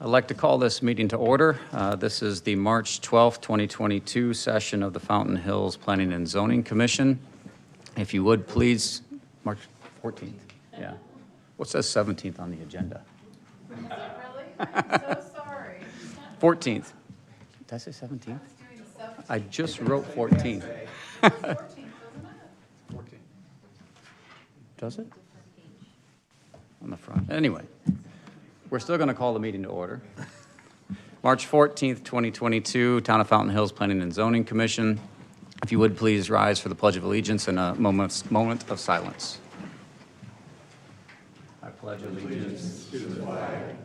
I'd like to call this meeting to order. This is the March 12th, 2022 session of the Fountain Hills Planning and Zoning Commission. If you would, please, March 14th, yeah. What says 17th on the agenda? Is it really? I'm so sorry. 14th. Did I say 17th? I just wrote 14th. 14th, doesn't it? Does it? On the front. Anyway, we're still going to call the meeting to order. March 14th, 2022, Town of Fountain Hills Planning and Zoning Commission. If you would, please rise for the Pledge of Allegiance and a moment of silence. I pledge allegiance to the flag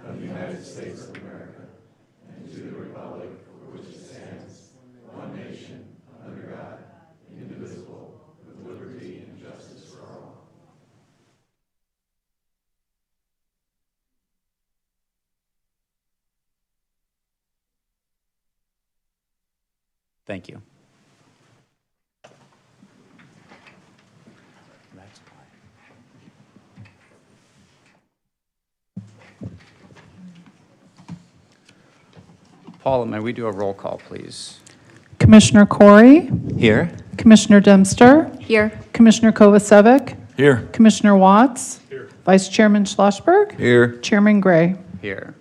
of the United States of America and to the republic for which it stands, one nation, under God, indivisible, with liberty and justice for all. Thank you. That's fine. Paula, may we do a roll call, please? Commissioner Corey, Here. Commissioner Dempster, Here. Commissioner Kovacevic, Here. Commissioner Watts, Vice Chairman Schlossberg, Here. Chairman Gray. Here.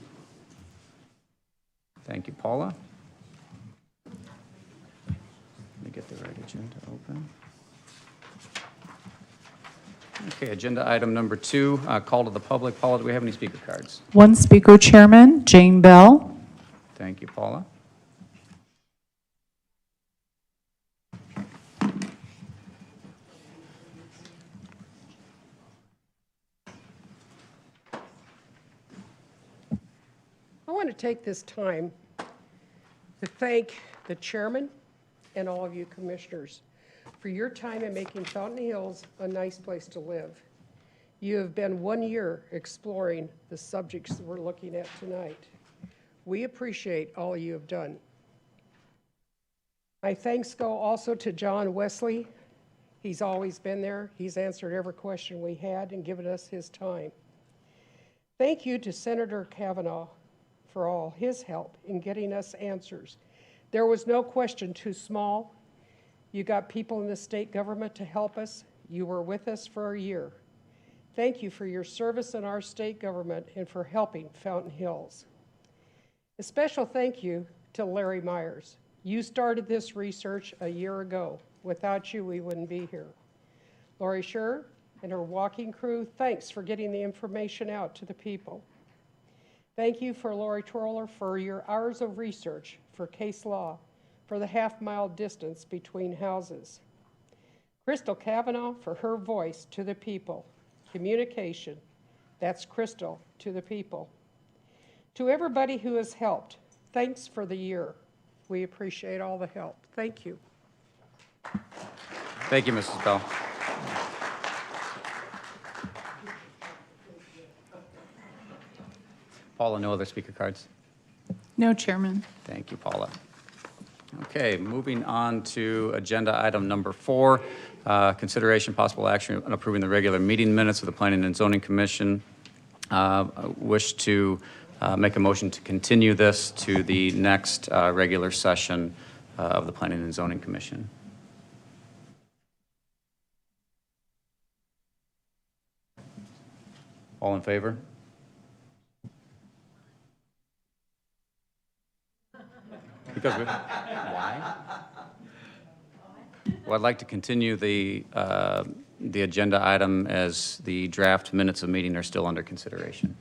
Thank you, Paula. Let me get the right agenda open. Okay, agenda item number 2, call to the public. Paula, do we have any speaker cards? One speaker, Chairman Jane Bell. Thank you, Paula. I want to take this time to thank the chairman and all of you commissioners for your time in making Fountain Hills a nice place to live. You have been 1 year exploring the subjects that we're looking at tonight. We appreciate all you have done. My thanks go also to John Wesley. He's always been there. He's answered every question we had and given us his time. Thank you to Senator Kavanaugh for all his help in getting us answers. There was no question too small. You got people in the state government to help us. You were with us for a year. Thank you for your service in our state government and for helping Fountain Hills. A special thank you to Larry Myers. You started this research a year ago. Without you, we wouldn't be here. Lori Scher and her walking crew, thanks for getting the information out to the people. Thank you for Lori Troller for your hours of research for case law for the half-mile distance between houses. Crystal Kavanaugh for her voice to the people. Communication, that's Crystal to the people. To everybody who has helped, thanks for the year. We appreciate all the help. Thank you. Thank you, Mrs. Bell. Paula, no other speaker cards? No, Chairman. Thank you, Paula. Okay, moving on to agenda item number 4, consideration possible action on approving the regular meeting minutes of the Planning and Zoning Commission. I wish to make a motion to continue this to the next regular session of the Planning and Zoning Commission. All in favor? Because why? Well, I'd like to continue the agenda item as the draft minutes of meeting are still under consideration.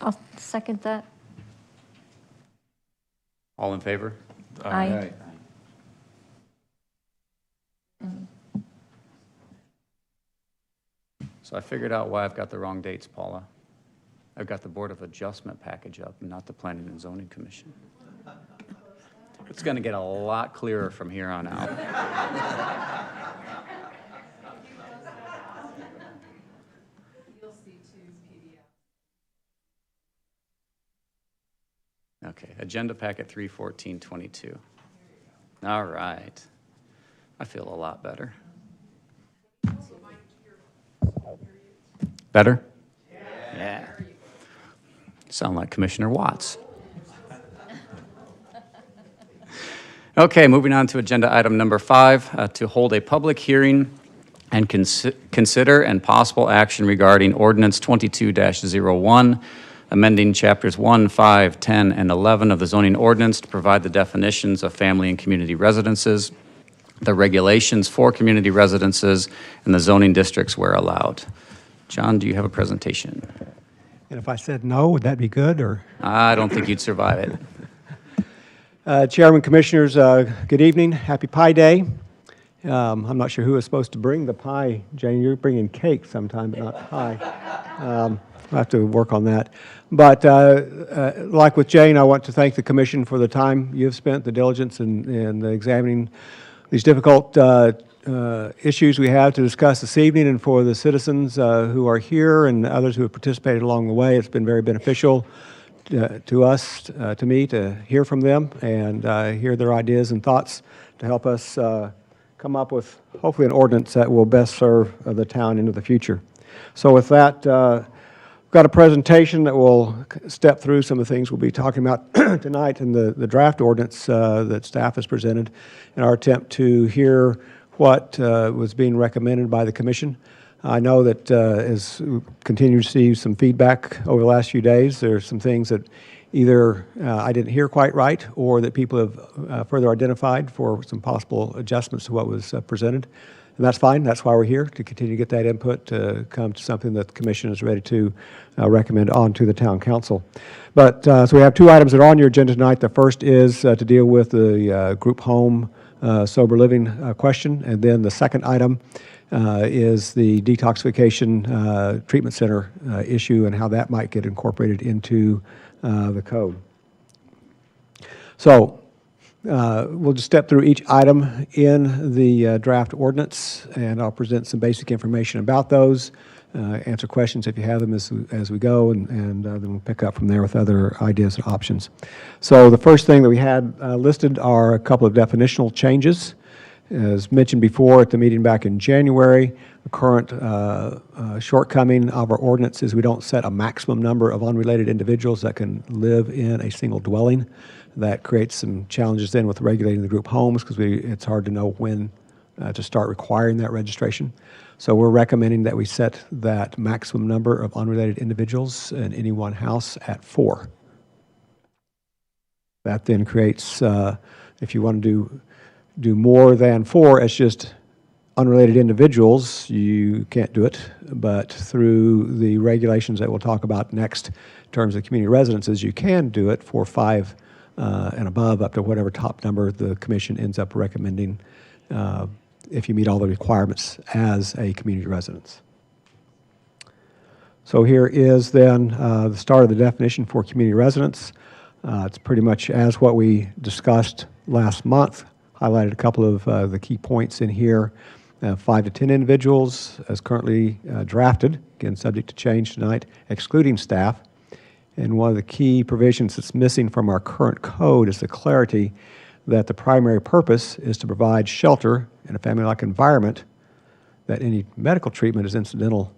I'll second that. All in favor? Aye. So I figured out why I've got the wrong dates, Paula. I've got the Board of Adjustment package up and not the Planning and Zoning Commission. It's going to get a lot clearer from here on out. You'll see two's PDF. Okay, agenda packet 31422. All right. I feel a lot better. Better? Yeah. Sound like Commissioner Watts. Okay, moving on to agenda item number 5, to hold a public hearing and consider and possible action regarding ordinance 22-01, amending chapters 1, 5, 10, and 11 of the zoning ordinance to provide the definitions of family and community residences, the regulations for community residences, and the zoning districts where allowed. John, do you have a presentation? And if I said no, would that be good, or? I don't think you'd survive it. Chairman, Commissioners, good evening. Happy Pie Day. I'm not sure who is supposed to bring the pie. Jane, you're bringing cake sometime, but not pie. I'll have to work on that. But like with Jane, I want to thank the Commission for the time you've spent, the diligence in examining these difficult issues we have to discuss this evening, and for the citizens who are here and others who have participated along the way. It's been very beneficial to us, to me, to hear from them and hear their ideas and thoughts to help us come up with, hopefully, an ordinance that will best serve the town into the future. So with that, we've got a presentation that will step through some of the things we'll be talking about tonight in the draft ordinance that staff has presented in our attempt to hear what was being recommended by the Commission. I know that as we continue to see some feedback over the last few days, there are some things that either I didn't hear quite right, or that people have further identified for some possible adjustments to what was presented. And that's fine. That's why we're here, to continue to get that input to come to something that the Commission is ready to recommend on to the Town Council. But so we have 2 items that are on your agenda tonight. The first is to deal with the group home sober living question, and then the second item is the detoxification treatment center issue and how that might get incorporated into the code. So we'll just step through each item in the draft ordinance, and I'll present some basic information about those, answer questions if you have them as we go, and then we'll pick up from there with other ideas and options. So the first thing that we had listed are a couple of definitional changes. As mentioned before at the meeting back in January, the current shortcoming of our ordinance is we don't set a maximum number of unrelated individuals that can live in a single dwelling. That creates some challenges then with regulating the group homes, because it's hard to know when to start requiring that registration. So we're recommending that we set that maximum number of unrelated individuals in any one house at 4. That then creates, if you want to do more than 4 as just unrelated individuals, you can't do it. But through the regulations that we'll talk about next in terms of community residences, you can do it for 5 and above, up to whatever top number the Commission ends up recommending if you meet all the requirements as a community residence. So here is then the start of the definition for community residence. It's pretty much as what we discussed last month. Highlighted a couple of the key points in here. 5 to 10 individuals as currently drafted, again subject to change tonight, excluding staff. And one of the key provisions that's missing from our current code is the clarity that the primary purpose is to provide shelter in a family-like environment, that any medical treatment is incidental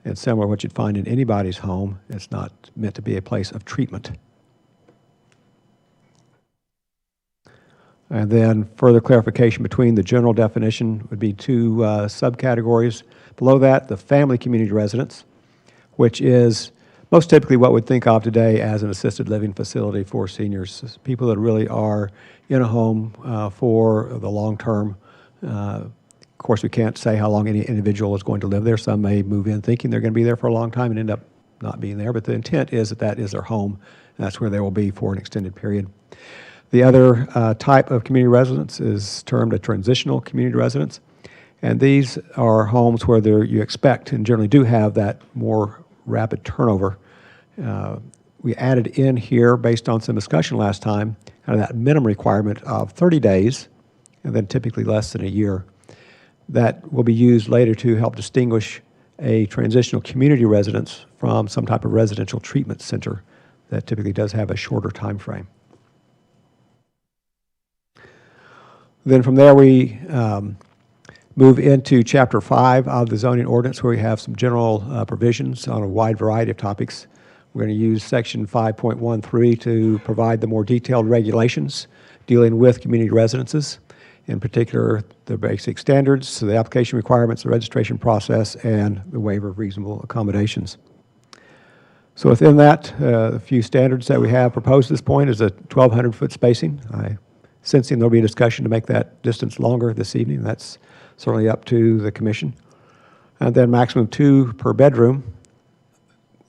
and similar to what you'd find in anybody's home. It's not meant to be a place of treatment. And then further clarification between the general definition would be 2 subcategories. Below that, the family community residence, which is most typically what we'd think of today as an assisted living facility for seniors, people that really are in a home for the long term. Of course, we can't say how long any individual is going to live there. Some may move in thinking they're going to be there for a long time and end up not being there, but the intent is that that is their home, and that's where they will be for an extended period. The other type of community residence is termed a transitional community residence, and these are homes where you expect and generally do have that more rapid turnover. We added in here, based on some discussion last time, kind of that minimum requirement of 30 days, and then typically less than a year. That will be used later to help distinguish a transitional community residence from some type of residential treatment center that typically does have a shorter time frame. Then from there we move into Chapter 5 of the zoning ordinance, where we have some general provisions on a wide variety of topics. We're going to use Section 5.13 to provide the more detailed regulations dealing with community residences, in particular, the basic standards, so the application requirements, the registration process, and the waiver of reasonable accommodations. So within that, a few standards that we have proposed at this point is a 1,200-foot spacing. I'm sensing there'll be a discussion to make that distance longer this evening. That's certainly up to the commission. And then maximum 2 per bedroom,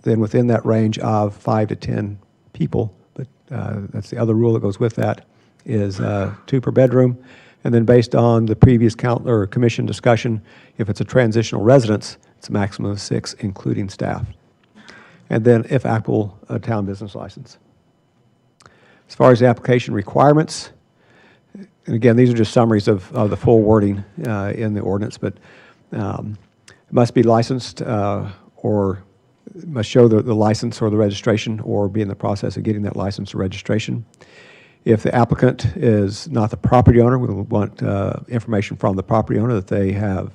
then within that range of 5 to 10 people. But that's the other rule that goes with that, is 2 per bedroom. And then based on the previous commission discussion, if it's a transitional residence, it's a maximum of 6, including staff. And then, if applicable, a town business license. As far as the application requirements, and again, these are just summaries of the full wording in the ordinance, but it must be licensed or must show the license or the registration or be in the process of getting that license or registration. If the applicant is not the property owner, we will want information from the property owner that they have,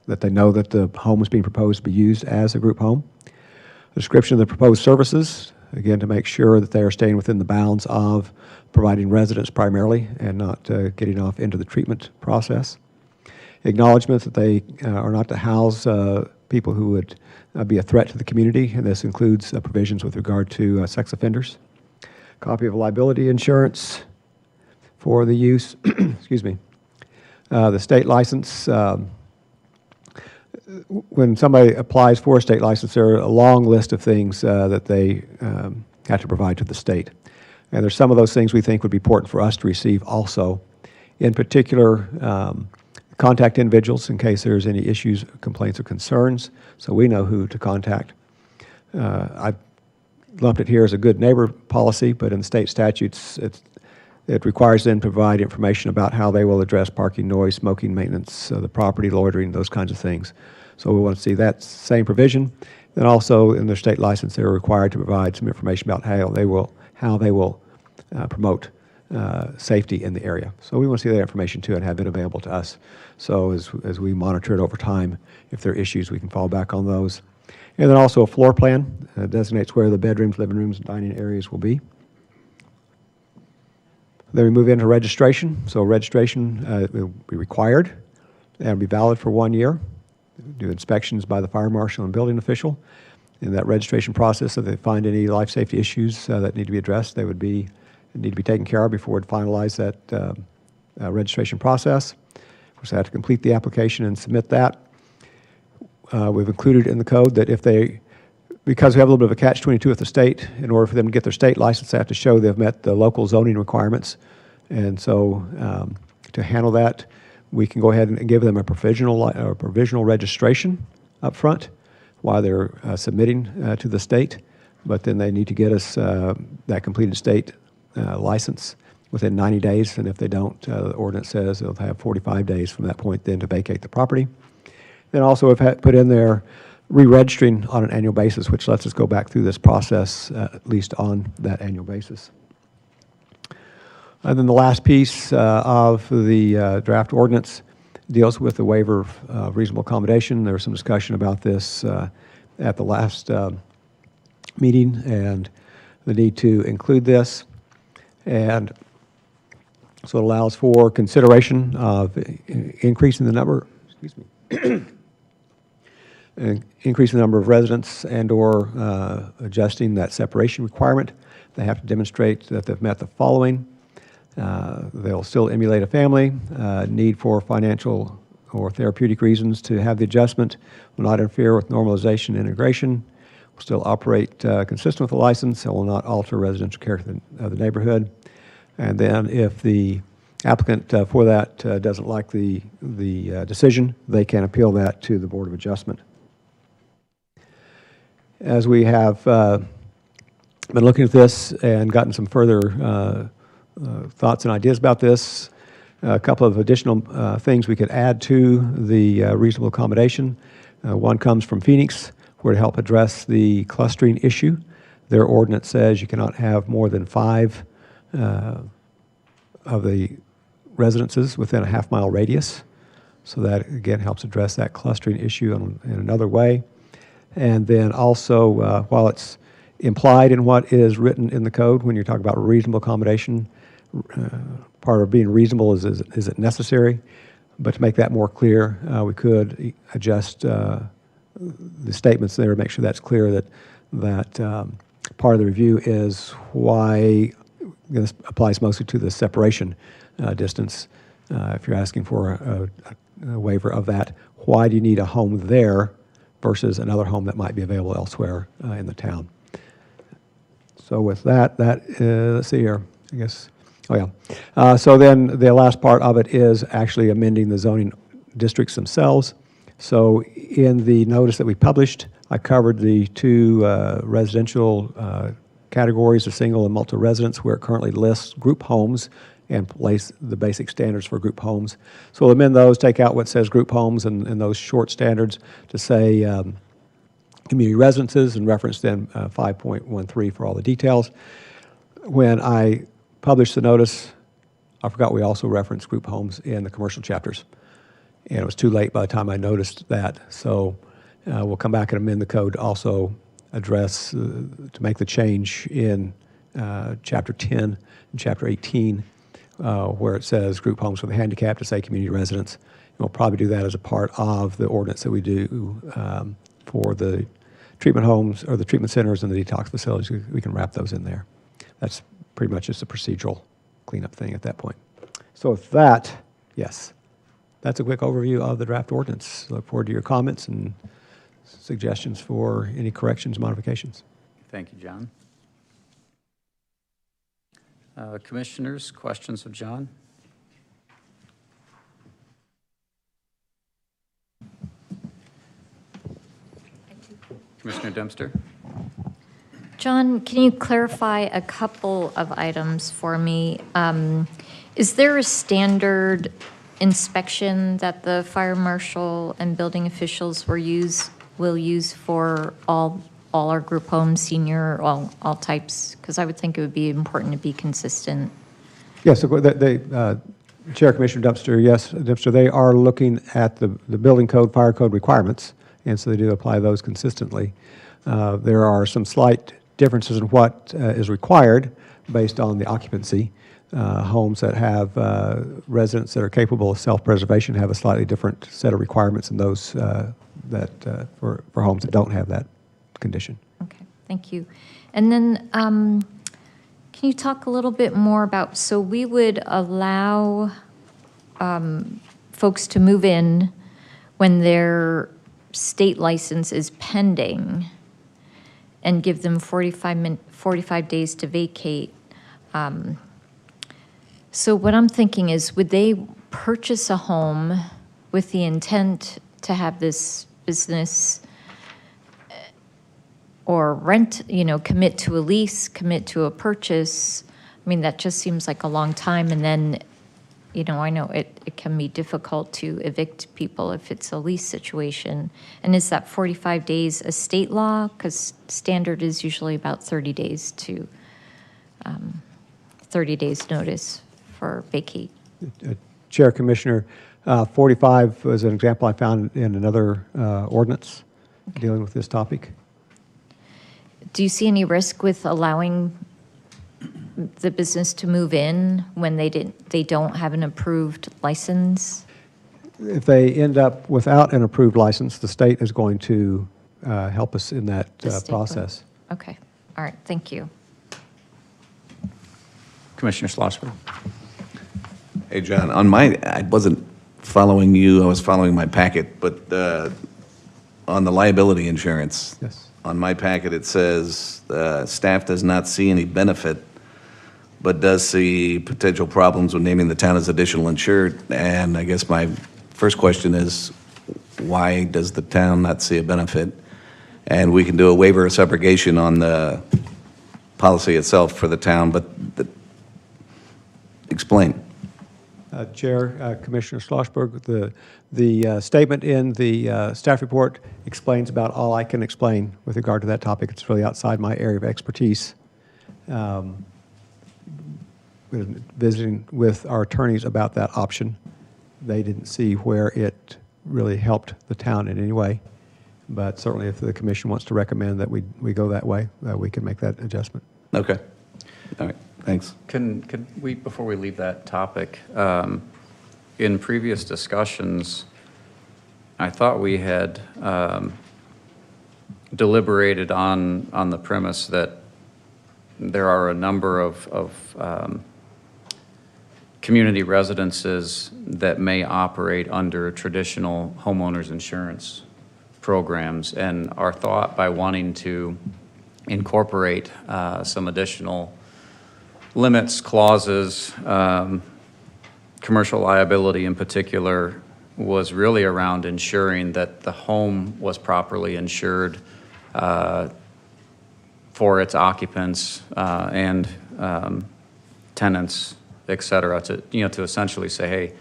that they know that the home is being proposed to be used as a group home. A description of the proposed services, again, to make sure that they are staying within the bounds of providing residents primarily and not getting off into the treatment process. Acknowledgement that they are not to house people who would be a threat to the community, and this includes provisions with regard to sex offenders. Copy of liability insurance for the use, excuse me. The state license, when somebody applies for a state license, there are a long list of things that they have to provide to the state. And there's some of those things we think would be important for us to receive also. In particular, contact individuals in case there's any issues, complaints, or concerns, so we know who to contact. I lumped it here as a good neighbor policy, but in the state statutes, it requires them to provide information about how they will address parking, noise, smoking, maintenance, the property, loitering, those kinds of things. So we want to see that same provision. Then also in their state license, they're required to provide some information about how they will promote safety in the area. So we want to see that information too and have it available to us. So as we monitor it over time, if there are issues, we can fall back on those. And then also a floor plan designates where the bedrooms, living rooms, and dining areas will be. Then we move into registration. So registration will be required and be valid for 1 year. Do inspections by the fire marshal and building official. In that registration process, if they find any life safety issues that need to be addressed, they need to be taken care of before it finalize that registration process. Of course, they have to complete the application and submit that. We've included in the code that because we have a little bit of a catch-22 with the state, in order for them to get their state license, they have to show they've met the local zoning requirements. And so to handle that, we can go ahead and give them a provisional registration up front while they're submitting to the state. But then they need to get us that completed state license within 90 days. And if they don't, the ordinance says they'll have 45 days from that point then to vacate the property. Then also we've put in there re-registering on an annual basis, which lets us go back through this process at least on that annual basis. And then the last piece of the draft ordinance deals with the waiver of reasonable accommodation. There was some discussion about this at the last meeting and the need to include this. And so it allows for consideration of increasing the number, excuse me, increasing the number of residents and or adjusting that separation requirement. They have to demonstrate that they've met the following. They'll still emulate a family, need for financial or therapeutic reasons to have the adjustment, will not interfere with normalization and integration, will still operate consistent with the license, and will not alter residential character of the neighborhood. And then if the applicant for that doesn't like the decision, they can appeal that to the Board of Adjustment. As we have been looking at this and gotten some further thoughts and ideas about this, a couple of additional things we could add to the reasonable accommodation. One comes from Phoenix, where to help address the clustering issue. Their ordinance says you cannot have more than 5 of the residences within a half-mile radius. So that, again, helps address that clustering issue in another way. And then also, while it's implied in what is written in the code, when you're talking about reasonable accommodation, part of being reasonable is it necessary? But to make that more clear, we could adjust the statements there, make sure that's clear that part of the review is why, this applies mostly to the separation distance. If you're asking for a waiver of that, why do you need a home there versus another home that might be available elsewhere in the town? So with that, let's see here, I guess, oh yeah. So then the last part of it is actually amending the zoning districts themselves. So in the notice that we published, I covered the two residential categories of single and multi-residence where it currently lists group homes and place the basic standards for group homes. So we'll amend those, take out what says group homes and those short standards to say community residences and reference then 5.13 for all the details. When I published the notice, I forgot we also referenced group homes in the commercial chapters. And it was too late by the time I noticed that. So we'll come back and amend the code to also address, to make the change in Chapter 10 and Chapter 18, where it says group homes for the handicapped to say community residence. And we'll probably do that as a part of the ordinance that we do for the treatment homes or the treatment centers and the detox facilities. We can wrap those in there. That's pretty much just a procedural cleanup thing at that point. So with that, yes, that's a quick overview of the draft ordinance. Look forward to your comments and suggestions for any corrections, modifications. Thank you, John. Commissioners, questions of John? Commissioner Dempster? John, can you clarify a couple of items for me? Is there a standard inspection that the fire marshal and building officials will use for all our group homes, senior, all types? Because I would think it would be important to be consistent. Yes, so Chair Commissioner Dempster, yes, Dempster, they are looking at the building code, fire code requirements, and so they do apply those consistently. There are some slight differences in what is required based on the occupancy. Homes that have residents that are capable of self-preservation have a slightly different set of requirements than those for homes that don't have that condition. Okay, thank you. And then can you talk a little bit more about, so we would allow folks to move in when their state license is pending and give them 45 days to vacate. So what I'm thinking is, would they purchase a home with the intent to have this business or rent, commit to a lease, commit to a purchase? I mean, that just seems like a long time. And then, I know it can be difficult to evict people if it's a lease situation. And is that 45 days a state law? Because standard is usually about 30 days to 30 days notice for vacate. Chair Commissioner, 45 was an example I found in another ordinance dealing with this topic. Do you see any risk with allowing the business to move in when they don't have an approved license? If they end up without an approved license, the state is going to help us in that The state process. will. Okay, all right, thank you. Commissioner Schlossberg? Hey, John, I wasn't following you, I was following my packet, but on the liability insurance. Yes. On my packet, it says, staff does not see any benefit, but does see potential problems with naming the town as additional insured. And I guess my first question is, why does the town not see a benefit? And we can do a waiver of subrogation on the policy itself for the town, but explain. Chair, Commissioner Schlossberg, the statement in the staff report explains about all I can explain with regard to that topic. It's really outside my area of expertise. Visiting with our attorneys about that option, they didn't see where it really helped the town in any way. But certainly if the commission wants to recommend that we go that way, we can make that adjustment. Okay. All right, thanks. Can we, before we leave that topic, in previous discussions, I thought we had deliberated on the premise that there are a number of community residences that may operate under traditional homeowners insurance programs, and our thought by wanting to incorporate some additional limits, clauses, commercial liability in particular, was really around ensuring that the home was properly insured for its occupants and tenants, et cetera, to essentially say, hey,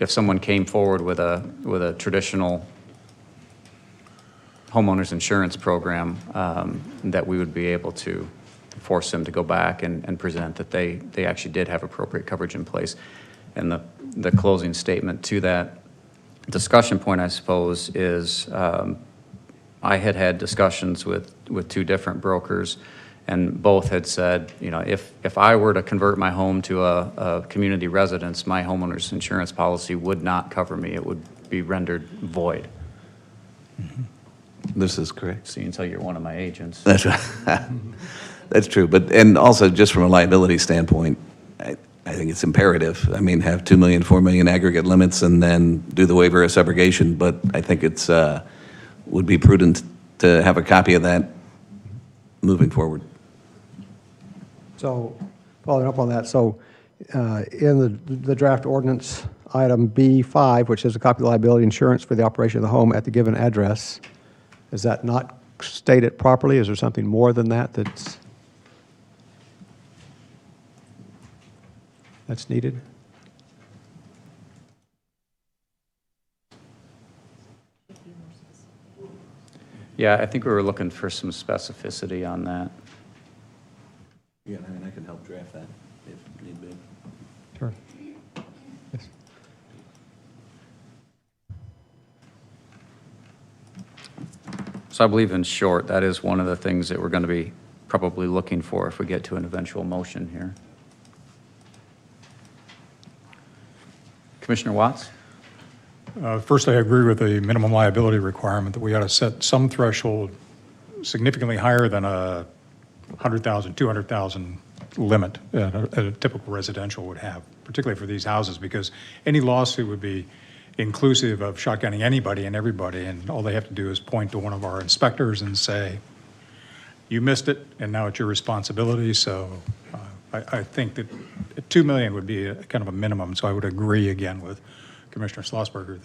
if someone came forward with a traditional homeowners insurance program, that we would be able to force them to go back and present that they actually did have appropriate coverage in place. And the closing statement to that discussion point, I suppose, is I had discussions with two different brokers, and both had said, if I were to convert my home to a community residence, my homeowner's insurance policy would not cover me. It would be rendered void. This is correct. See, until you're one of my agents. That's right. That's true. And also, just from a liability standpoint, I think it's imperative. I mean, have 2 million, 4 million aggregate limits and then do the waiver of subrogation. But I think it's would be prudent to have a copy of that moving forward. So, following up on that, so in the draft ordinance, item B5, which is a copy of liability insurance for the operation of the home at the given address, is that not stated properly? Is there something more than that that's needed? Yeah, I think we were looking for some specificity on that. Yeah, I mean, I can help draft that if need be. Sure. Yes. So I believe, in short, that is one of the things that we're going to be probably looking for if we get to an eventual motion here. Commissioner Watts? First, I agree with the minimum liability requirement that we ought to set some threshold significantly higher than a 100,000, 200,000 limit that a typical residential would have, particularly for these houses, because any lawsuit would be inclusive of shotgunning anybody and everybody, and all they have to do is point to one of our inspectors and say, you missed it, and now it's your responsibility. So I think that 2 million would be kind of a minimum, so I would agree again with Commissioner Schlossberger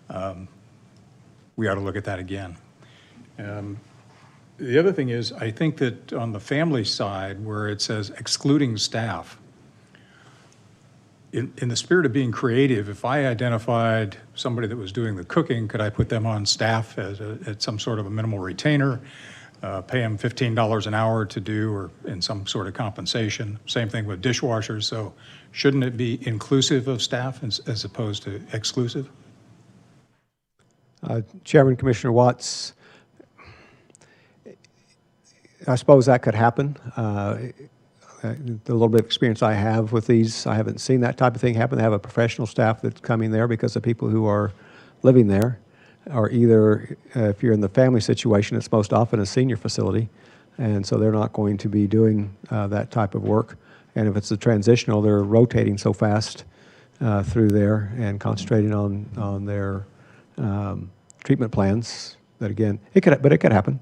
that we ought to look at that again. The other thing is, I think that on the family side, where it says excluding staff, in the spirit of being creative, if I identified somebody that was doing the cooking, could I put them on staff at some sort of a minimal retainer, pay them $15 an hour to do, or in some sort of compensation? Same thing with dishwashers. So shouldn't it be inclusive of staff as opposed to exclusive? Chairman, Commissioner Watts, I suppose that could happen. The little bit of experience I have with these, I haven't seen that type of thing happen. They have a professional staff that's coming there because the people who are living there are either, if you're in the family situation, it's most often a senior facility, and so they're not going to be doing that type of work. And if it's a transitional, they're rotating so fast through there and concentrating on their treatment plans that, again, it could happen.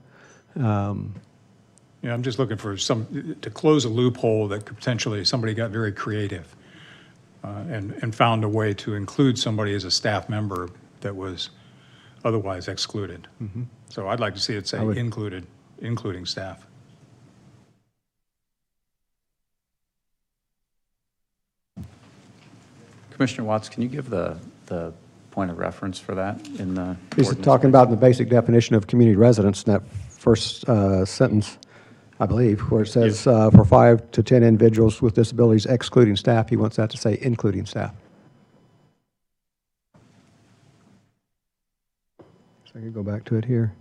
Yeah, I'm just looking for to close a loophole that could potentially, somebody got very creative and found a way to include somebody as a staff member that was otherwise excluded. Mm-hmm. So I'd like to see it say including staff. Commissioner Watts, can you give the point of reference for that in the He's ordinance, talking please? about the basic definition of community residence in that first sentence, I believe, where it says for 5 to 10 individuals with disabilities excluding staff. He wants that to say including staff. I can go back to it here.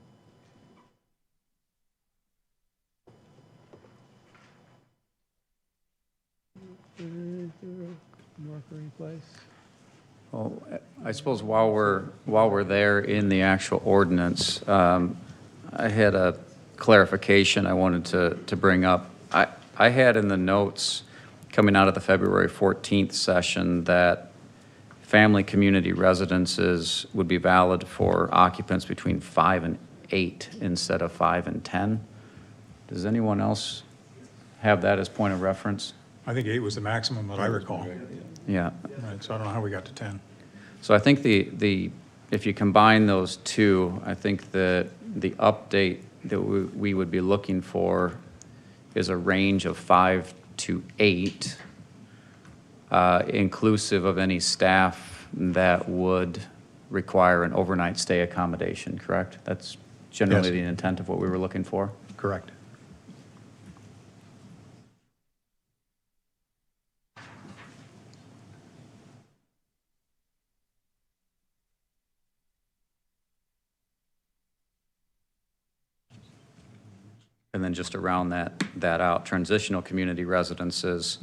North Green Place. Well, I suppose while we're there in the actual ordinance, I had a clarification I wanted to bring up. I had in the notes coming out of the February 14th session that family community residences would be valid for occupants between 5 and 8 instead of 5 and 10. Does anyone else have that as point of reference? I think 8 was the maximum that I recall. Yeah. Right, so I don't know how we got to 10. So I think if you combine those two, I think the update that we would be looking for is a range of 5 to 8, inclusive of any staff that would require an overnight stay accommodation, correct? That's generally Yes. the intent of what we were looking for? Correct. And then just around that out, transitional community residences,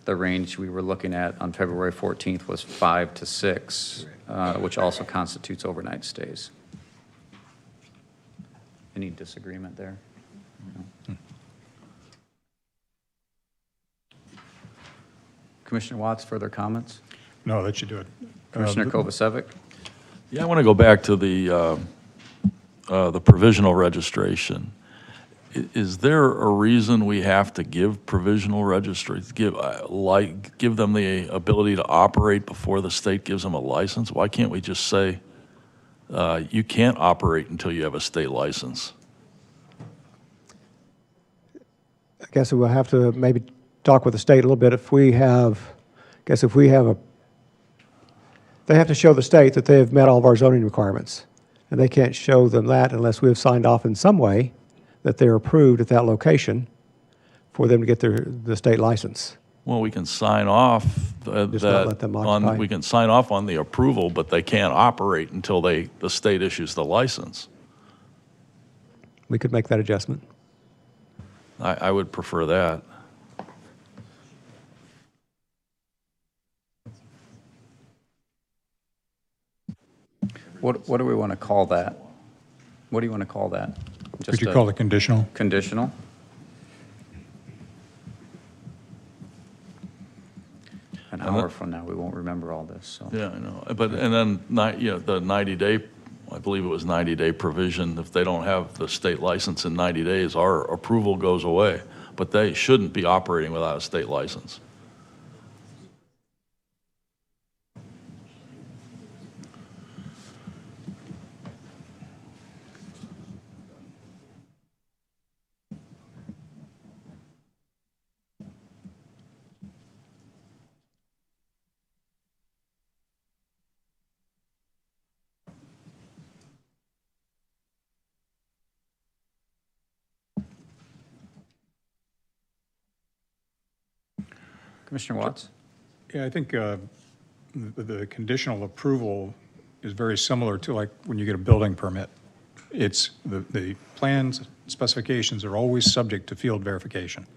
the range we were looking at on February 14th was 5 to 6, which also constitutes overnight stays. Any disagreement there? No. Commissioner Watts, further comments? No, that should do it. Commissioner Kovacevic? Yeah, I want to go back to the provisional registration. Is there a reason we have to give provisional registration, give them the ability to operate before the state gives them a license? Why can't we just say, you can't operate until you have a state license? I guess we'll have to maybe talk with the state a little bit. They have to show the state that they have met all of our zoning requirements. And they can't show them that unless we have signed off in some way that they're approved at that location for them to get the state license. Well, we can sign off Just not let them occupy. we can sign off on the approval, but they can't operate until the state issues the license. We could make that adjustment. I would prefer that. What do we want to call that? What do you want to call that? Could you call it conditional? Conditional? An hour from now, we won't remember all this, so. Yeah, I know. But, and then, the 90-day, I believe it was 90-day provision, if they don't have the state license in 90 days, our approval goes away. But they shouldn't be operating without a state license. Commissioner Watts? Yeah, I think the conditional approval is very similar to like when you get a building permit. It's the plans, specifications are always subject to field verification.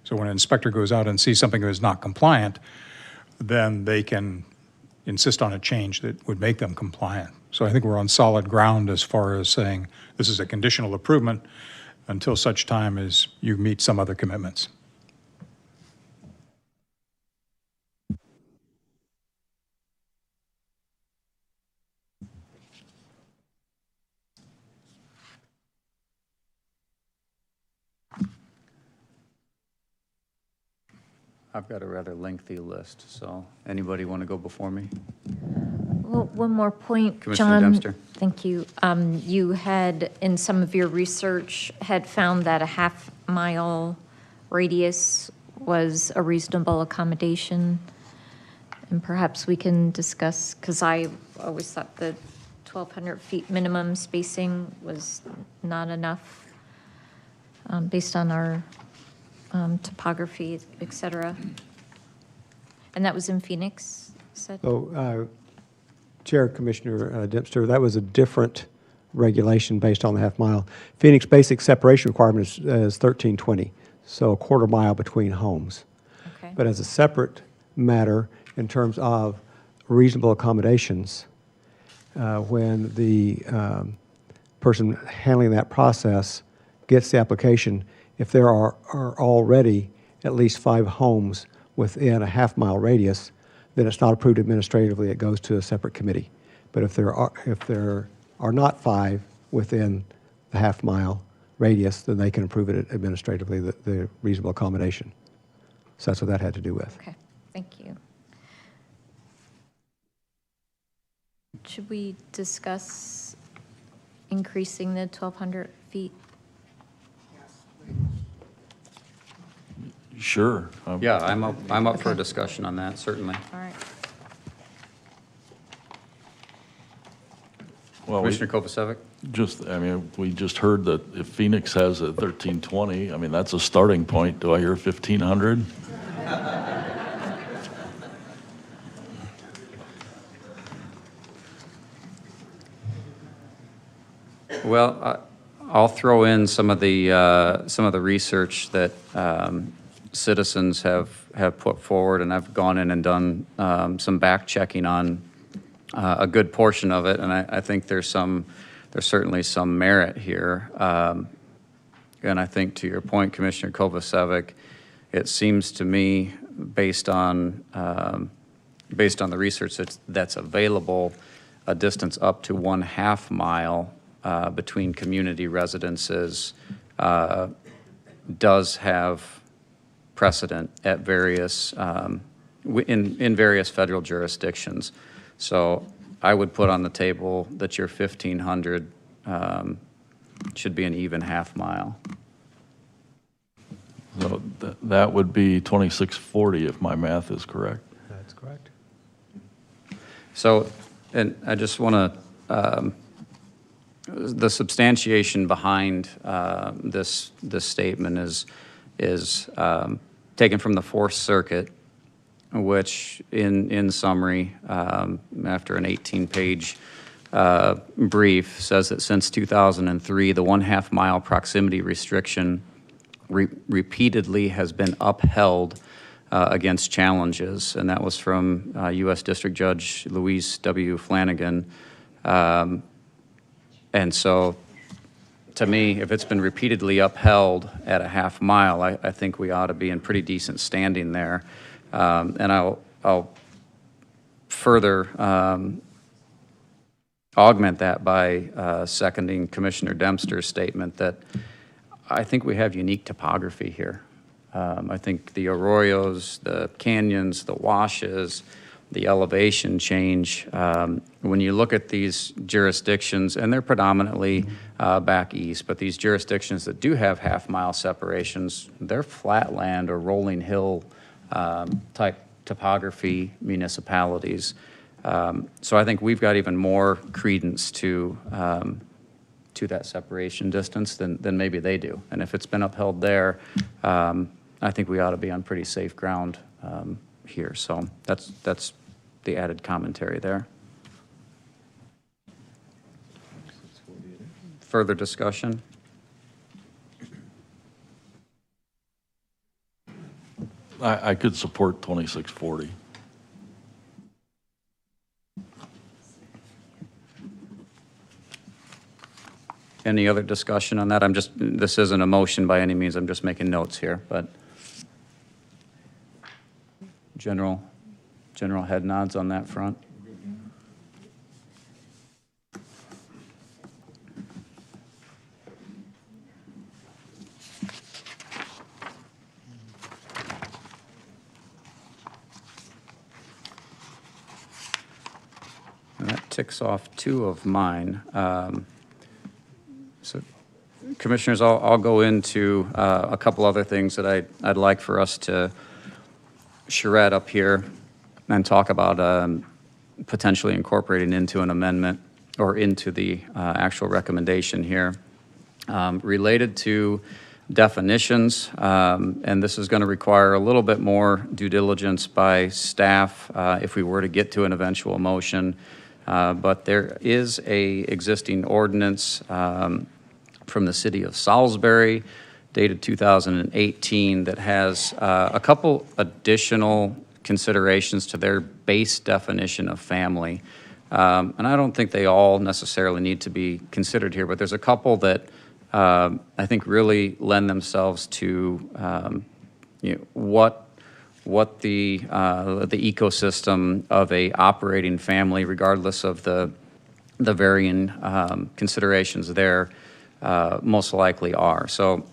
So when an inspector goes out and sees something that is not compliant, then they can insist on a change that would make them compliant. So I think we're on solid ground as far as saying this is a conditional improvement until such time as you meet some other commitments. I've got a rather lengthy list, so anybody want to go before me? Well, one more point, Commissioner John. Dempster. Thank you. You had, in some of your research, had found that a half-mile radius was a reasonable accommodation. And perhaps we can discuss, because I always thought the 1,200 feet minimum spacing was not enough based on our topography, et cetera. And that was in Phoenix, you said? So, Chair Commissioner Dempster, that was a different regulation based on the half mile. Phoenix basic separation requirement is 1320, so a quarter mile between homes. Okay. But as a separate matter, in terms of reasonable accommodations, when the person handling that process gets the application, if there are already at least 5 homes within a half mile radius, then it's not approved administratively, it goes to a separate committee. But if there are not 5 within the half mile radius, then they can approve it administratively, the reasonable accommodation. So that's what that had to do with. Okay, thank you. Should we discuss increasing the 1,200 feet? Sure. Yeah, I'm up for a discussion on that, certainly. All right. Well, Commissioner Kovacevic? we just heard that if Phoenix has a 1320, I mean, that's a starting point. Do I hear 1,500? Well, I'll throw in some of the research that citizens have put forward, and I've gone in and done some back checking on a good portion of it, and I think there's certainly some merit here. And I think to your point, Commissioner Kovacevic, it seems to me, based on the research that's available, a distance up to 1/2 mile between community residences does have precedent at various in various federal jurisdictions. So I would put on the table that your 1,500 should be an even half mile. So that would be 2,640 if my math is correct. That's correct. So, and I just want to, the substantiation behind this statement is taken from the Fourth Circuit, which in summary, after an 18-page brief, says that since 2003, the 1/2 mile proximity restriction repeatedly has been upheld against challenges, and that was from U.S. District Judge Louise W. Flanagan. And so, to me, if it's been repeatedly upheld at a 1/2 mile, I think we ought to be in pretty decent standing there. And I'll further augment that by seconding Commissioner Dempster's statement that I think we have unique topography here. I think the arroyos, the canyons, the washes, the elevation change, when you look at these jurisdictions, and they're predominantly back east, but these jurisdictions that do have 1/2 mile separations, they're flatland or rolling hill type topography municipalities. So I think we've got even more credence to that separation distance than maybe they do. And if it's been upheld there, I think we ought to be on pretty safe ground here. So that's the added commentary there. Further discussion? I could support 2,640. Any other discussion on that? This isn't a motion by any means, I'm just making notes here, but general head nods on that front. And that ticks off 2 of mine. So, Commissioners, I'll go into a couple other things that I'd like for us to charrette up here and talk about potentially incorporating into an amendment or into the actual recommendation here. Related to definitions, and this is going to require a little bit more due diligence by staff if we were to get to an eventual motion. But there is a existing ordinance from the city of Salisbury dated 2018 that has a couple additional considerations to their base definition of family. And I don't think they all necessarily need to be considered here, but there's a couple that I think really lend themselves to what the ecosystem of a operating family, regardless of the varying considerations there, most likely are. So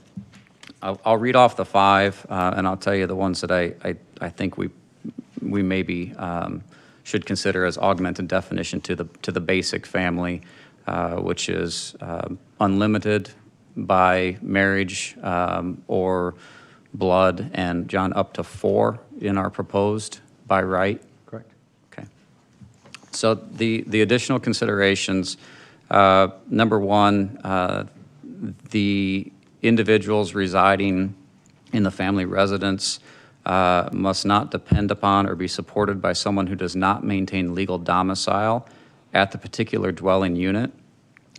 I'll read off the five, and I'll tell you the ones that I think we maybe should consider as augmented definition to the basic family, which is unlimited by marriage or blood, and John, up to 4 in our proposed by right. Correct. Okay. So the additional considerations, number one, the individuals residing in the family residence must not depend upon or be supported by someone who does not maintain legal domicile at the particular dwelling unit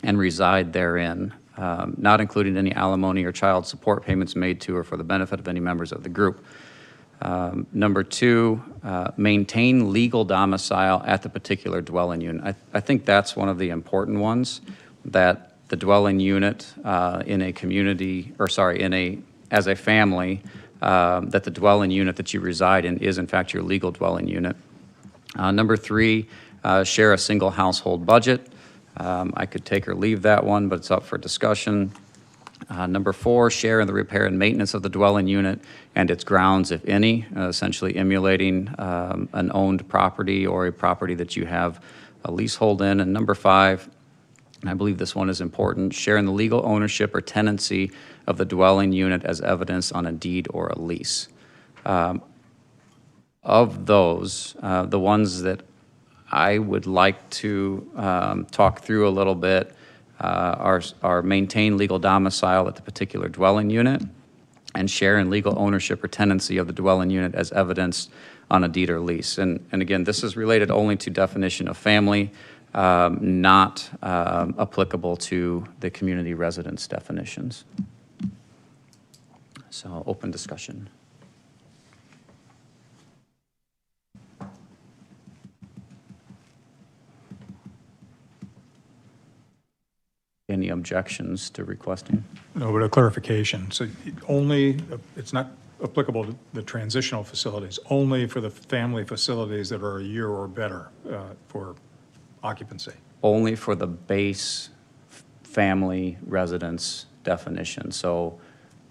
and reside therein, not including any alimony or child support payments made to or for the benefit of any members of the group. Number two, maintain legal domicile at the particular dwelling unit. I think that's one of the important ones, that the dwelling unit in a community, or sorry, as a family, that the dwelling unit that you reside in is in fact your legal dwelling unit. Number three, share a single household budget. I could take or leave that one, but it's up for discussion. Number four, share in the repair and maintenance of the dwelling unit and its grounds, if any, essentially emulating an owned property or a property that you have a leasehold in. And number five, and I believe this one is important, share in the legal ownership or tenancy of the dwelling unit as evidenced on a deed or a lease. Of those, the ones that I would like to talk through a little bit are maintain legal domicile at the particular dwelling unit and share in legal ownership or tenancy of the dwelling unit as evidenced on a deed or lease. And again, this is related only to definition of family, not applicable to the community residence definitions. So open discussion. Any objections to requesting? No, but a clarification. So it's not applicable to the transitional facilities, only for the family facilities that are a year or better for occupancy. Only for the base family residence definition. So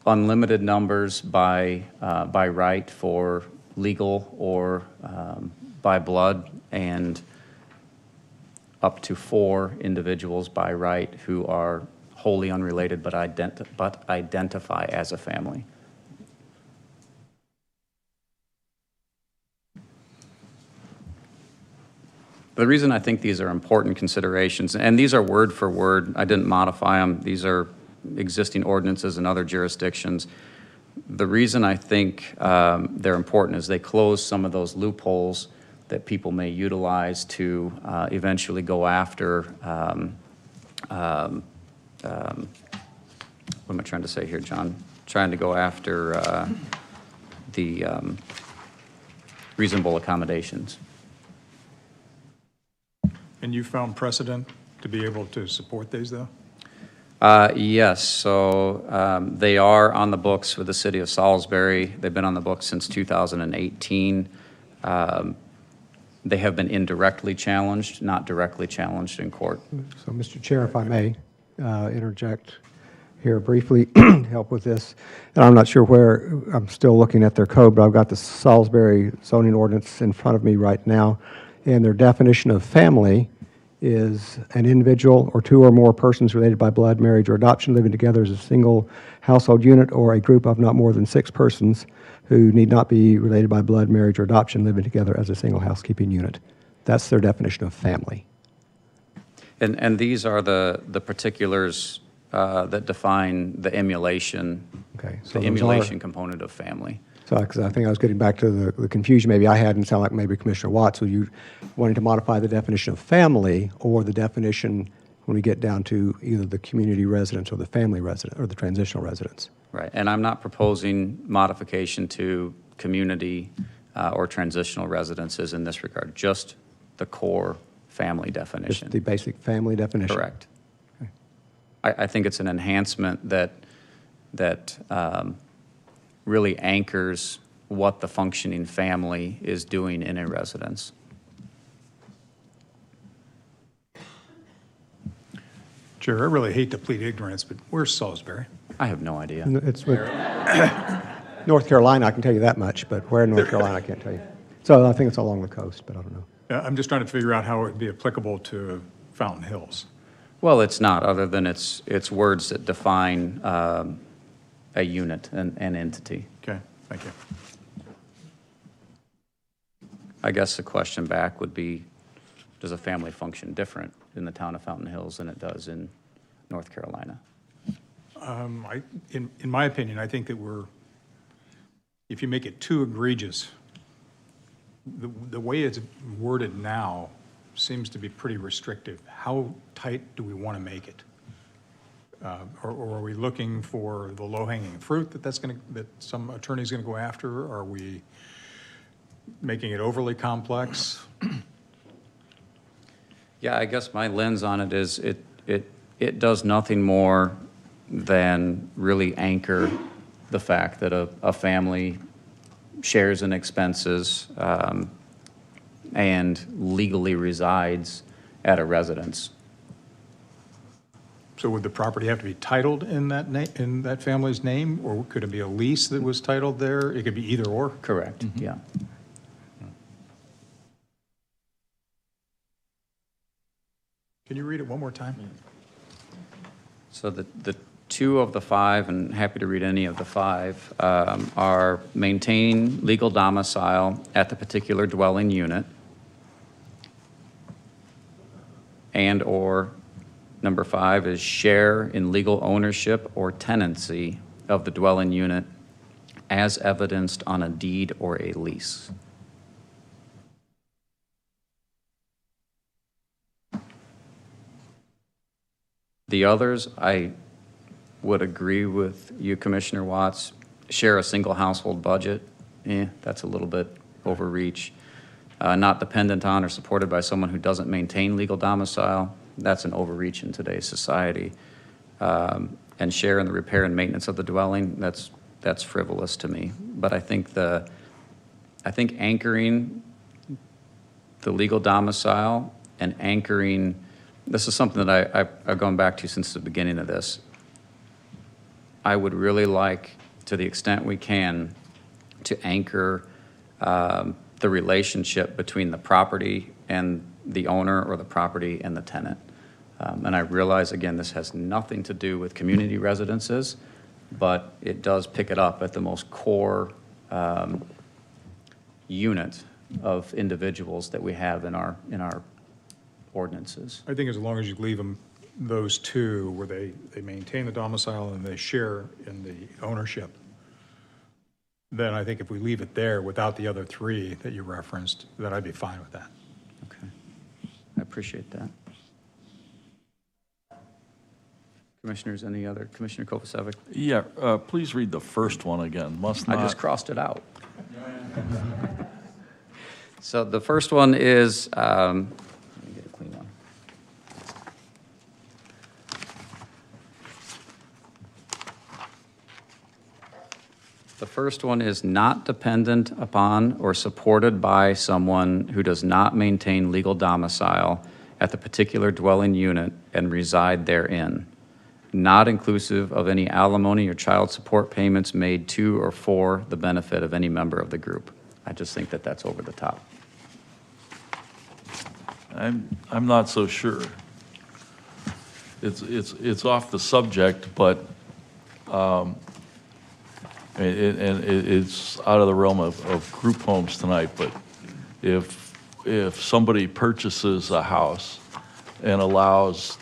unlimited numbers by right for legal or by blood, and up to 4 individuals by right who are wholly unrelated but identify as a family. The reason I think these are important considerations, and these are word for word, I didn't modify them, these are existing ordinances in other jurisdictions. The reason I think they're important is they close some of those loopholes that people may utilize to eventually go after, what am I trying to say here, John? Trying to go after the reasonable accommodations. And you found precedent to be able to support these, though? Yes, so they are on the books with the city of Salisbury. They've been on the books since 2018. They have been indirectly challenged, not directly challenged in court. So, Mr. Chair, if I may interject here briefly to help with this. And I'm not sure where, I'm still looking at their code, but I've got the Salisbury zoning ordinance in front of me right now. And their definition of family is an individual or 2 or more persons related by blood, marriage, or adoption living together as a single household unit, or a group of not more than 6 persons who need not be related by blood, marriage, or adoption living together as a single housekeeping unit. That's their definition of family. And these are the particulars that define the emulation, Okay, so the those emulation are- component of family. So, because I think I was getting back to the confusion maybe I had, and sound like maybe Commissioner Watts, were you wanting to modify the definition of family or the definition when we get down to either the community residence or the family resident or the transitional residence? Right, and I'm not proposing modification to community or transitional residences in this regard, just the core family Just definition. the basic family definition? Correct. I think it's an enhancement that really anchors what the functioning family is doing in a residence. Chair, I really hate to plead ignorance, but where's Salisbury? I have no idea. It's with North Carolina, I can tell you that much, but where in North Carolina, I can't tell you. So I think it's along the coast, but I don't know. I'm just trying to figure out how it would be applicable to Fountain Hills. Well, it's not, other than it's words that define a unit, an entity. Okay, thank you. I guess the question back would be, does a family function different in the town of Fountain Hills than it does in North Carolina? In my opinion, I think that if you make it too egregious, the way it's worded now seems to be pretty restrictive. How tight do we want to make it? Or are we looking for the low-hanging fruit that some attorney's going to go after? Are we making it overly complex? Yeah, I guess my lens on it is it does nothing more than really anchor the fact that a family shares in expenses and legally resides at a residence. So would the property have to be titled in that family's name, or could it be a lease that was titled there? It could be either or? Correct, yeah. Can you read it one more time? So the two of the five, and happy to read any of the five, are maintain legal domicile at the particular dwelling unit, and/or number 5 is share in legal ownership or tenancy of the dwelling unit as evidenced on a deed or a lease. The others, I would agree with you, Commissioner Watts. Share a single household budget, that's a little bit overreach. Not dependent on or supported by someone who doesn't maintain legal domicile, that's an overreach in today's society. And share in the repair and maintenance of the dwelling, that's frivolous to me. But I think anchoring the legal domicile and anchoring, this is something that I've gone back to since the beginning of this. I would really like, to the extent we can, to anchor the relationship between the property and the owner, or the property and the tenant. And I realize, again, this has nothing to do with community residences, but it does pick it up at the most core unit of individuals that we have in our ordinances. I think as long as you leave them, those two, where they maintain the domicile and they share in the ownership, then I think if we leave it there without the other three that you referenced, then I'd be fine with that. Okay, I appreciate that. Commissioners, any other? Commissioner Kovacevic? Yeah, please read the first one again. Must I not. just crossed it out. So the first one is, let me get a clean one. The first one is not dependent upon or supported by someone who does not maintain legal domicile at the particular dwelling unit and reside therein, not inclusive of any alimony or child support payments made to or for the benefit of any member of the group. I just think that that's over the top. I'm not so sure. It's off the subject, but it's out of the realm of group homes tonight. But if somebody purchases a house and allows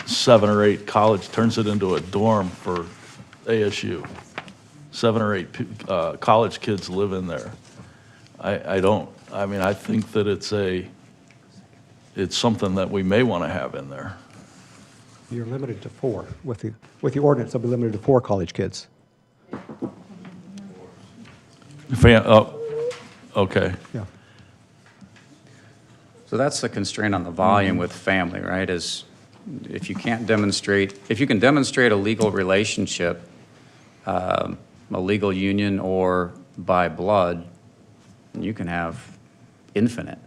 7 or 8 college, turns it into a dorm for ASU, 7 or 8 college kids live in there. I mean, I think that it's something that we may want to have in there. You're limited to 4. With the ordinance, they'll be limited to 4 college kids. Okay. Yeah. So that's the constraint on the volume with family, right? Is if you can demonstrate a legal relationship, a legal union or by blood, you can have infinite,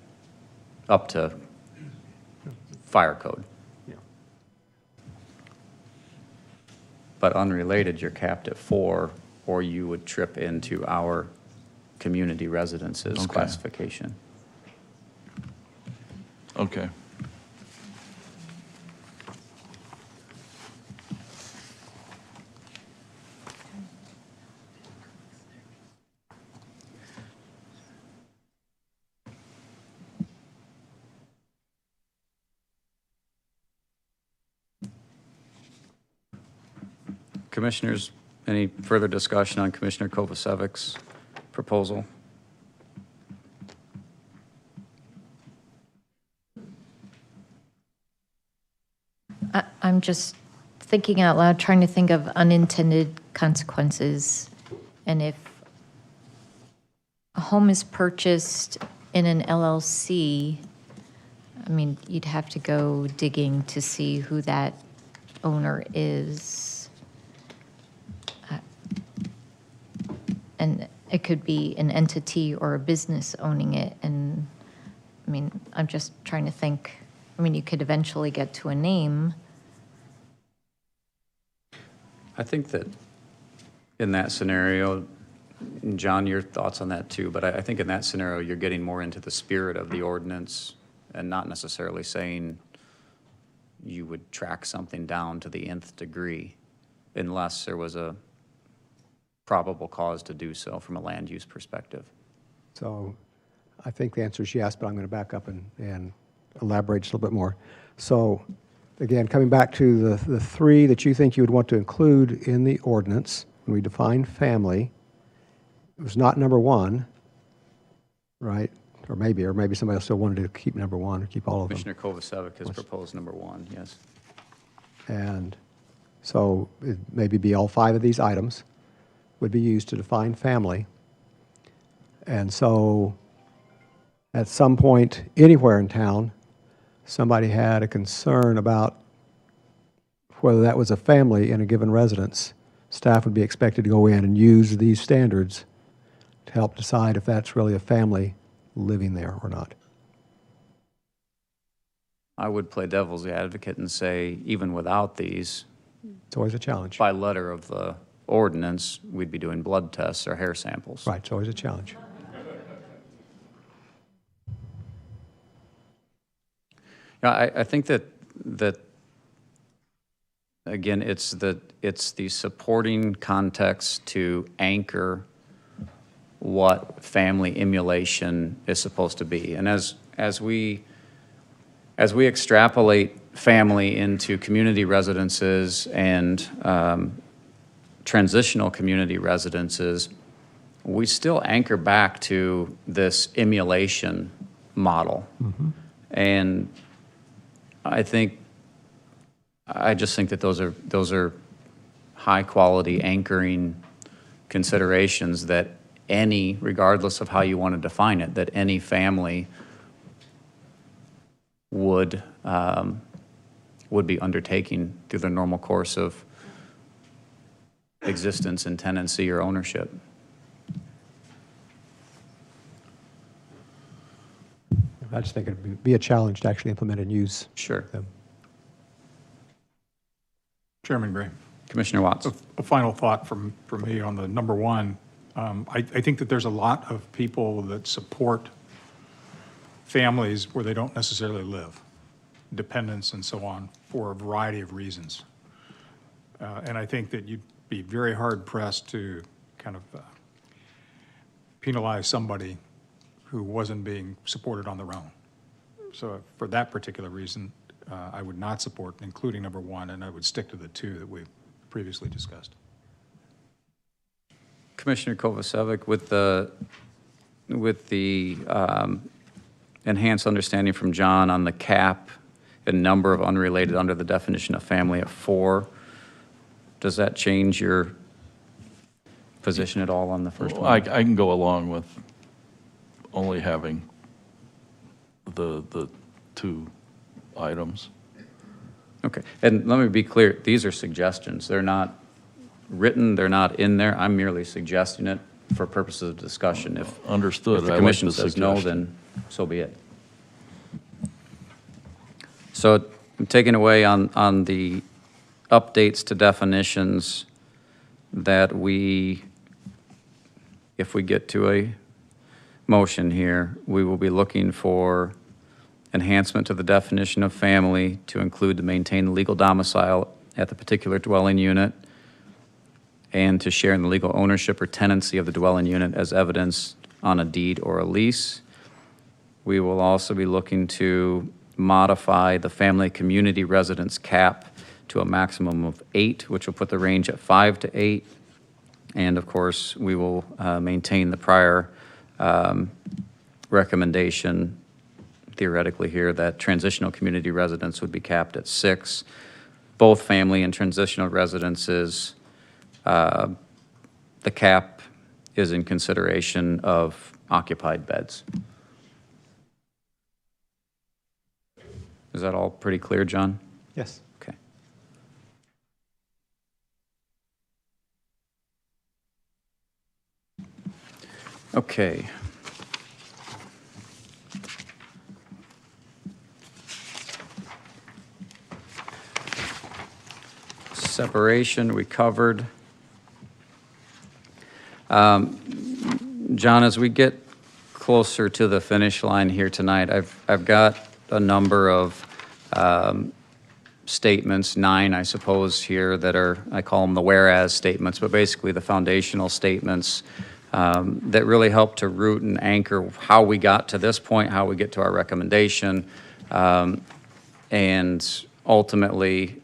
up to fire code. Yeah. But unrelated, you're capped at 4, or you would trip into our community residences Okay. classification. Okay. Commissioners, any further discussion on Commissioner Kovacevic's proposal? I'm just thinking out loud, trying to think of unintended consequences. And if a home is purchased in an LLC, I mean, you'd have to go digging to see who that owner is. And it could be an entity or a business owning it. And, I mean, I'm just trying to think, I mean, you could eventually get to a name. I think that in that scenario, and John, your thoughts on that too, but I think in that scenario, you're getting more into the spirit of the ordinance and not necessarily saying you would track something down to the nth degree unless there was a probable cause to do so from a land use perspective. So I think the answer is yes, but I'm going to back up and elaborate just a little bit more. So again, coming back to the 3 that you think you would want to include in the ordinance, when we define family, it was not number 1, right? Or maybe somebody else still wanted to keep number 1 or keep all of them. Commissioner Kovacevic has proposed number 1, yes. And so it maybe be all 5 of these items would be used to define family. And so at some point anywhere in town, somebody had a concern about whether that was a family in a given residence, staff would be expected to go in and use these standards to help decide if that's really a family living there or not. I would play devil's advocate and say, even without these, It's always a challenge. by letter of the ordinance, we'd be doing blood tests or hair samples. Right, it's always a challenge. Yeah, I think that again, it's the supporting context to anchor what family emulation is supposed to be. And as we extrapolate family into community residences and transitional community residences, we still anchor back to this emulation model. And I just think that those are high-quality anchoring considerations that any, regardless of how you want to define it, that any family would be undertaking through the normal course of existence and tenancy or ownership. I just think it'd be a challenge to actually implement and use Sure. them. Chairman Gray. Commissioner Watts. A final thought from me on the number 1. I think that there's a lot of people that support families where they don't necessarily live, dependents and so on, for a variety of reasons. And I think that you'd be very hard pressed to kind of penalize somebody who wasn't being supported on their own. So for that particular reason, I would not support including number 1, and I would stick to the 2 that we previously discussed. Commissioner Kovacevic, with the enhanced understanding from John on the cap and number of unrelated under the definition of family at 4, does that change your position at all on the first Well, I one? can go along with only having the 2 items. Okay, and let me be clear, these are suggestions. They're not written, they're not in there. I'm merely suggesting it for purposes of discussion. If Understood. If the I like commission the says no, suggestion. then so be it. So taking away on the updates to definitions that we, if we get to a motion here, we will be looking for enhancement to the definition of family to include to maintain the legal domicile at the particular dwelling unit and to share in the legal ownership or tenancy of the dwelling unit as evidenced on a deed or a lease. We will also be looking to modify the family community residence cap to a maximum of 8, which will put the range at 5 to 8. And of course, we will maintain the prior recommendation theoretically here that transitional community residence would be capped at 6. Both family and transitional residences, the cap is in consideration of occupied beds. Is that all pretty clear, John? Yes. Okay. Okay. Separation, we covered. John, as we get closer to the finish line here tonight, I've got a number of statements, 9, I suppose, here that are, I call them the whereas statements, but basically the foundational statements that really help to root and anchor how we got to this point, how we get to our recommendation, and ultimately,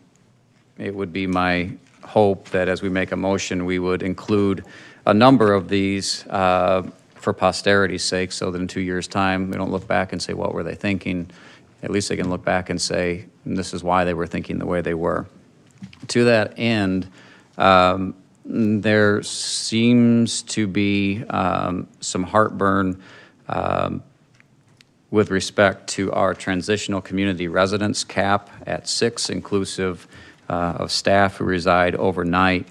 it would be my hope that as we make a motion, we would include a number of these for posterity's sake, so that in 2 years' time, we don't look back and say, what were they thinking? At least they can look back and say, this is why they were thinking the way they were. To that end, there seems to be some heartburn with respect to our transitional community residence cap at 6, inclusive of staff who reside overnight.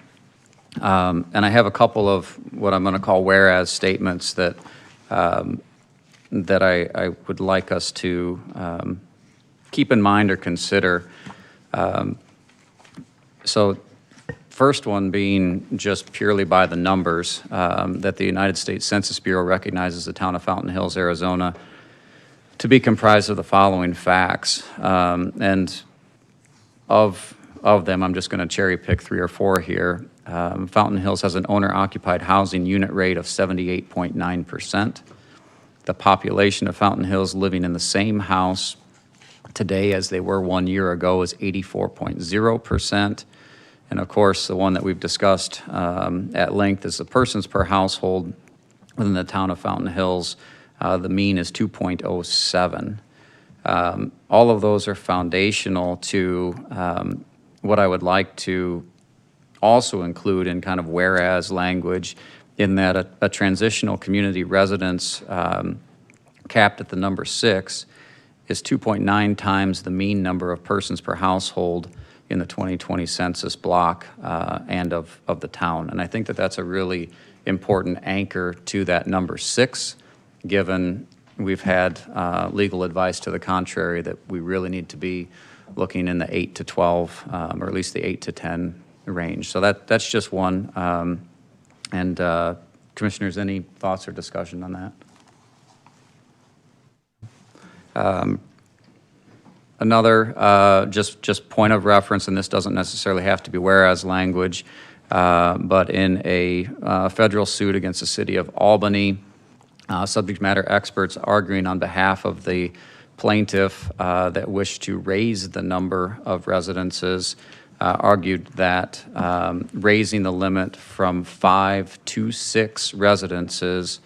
And I have a couple of what I'm going to call whereas statements that that I would like us to keep in mind or consider. So first one being just purely by the numbers, that the United States Census Bureau recognizes the town of Fountain Hills, Arizona to be comprised of the following facts. And of them, I'm just going to cherry pick 3 or 4 here. Fountain Hills has an owner-occupied housing unit rate of 78.9%. The population of Fountain Hills living in the same house today as they were 1 year ago is 84.0%. And of course, the one that we've discussed at length is the persons per household within the town of Fountain Hills. The mean is 2.07. All of those are foundational to what I would like to also include in kind of whereas language, in that a transitional community residence capped at the number 6 is 2.9 times the mean number of persons per household in the 2020 census block and of the town. And I think that that's a really important anchor to that number 6, given we've had legal advice to the contrary that we really need to be looking in the 8 to 12, or at least the 8 to 10 range. So that's just one. And commissioners, any thoughts or discussion on that? Another, just point of reference, and this doesn't necessarily have to be whereas language, but in a federal suit against the city of Albany, subject matter experts arguing on behalf of the plaintiff that wish to raise the number of residences argued that raising the limit from 5 to 6 residences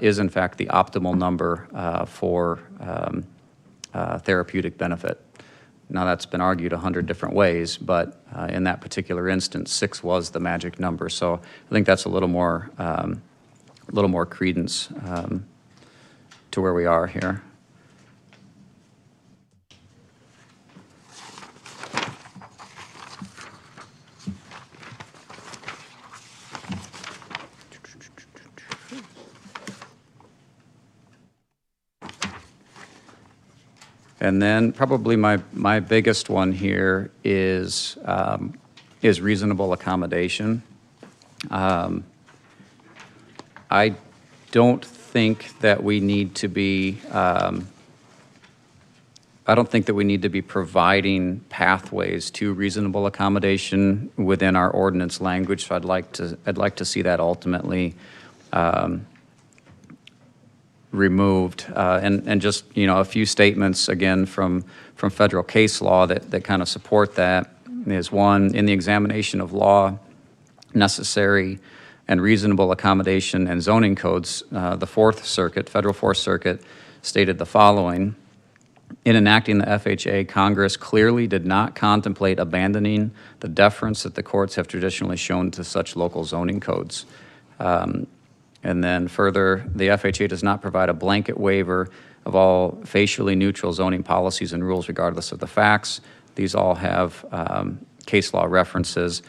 is in fact the optimal number for therapeutic benefit. Now, that's been argued 100 different ways, but in that particular instance, 6 was the magic number. So I think that's a little more credence to where we are here. And then probably my biggest one here is reasonable accommodation. I don't think that we need to be providing pathways to reasonable accommodation within our ordinance language. So I'd like to see that ultimately removed. And just, a few statements again from federal case law that kind of support that is: one, in the examination of law, necessary and reasonable accommodation and zoning codes, the Fourth Circuit, Federal Fourth Circuit, stated the following: in enacting the FHA, Congress clearly did not contemplate abandoning the deference that the courts have traditionally shown to such local zoning codes. And then further, the FHA does not provide a blanket waiver of all facially neutral zoning policies and rules regardless of the facts. These all have case law references.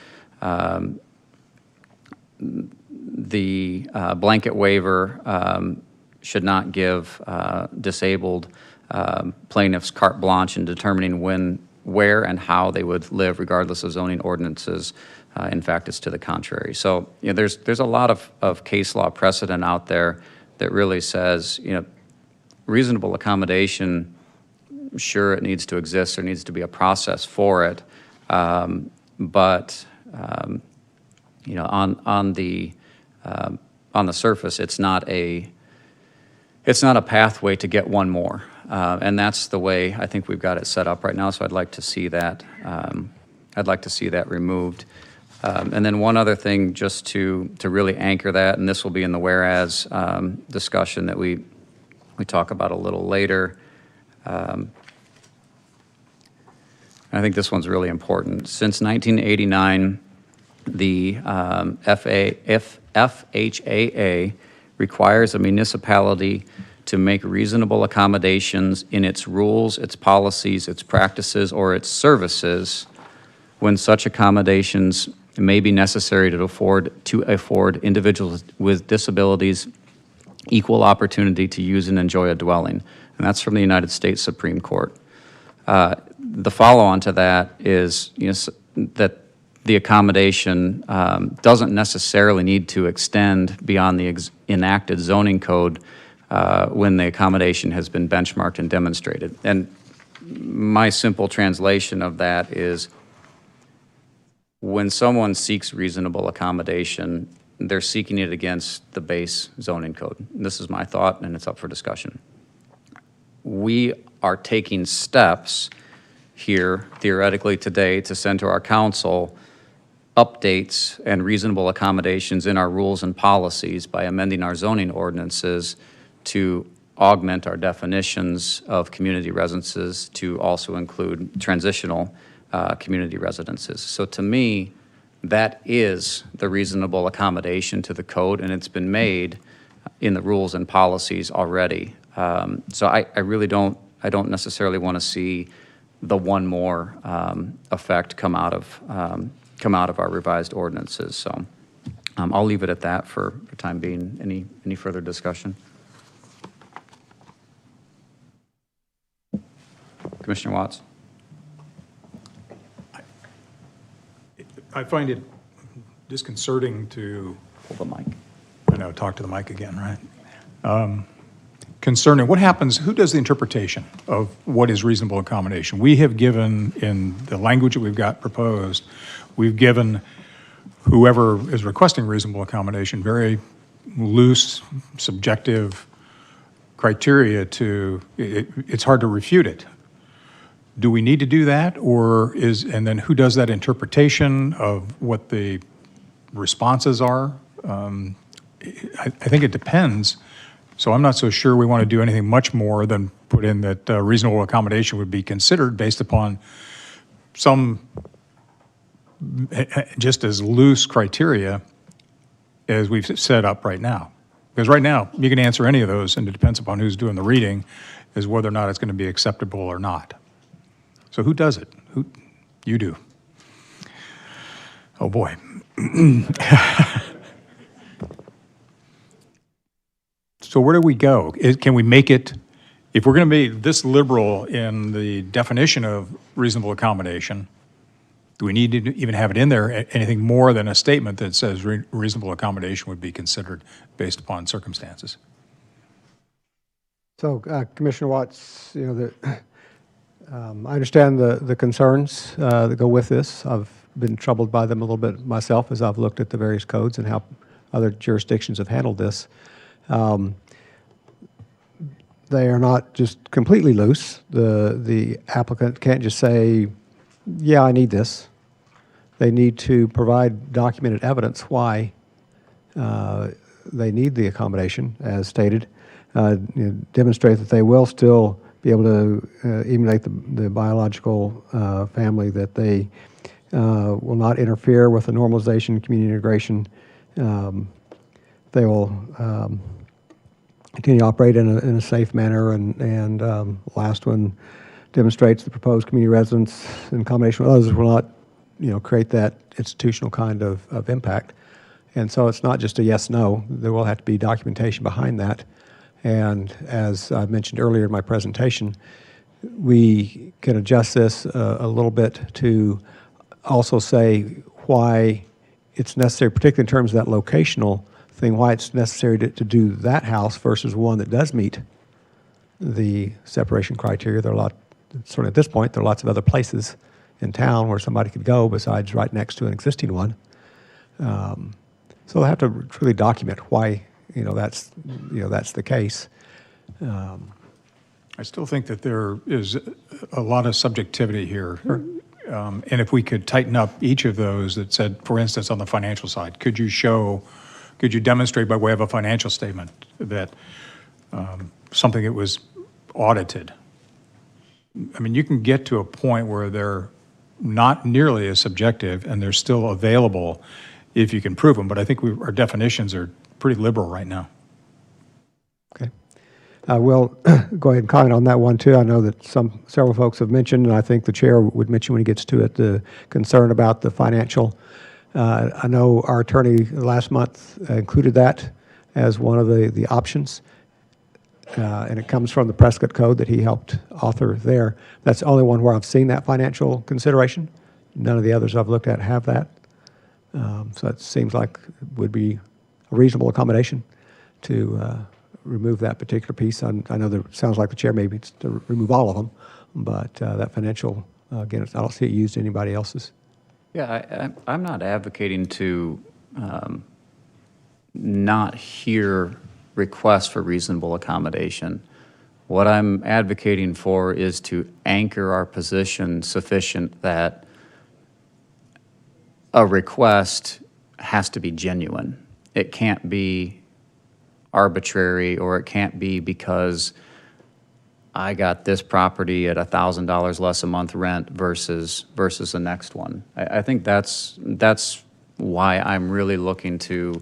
The blanket waiver should not give disabled plaintiffs carte blanche in determining when, where, and how they would live regardless of zoning ordinances. In fact, it's to the contrary. So, there's a lot of case law precedent out there that really says, reasonable accommodation, sure, it needs to exist. There needs to be a process for it. But on the surface, it's not a pathway to get one more. And that's the way I think we've got it set up right now. So I'd like to see that. I'd like to see that removed. And then one other thing, just to really anchor that, and this will be in the whereas discussion that we talk about a little later. I think this one's really important. Since 1989, the FHAA requires a municipality to make reasonable accommodations in its rules, its policies, its practices, or its services when such accommodations may be necessary to afford individuals with disabilities equal opportunity to use and enjoy a dwelling. And that's from the United States Supreme Court. The follow-on to that is that the accommodation doesn't necessarily need to extend beyond the enacted zoning code when the accommodation has been benchmarked and demonstrated. And my simple translation of that is, when someone seeks reasonable accommodation, they're seeking it against the base zoning code. This is my thought, and it's up for discussion. We are taking steps here, theoretically today, to send to our council updates and reasonable accommodations in our rules and policies by amending our zoning ordinances to augment our definitions of community residences to also include transitional community residences. So to me, that is the reasonable accommodation to the code, and it's been made in the rules and policies already. So I really don't necessarily want to see the one more effect come out of our revised ordinances. So I'll leave it at that for time being. Any further discussion? Commissioner Watts? I find it disconcerting to, Hold the mic. talk to the mic again, right? Concerning, what happens, who does the interpretation of what is reasonable accommodation? We have given, in the language that we've got proposed, we've given whoever is requesting reasonable accommodation very loose, subjective criteria to, it's hard to refute it. do we need to do that, and then who does that interpretation of what the responses are? I think it depends. So I'm not so sure we want to do anything much more than put in that reasonable accommodation would be considered based upon some just as loose criteria as we've set up right now. Because right now, you can answer any of those, and it depends upon who's doing the reading, as whether or not it's going to be acceptable or not. So who does it? You do. Oh, boy. So where do we go? Can we make it, if we're going to be this liberal in the definition of reasonable accommodation, do we need to even have it in there, anything more than a statement that says reasonable accommodation would be considered based upon circumstances? So, Commissioner Watts, I understand the concerns that go with this. I've been troubled by them a little bit myself as I've looked at the various codes and how other jurisdictions have handled this. They are not just completely loose. The applicant can't just say, yeah, I need this. They need to provide documented evidence why they need the accommodation, as stated. Demonstrate that they will still be able to emulate the biological family, that they will not interfere with the normalization, community integration. They will continue to operate in a safe manner, and last one demonstrates the proposed community residence in combination with others will not, create that institutional kind of impact. And so it's not just a yes, no. There will have to be documentation behind that. And as I mentioned earlier in my presentation, we can adjust this a little bit to also say why it's necessary, particularly in terms of that locational thing, why it's necessary to do that house versus one that does meet the separation criteria. There are a lot, certainly at this point, there are lots of other places in town where somebody could go besides right next to an existing one. So they have to really document why that's the case. I still think that there is a lot of subjectivity here. And if we could tighten up each of those that said, for instance, on the financial side, could you demonstrate by way of a financial statement that something that was audited? I mean, you can get to a point where they're not nearly as subjective and they're still available if you can prove them, but I think our definitions are pretty liberal right now. Okay. I will go ahead and comment on that one too. I know that several folks have mentioned, and I think the chair would mention when he gets to it, the concern about the financial. I know our attorney last month included that as one of the options, and it comes from the Prescott Code that he helped author there. That's the only one where I've seen that financial consideration. None of the others I've looked at have that. So it seems like it would be a reasonable accommodation to remove that particular piece. I know that it sounds like the chair maybe needs to remove all of them, but that financial, again, I don't see it used in anybody else's. Yeah, I'm not advocating to not hear requests for reasonable accommodation. What I'm advocating for is to anchor our position sufficient that a request has to be genuine. It can't be arbitrary, or it can't be because I got this property at $1,000 less a month rent versus the next one. I think that's why I'm really looking to.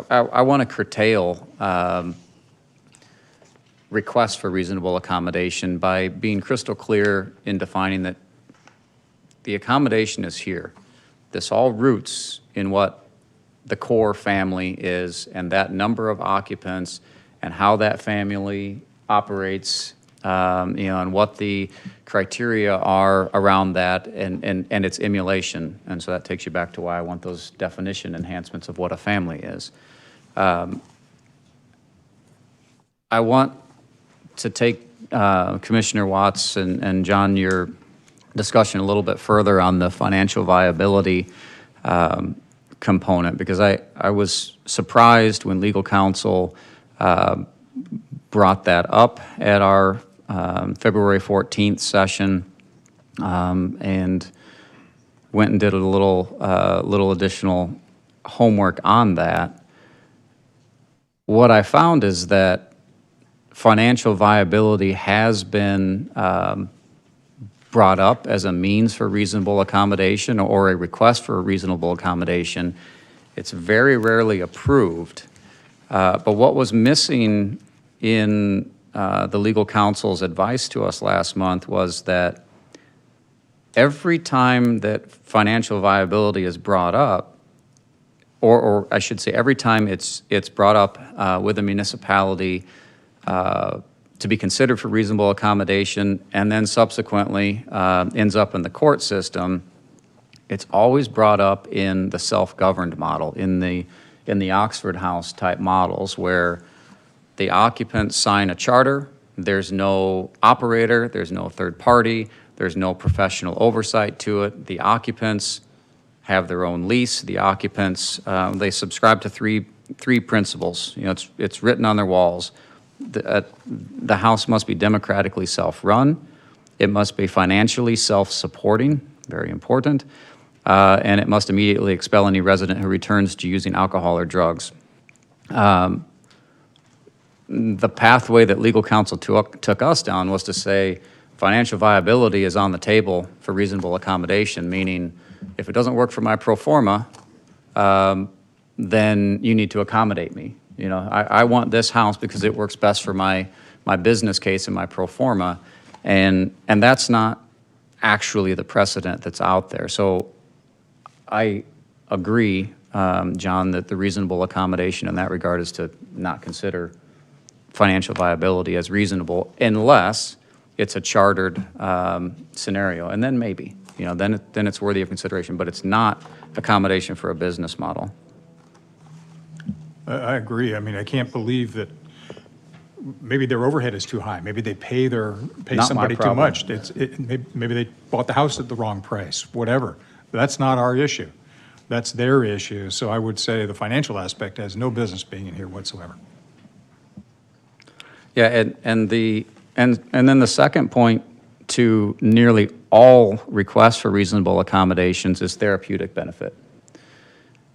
I want to curtail requests for reasonable accommodation by being crystal clear in defining that the accommodation is here. This all roots in what the core family is, and that number of occupants, and how that family operates, and what the criteria are around that, and its emulation. And so that takes you back to why I want those definition enhancements of what a family is. I want to take Commissioner Watts and John, your discussion a little bit further on the financial viability component, because I was surprised when legal counsel brought that up at our February 14th session. and went and did a little additional homework on that. What I found is that financial viability has been brought up as a means for reasonable accommodation or a request for a reasonable accommodation. It's very rarely approved. But what was missing in the legal counsel's advice to us last month was that every time that financial viability is brought up, or I should say every time it's brought up with a municipality to be considered for reasonable accommodation and then subsequently ends up in the court system, it's always brought up in the self-governed model, in the Oxford House type models where the occupants sign a charter, there's no operator, there's no third party, there's no professional oversight to it. The occupants have their own lease. The occupants, they subscribe to three principles. You know, it's written on their walls. The house must be democratically self-run. It must be financially self-supporting, very important. And it must immediately expel any resident who returns to using alcohol or drugs. The pathway that legal counsel took us down was to say financial viability is on the table for reasonable accommodation, meaning if it doesn't work for my pro forma, then you need to accommodate me. You know, I want this house because it works best for my business case and my pro forma, and that's not actually the precedent that's out there. So I agree, John, that the reasonable accommodation in that regard is to not consider financial viability as reasonable unless it's a chartered scenario, and then maybe, you know, then it's worthy of consideration, but it's not accommodation for a business model. I agree. I mean, I can't believe that maybe their overhead is too high. Maybe they pay Not my somebody too problem. much. Maybe they bought the house at the wrong price, whatever. That's not our issue. That's their issue. So I would say the financial aspect has no business being in here whatsoever. Yeah, and then the second point to nearly all requests for reasonable accommodations is therapeutic benefit.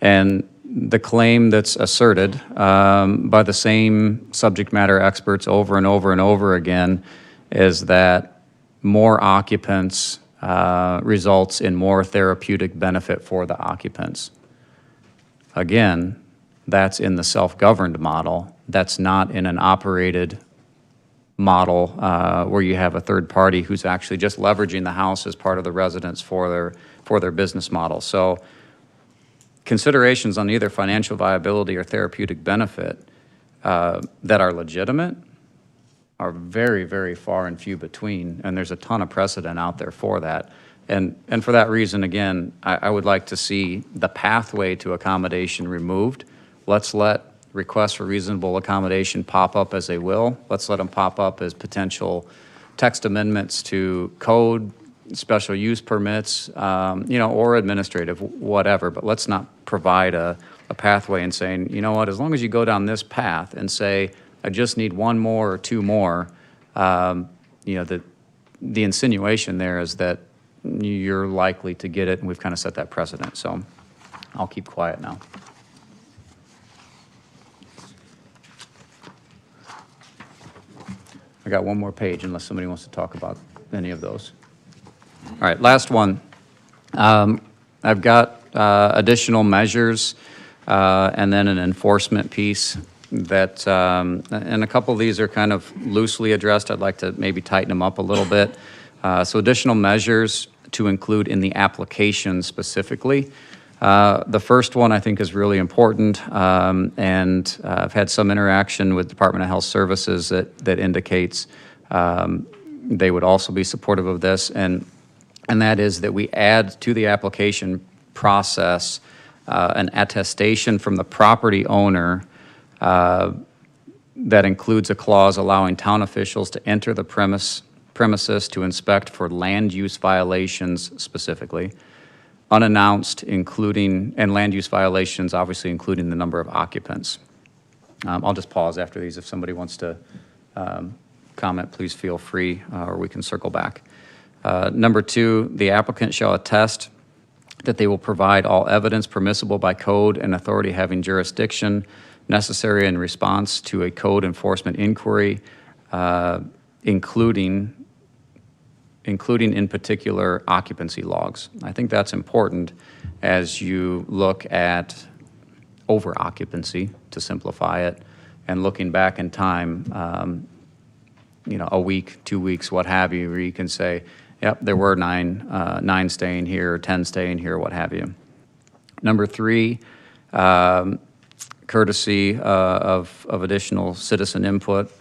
And the claim that's asserted by the same subject matter experts over and over and over again is that more occupants results in more therapeutic benefit for the occupants. Again, that's in the self-governed model. That's not in an operated model where you have a third party who's actually just leveraging the house as part of the residence for their business model. So considerations on either financial viability or therapeutic benefit that are legitimate are very, very far and few between, and there's a ton of precedent out there for that. And for that reason, again, I would like to see the pathway to accommodation removed. Let's let requests for reasonable accommodation pop up as they will. Let's let them pop up as potential text amendments to code, special use permits, you know, or administrative, whatever. But let's not provide a pathway and saying, you know what, as long as you go down this path and say, I just need one more or two more, you know, the insinuation there is that you're likely to get it, and we've kind of set that precedent. So I'll keep quiet now. I got one more page unless somebody wants to talk about any of those. All right, last one. I've got additional measures and then an enforcement piece that, and a couple of these are kind of loosely addressed. I'd like to maybe tighten them up a little bit. So additional measures to include in the application specifically. The first one I think is really important, and I've had some interaction with Department of Health Services that indicates they would also be supportive of this, and that is that we add to the application process an attestation from the property owner that includes a clause allowing town officials to enter the premises to inspect for land use violations specifically, unannounced, including, and land use violations obviously including the number of occupants. I'll just pause after these. If somebody wants to comment, please feel free, or we can circle back. Number 2, the applicant shall attest that they will provide all evidence permissible by code and authority having jurisdiction necessary in response to a code enforcement inquiry, including in particular occupancy logs. I think that's important as you look at over-occupancy, to simplify it, and looking back in time, a week, 2 weeks, what have you, where you can say, yep, there were nine staying here, 10 staying here, what have you. Number 3, courtesy of additional citizen input.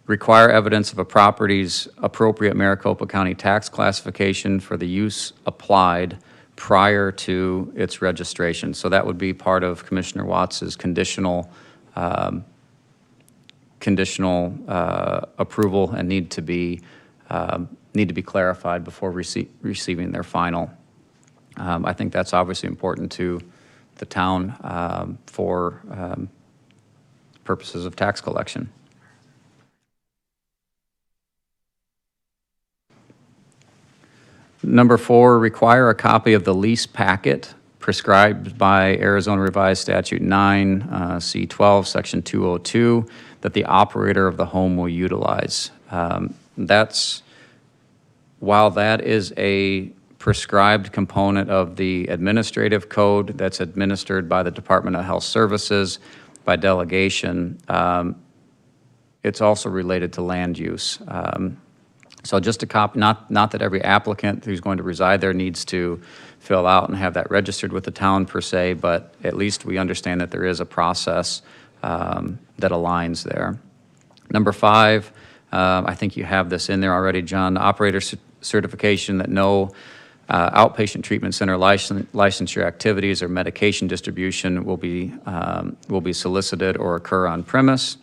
Require evidence of a property's appropriate Maricopa County tax classification for the use applied prior to its registration. So that would be part of Commissioner Watts's conditional approval and need to be clarified before receiving their final. I think that's obviously important to the town for purposes of tax collection. Number 4, require a copy of the lease packet prescribed by Arizona Revised Statute 9, C12, Section 202, that the operator of the home will utilize. While that is a prescribed component of the administrative code that's administered by the Department of Health Services by delegation, it's also related to land use. So just a copy, not that every applicant who's going to reside there needs to fill out and have that registered with the town per se, but at least we understand that there is a process that aligns there. Number 5, I think you have this in there already, John, operator certification that no outpatient treatment center licensure activities or medication distribution will be solicited or occur on premise.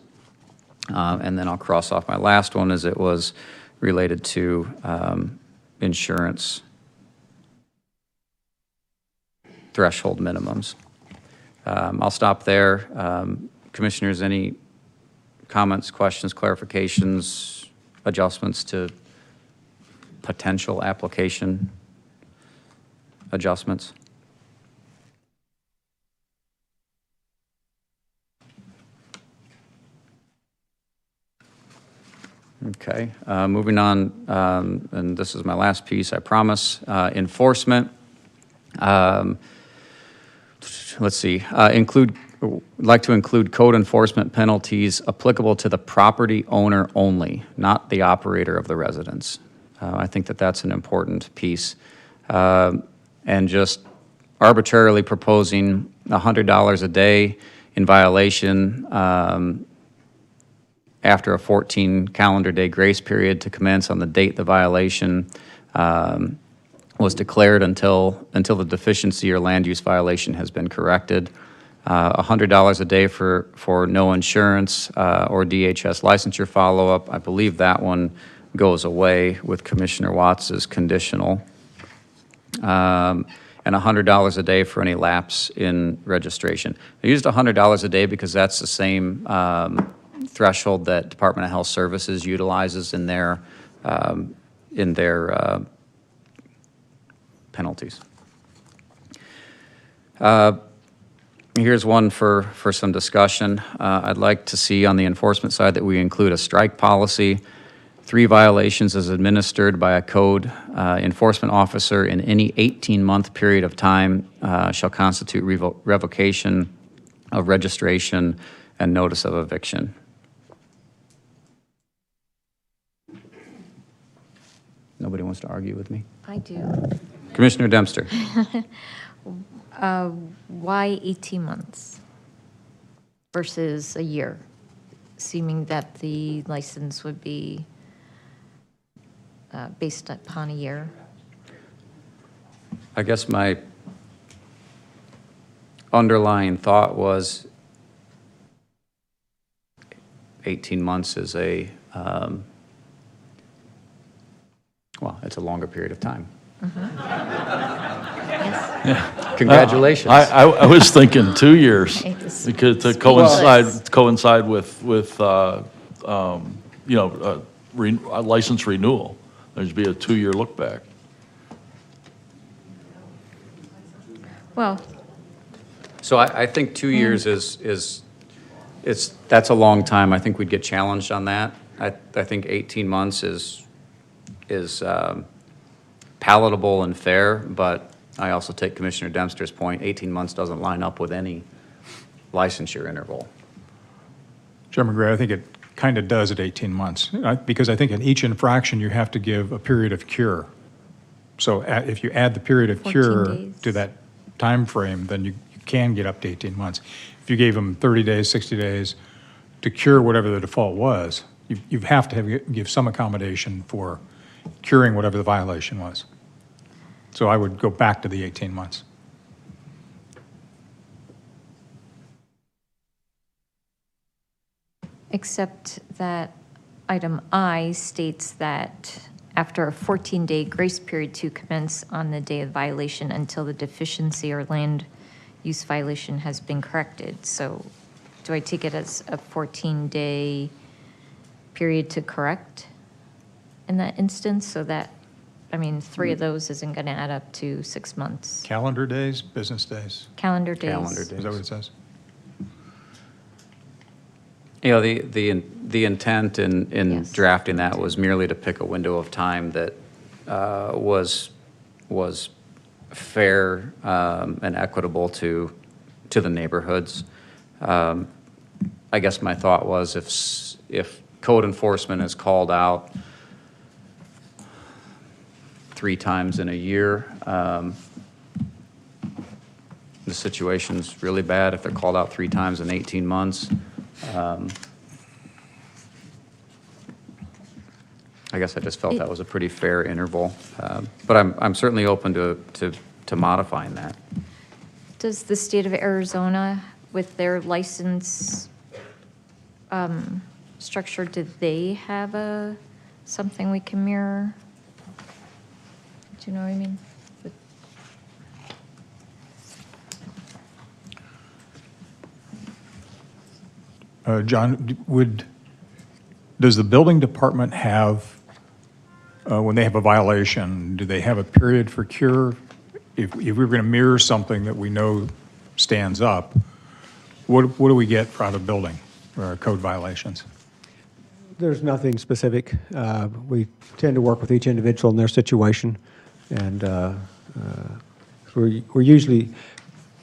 And then I'll cross off my last one as it was related to insurance threshold minimums. I'll stop there. Commissioners, any comments, questions, clarifications, adjustments to potential application adjustments? Okay, moving on, and this is my last piece, I promise. Enforcement. Let's see. Like to include code enforcement penalties applicable to the property owner only, not the operator of the residence. I think that that's an important piece. And just arbitrarily proposing $100 a day in violation after a 14 calendar day grace period to commence on the date the violation was declared until the deficiency or land use violation has been corrected. $100 a day for no insurance or DHS licensure follow-up. I believe that one goes away with Commissioner Watts's conditional. And $100 a day for any lapse in registration. I used $100 a day because that's the same threshold that Department of Health Services utilizes in their penalties. Here's one for some discussion. I'd like to see on the enforcement side that we include a strike policy. 3 violations as administered by a code enforcement officer in any 18-month period of time shall constitute revocation of registration and notice of eviction. Nobody wants to argue with me? I do. Commissioner Dempster. Why 18 months versus a year, seeming that the license would be based upon a year? I guess my underlying thought was 18 months is well, it's a longer period of time. Yes. Congratulations. I was thinking 2 years, because to Well, coincide with license renewal. There'd be a 2-year look back. Well, So I think 2 years that's a long time. I think we'd get challenged on that. I think 18 months is palatable and fair, but I also take Commissioner Dempster's point, 18 months doesn't line up with any licensure interval. Chairman Gray, I think it kind of does at 18 months, because I think in each infraction, you have to give a period of cure. So if you add the period of 14 cure days. to that time frame, then you can get up to 18 months. If you gave them 30 days, 60 days to cure whatever the default was, you have to give some accommodation for curing whatever the violation was. So I would go back to the 18 months. except that item I states that after a 14-day grace period to commence on the day of violation until the deficiency or land use violation has been corrected. So do I take it as a 14-day period to correct in that instance? So that, I mean, 3 of those isn't going to add up to 6 months. Calendar days, business days, Calendar days. Calendar is that what it says? You know, the intent in Yes. drafting that was merely to pick a window of time that was fair and equitable to the neighborhoods. I guess my thought was if code enforcement is called out 3 times in a year, the situation's really bad. If they're called out 3 times in 18 months, I guess I just felt that was a pretty fair interval. But I'm certainly open to modifying that. Does the state of Arizona, with their license structure, do they have something we can mirror? Do you know what I mean? John, does the building department have, when they have a violation, do they have a period for cure? If we were going to mirror something that we know stands up, what do we get out of building or code violations? There's nothing specific. We tend to work with each individual in their situation, and we're usually,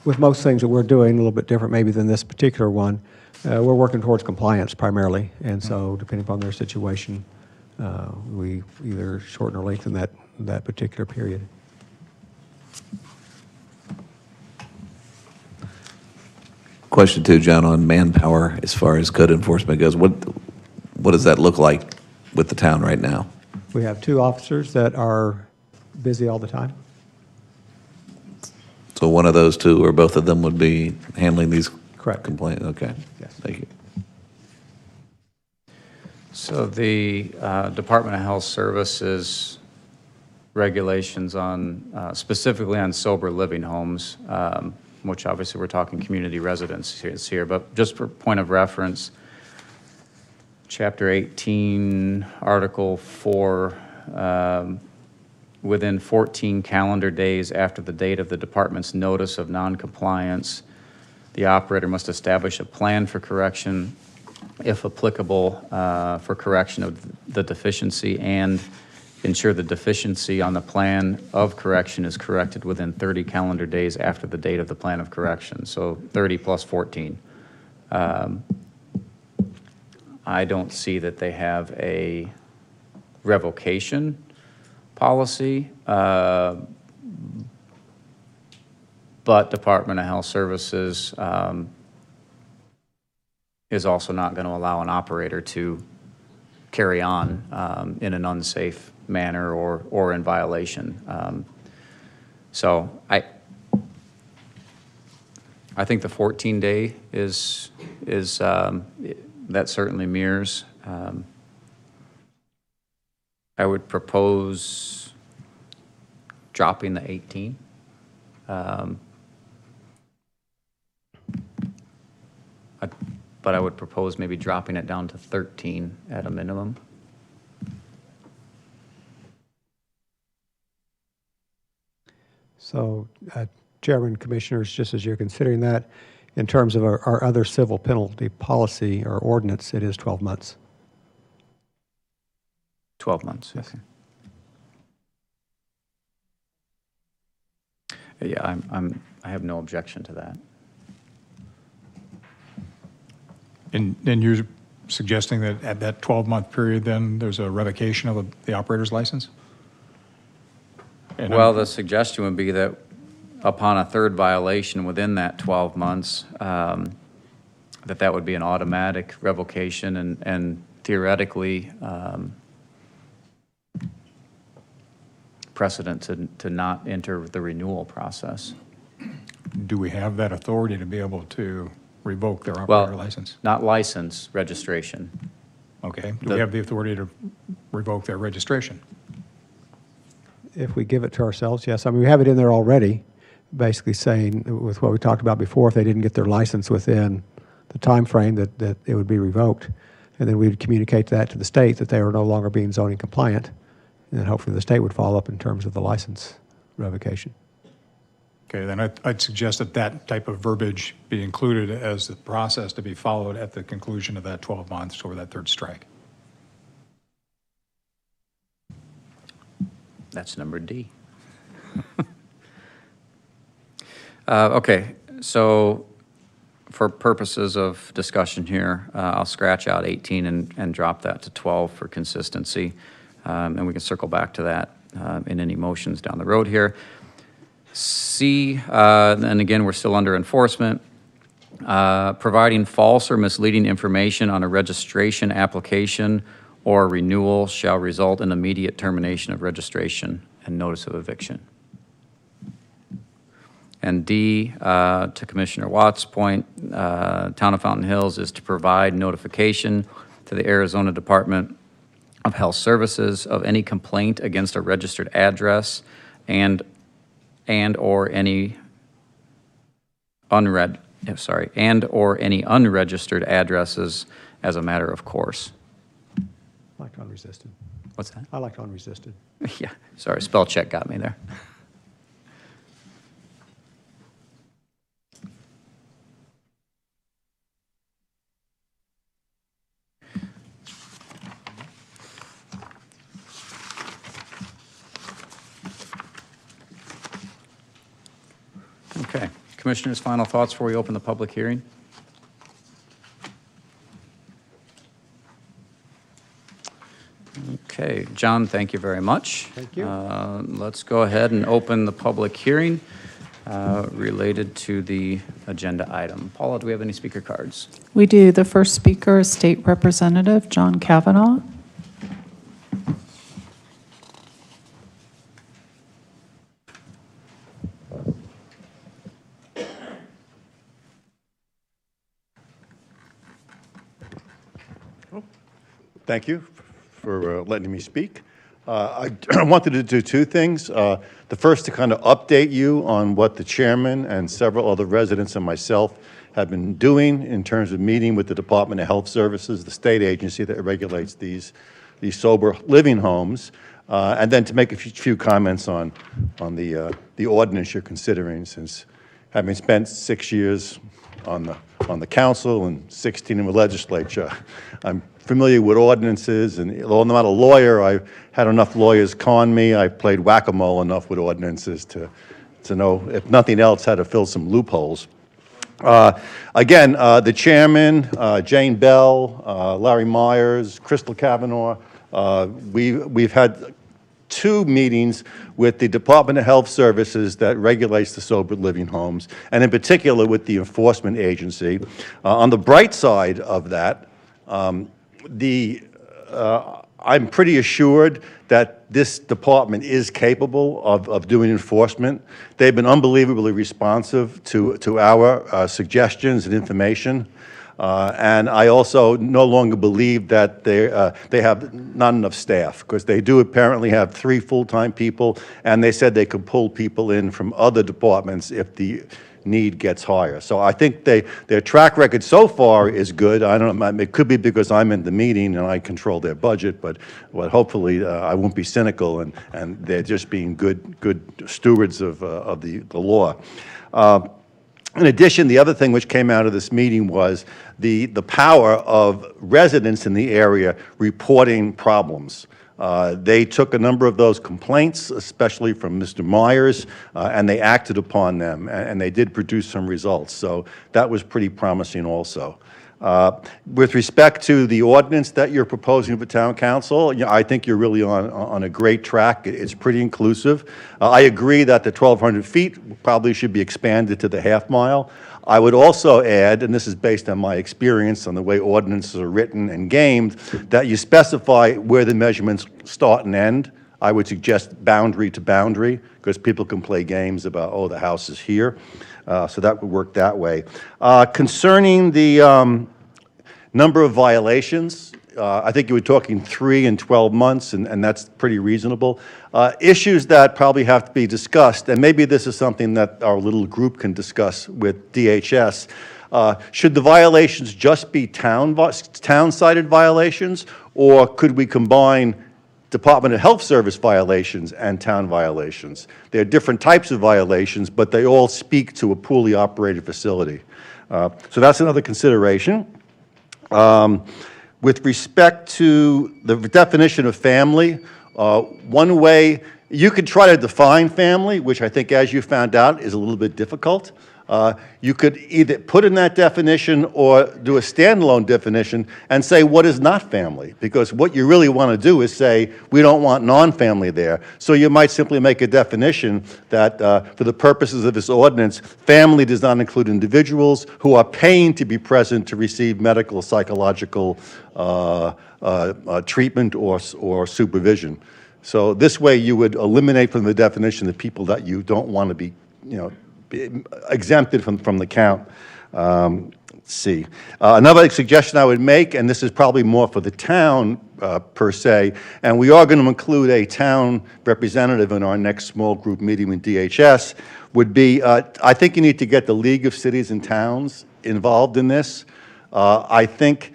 with most things that we're doing, a little bit different maybe than this particular one, we're working towards compliance primarily, and so depending upon their situation, we either shorten or lengthen that particular period. Question 2, John, on manpower as far as code enforcement goes. What does that look like with the town right now? We have 2 officers that are busy all the time. So one of those 2 or both of them would be handling these Correct. complaints? Okay. Yes. Thank you. So the Department of Health Services regulations on, specifically on sober living homes, which obviously we're talking community residences here, but just for point of reference, Chapter 18, Article 4, within 14 calendar days after the date of the department's notice of noncompliance, the operator must establish a plan for correction, if applicable, for correction of the deficiency, and ensure the deficiency on the plan of correction is corrected within 30 calendar days after the date of the plan of correction. So 30 plus 14. I don't see that they have a revocation policy, but Department of Health Services is also not going to allow an operator to carry on in an unsafe manner or in violation. So I think the 14-day is that certainly mirrors. I would propose dropping the 18. But I would propose maybe dropping it down to 13 at a minimum. So, Chairman, Commissioners, just as you're considering that, in terms of our other civil penalty policy or ordinance, it is 12 months. 12 months, okay. Yeah, I have no objection to that. And you're suggesting that at that 12-month period, then, there's a revocation of the operator's license? And Well, the suggestion would be that upon a third violation within that 12 months, that would be an automatic revocation and theoretically precedent to not enter the renewal process. do we have that authority to be able to revoke their Well, operator license? not license, registration. Okay. Do we have the authority to revoke their registration? If we give it to ourselves, yes. I mean, we have it in there already, basically saying, with what we talked about before, if they didn't get their license within the time frame, that it would be revoked. And then we'd communicate that to the state that they were no longer being zoning compliant. And then hopefully the state would follow up in terms of the license revocation. Okay, then I'd suggest that that type of verbiage be included as the process to be followed at the conclusion of that 12 months or that third strike. That's number D. Okay, so for purposes of discussion here, I'll scratch out 18 and drop that to 12 for consistency. And we can circle back to that in any motions down the road here. C, and again, we're still under enforcement. Providing false or misleading information on a registration application or renewal shall result in immediate termination of registration and notice of eviction. And D, to Commissioner Watt's point, Town of Fountain Hills is to provide notification to the Arizona Department of Health Services of any complaint against a registered address and or any unregistered addresses as a matter of course. I liked unresisted. What's that? I liked unresisted. Yeah, sorry, spell check got me there. Okay, Commissioners, final thoughts before we open the public hearing? Okay, John, thank you very much. Thank you. Let's go ahead and open the public hearing related to the agenda item. Paula, do we have any speaker cards? We do. The first speaker is State Representative John Kavanaugh. Thank you for letting me speak. I wanted to do two things. The first, to kind of update you on what the chairman and several other residents and myself have been doing in terms of meeting with the Department of Health Services, the state agency that regulates these sober living homes, and then to make a few comments on the ordinance you're considering, since having spent 6 years on the council and 16 in the legislature, I'm familiar with ordinances, and although I'm not a lawyer, I've had enough lawyers con me. I've played whack-a-mole enough with ordinances to know, if nothing else, how to fill some loopholes. Again, the chairman, Jane Bell, Larry Myers, Crystal Kavanaugh, we've had 2 meetings with the Department of Health Services that regulates the sober living homes, and in particular with the enforcement agency. On the bright side of that, I'm pretty assured that this department is capable of doing enforcement. They've been unbelievably responsive to our suggestions and information. And I also no longer believe that they have not enough staff, because they do apparently have 3 full-time people, and they said they could pull people in from other departments if the need gets higher. So I think their track record so far is good. I don't know, it could be because I'm in the meeting and I control their budget, but hopefully I won't be cynical and they're just being good stewards of the law. In addition, the other thing which came out of this meeting was the power of residents in the area reporting problems. They took a number of those complaints, especially from Mr. Myers, and they acted upon them, and they did produce some results. So that was pretty promising also. With respect to the ordinance that you're proposing for town council, I think you're really on a great track. It's pretty inclusive. I agree that the 1,200 feet probably should be expanded to the half mile. I would also add, and this is based on my experience on the way ordinances are written and gamed, that you specify where the measurements start and end. I would suggest boundary to boundary, because people can play games about, oh, the house is here. So that would work that way. Concerning the number of violations, I think you were talking 3 and 12 months, and that's pretty reasonable. Issues that probably have to be discussed, and maybe this is something that our little group can discuss with DHS. Should the violations just be town-sided violations, or could we combine Department of Health Service violations and town violations? There are different types of violations, but they all speak to a poorly operated facility. So that's another consideration. With respect to the definition of family, one way you could try to define family, which I think, as you found out, is a little bit difficult. You could either put in that definition or do a standalone definition and say what is not family, because what you really want to do is say we don't want non-family there. So you might simply make a definition that for the purposes of this ordinance, family does not include individuals who are paying to be present to receive medical, psychological treatment or supervision. So this way you would eliminate from the definition the people that you don't want to be, exempted from the count. Let's see. Another suggestion I would make, and this is probably more for the town per se, and we are going to include a town representative in our next small group meeting with DHS, would be, I think you need to get the League of Cities and Towns involved in this. I think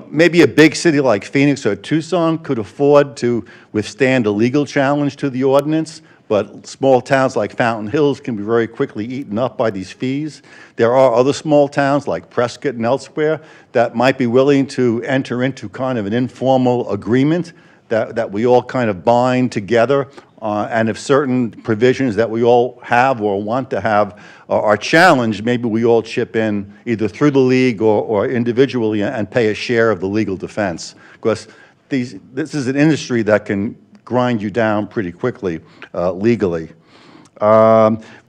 maybe a big city like Phoenix or Tucson could afford to withstand a legal challenge to the ordinance, but small towns like Fountain Hills can be very quickly eaten up by these fees. There are other small towns like Prescott and elsewhere that might be willing to enter into kind of an informal agreement that we all kind of bind together, and if certain provisions that we all have or want to have are challenged, maybe we all chip in either through the league or individually and pay a share of the legal defense. Because this is an industry that can grind you down pretty quickly legally.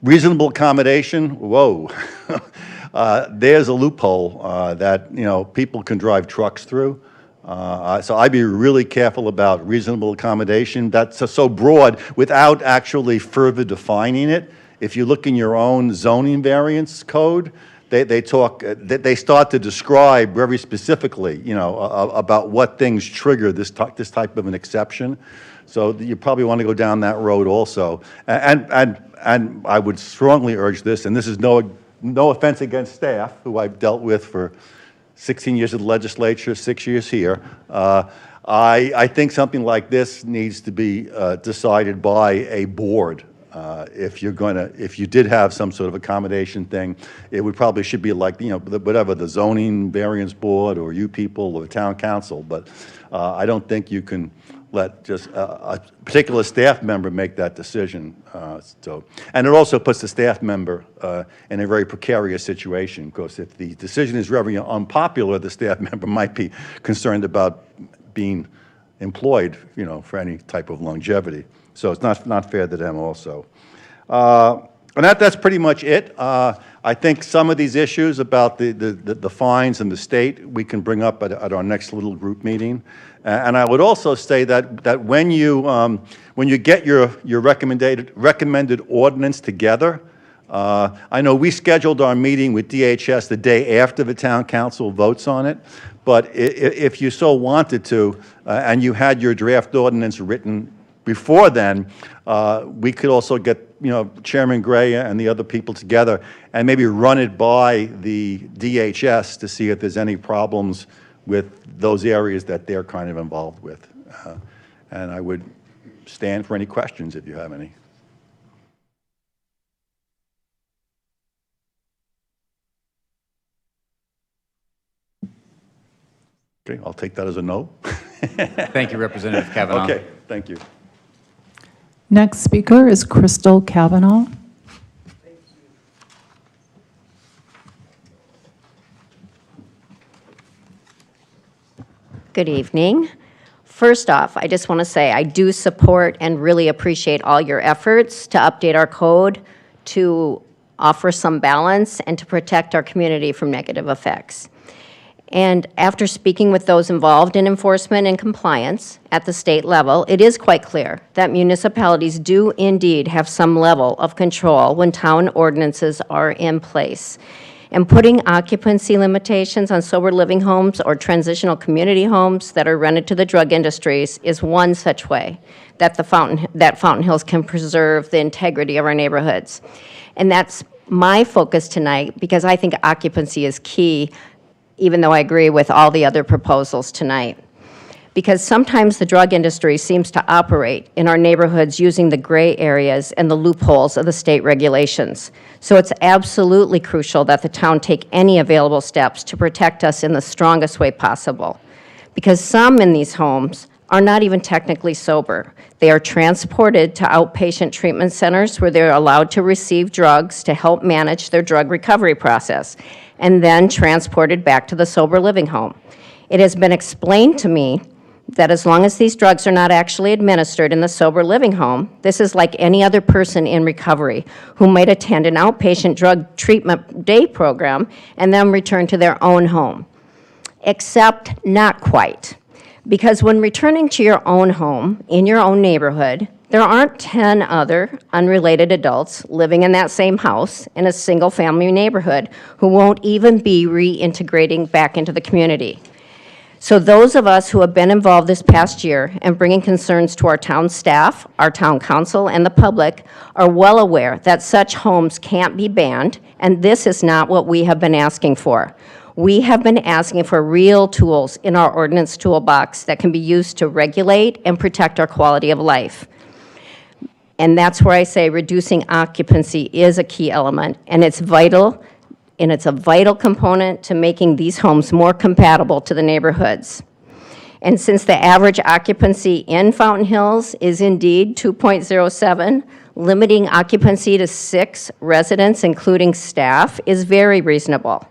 Reasonable accommodation, whoa. There's a loophole that people can drive trucks through. So I'd be really careful about reasonable accommodation. That's so broad without actually further defining it. If you look in your own zoning variance code, they start to describe very specifically, about what things trigger this type of an exception. So you probably want to go down that road also. And I would strongly urge this, and this is no offense against staff, who I've dealt with for 16 years at the legislature, 6 years here. I think something like this needs to be decided by a board. If you did have some sort of accommodation thing, it probably should be like, whatever, the zoning variance board or you people or the town council. But I don't think you can let just a particular staff member make that decision. And it also puts the staff member in a very precarious situation, because if the decision is very unpopular, the staff member might be concerned about being employed, for any type of longevity. So it's not fair to them also. And that's pretty much it. I think some of these issues about the fines and the state we can bring up at our next little group meeting. And I would also say that when you get your recommended ordinance together, I know we scheduled our meeting with DHS the day after the town council votes on it, but if you so wanted to, and you had your draft ordinance written before then, we could also get, Chairman Gray and the other people together and maybe run it by the DHS to see if there's any problems with those areas that they're kind of involved with. And I would stand for any questions if you have any. Okay, I'll take that as a no. Thank you, Representative Kavanaugh. Okay, thank you. Next speaker is Crystal Kavanaugh. Good evening. First off, I just want to say I do support and really appreciate all your efforts to update our code, to offer some balance, and to protect our community from negative effects. And after speaking with those involved in enforcement and compliance at the state level, it is quite clear that municipalities do indeed have some level of control when town ordinances are in place. And putting occupancy limitations on sober living homes or transitional community homes that are rented to the drug industries is one such way that Fountain Hills can preserve the integrity of our neighborhoods. And that's my focus tonight, because I think occupancy is key, even though I agree with all the other proposals tonight. Because sometimes the drug industry seems to operate in our neighborhoods using the gray areas and the loopholes of the state regulations. So it's absolutely crucial that the town take any available steps to protect us in the strongest way possible. Because some in these homes are not even technically sober. They are transported to outpatient treatment centers where they're allowed to receive drugs to help manage their drug recovery process, and then transported back to the sober living home. It has been explained to me that as long as these drugs are not actually administered in the sober living home, this is like any other person in recovery who might attend an outpatient drug treatment day program and then return to their own home. Except not quite. Because when returning to your own home, in your own neighborhood, there aren't 10 other unrelated adults living in that same house in a single-family neighborhood who won't even be reintegrating back into the community. So those of us who have been involved this past year and bringing concerns to our town staff, our town council, and the public are well aware that such homes can't be banned, and this is not what we have been asking for. We have been asking for real tools in our ordinance toolbox that can be used to regulate and protect our quality of life. And that's where I say reducing occupancy is a key element, and it's vital, and it's a vital component to making these homes more compatible to the neighborhoods. And since the average occupancy in Fountain Hills is indeed 2.07, limiting occupancy to 6 residents, including staff, is very reasonable,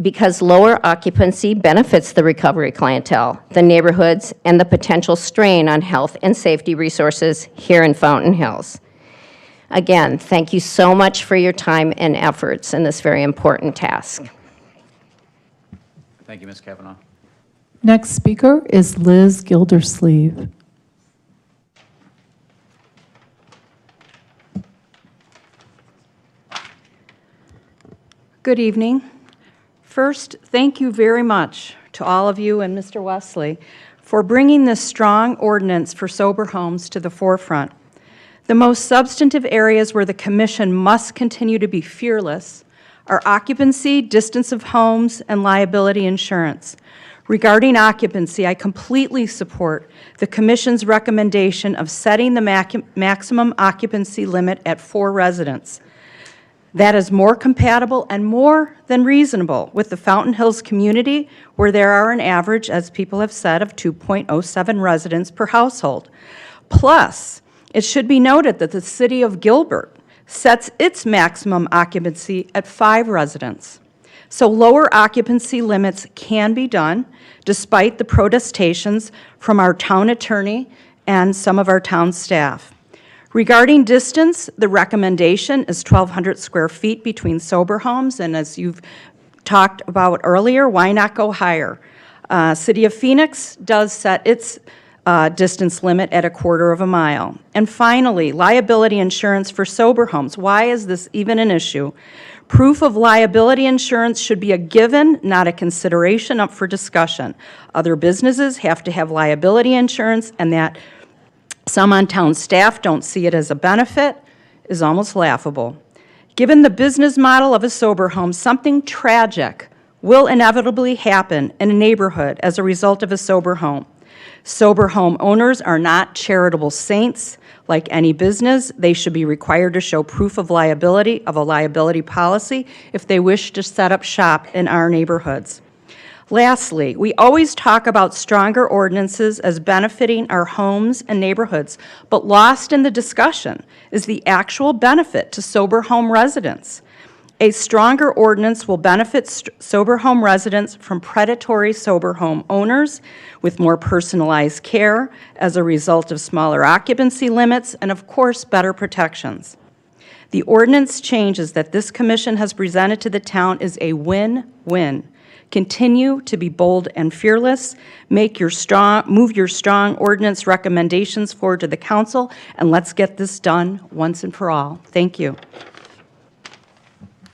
because lower occupancy benefits the recovery clientele, the neighborhoods, and the potential strain on health and safety resources here in Fountain Hills. Again, thank you so much for your time and efforts in this very important task. Thank you, Ms. Kavanaugh. Next speaker is Liz Gildersleeve. Good evening. First, thank you very much to all of you and Mr. Wesley for bringing this strong ordinance for sober homes to the forefront. The most substantive areas where the Commission must continue to be fearless are occupancy, distance of homes, and liability insurance. Regarding occupancy, I completely support the Commission's recommendation of setting the maximum occupancy limit at 4 residents. That is more compatible and more than reasonable with the Fountain Hills community, where there are an average, as people have said, of 2.07 residents per household. Plus, it should be noted that the City of Gilbert sets its maximum occupancy at 5 residents. So lower occupancy limits can be done, despite the protestations from our town attorney and some of our town staff. Regarding distance, the recommendation is 1,200 square feet between sober homes, and as you've talked about earlier, why not go higher? City of Phoenix does set its distance limit at 1/4 mile. And finally, liability insurance for sober homes. Why is this even an issue? Proof of liability insurance should be a given, not a consideration up for discussion. Other businesses have to have liability insurance, and that some on town staff don't see it as a benefit is almost laughable. Given the business model of a sober home, something tragic will inevitably happen in a neighborhood as a result of a sober home. Sober home owners are not charitable saints. Like any business, they should be required to show proof of a liability policy, if they wish to set up shop in our neighborhoods. Lastly, we always talk about stronger ordinances as benefiting our homes and neighborhoods, but lost in the discussion is the actual benefit to sober home residents. A stronger ordinance will benefit sober home residents from predatory sober home owners with more personalized care as a result of smaller occupancy limits and, of course, better protections. The ordinance changes that this commission has presented to the town is a win-win. Continue to be bold and fearless. Move your strong ordinance recommendations forward to the council, and let's get this done once and for all. Thank you.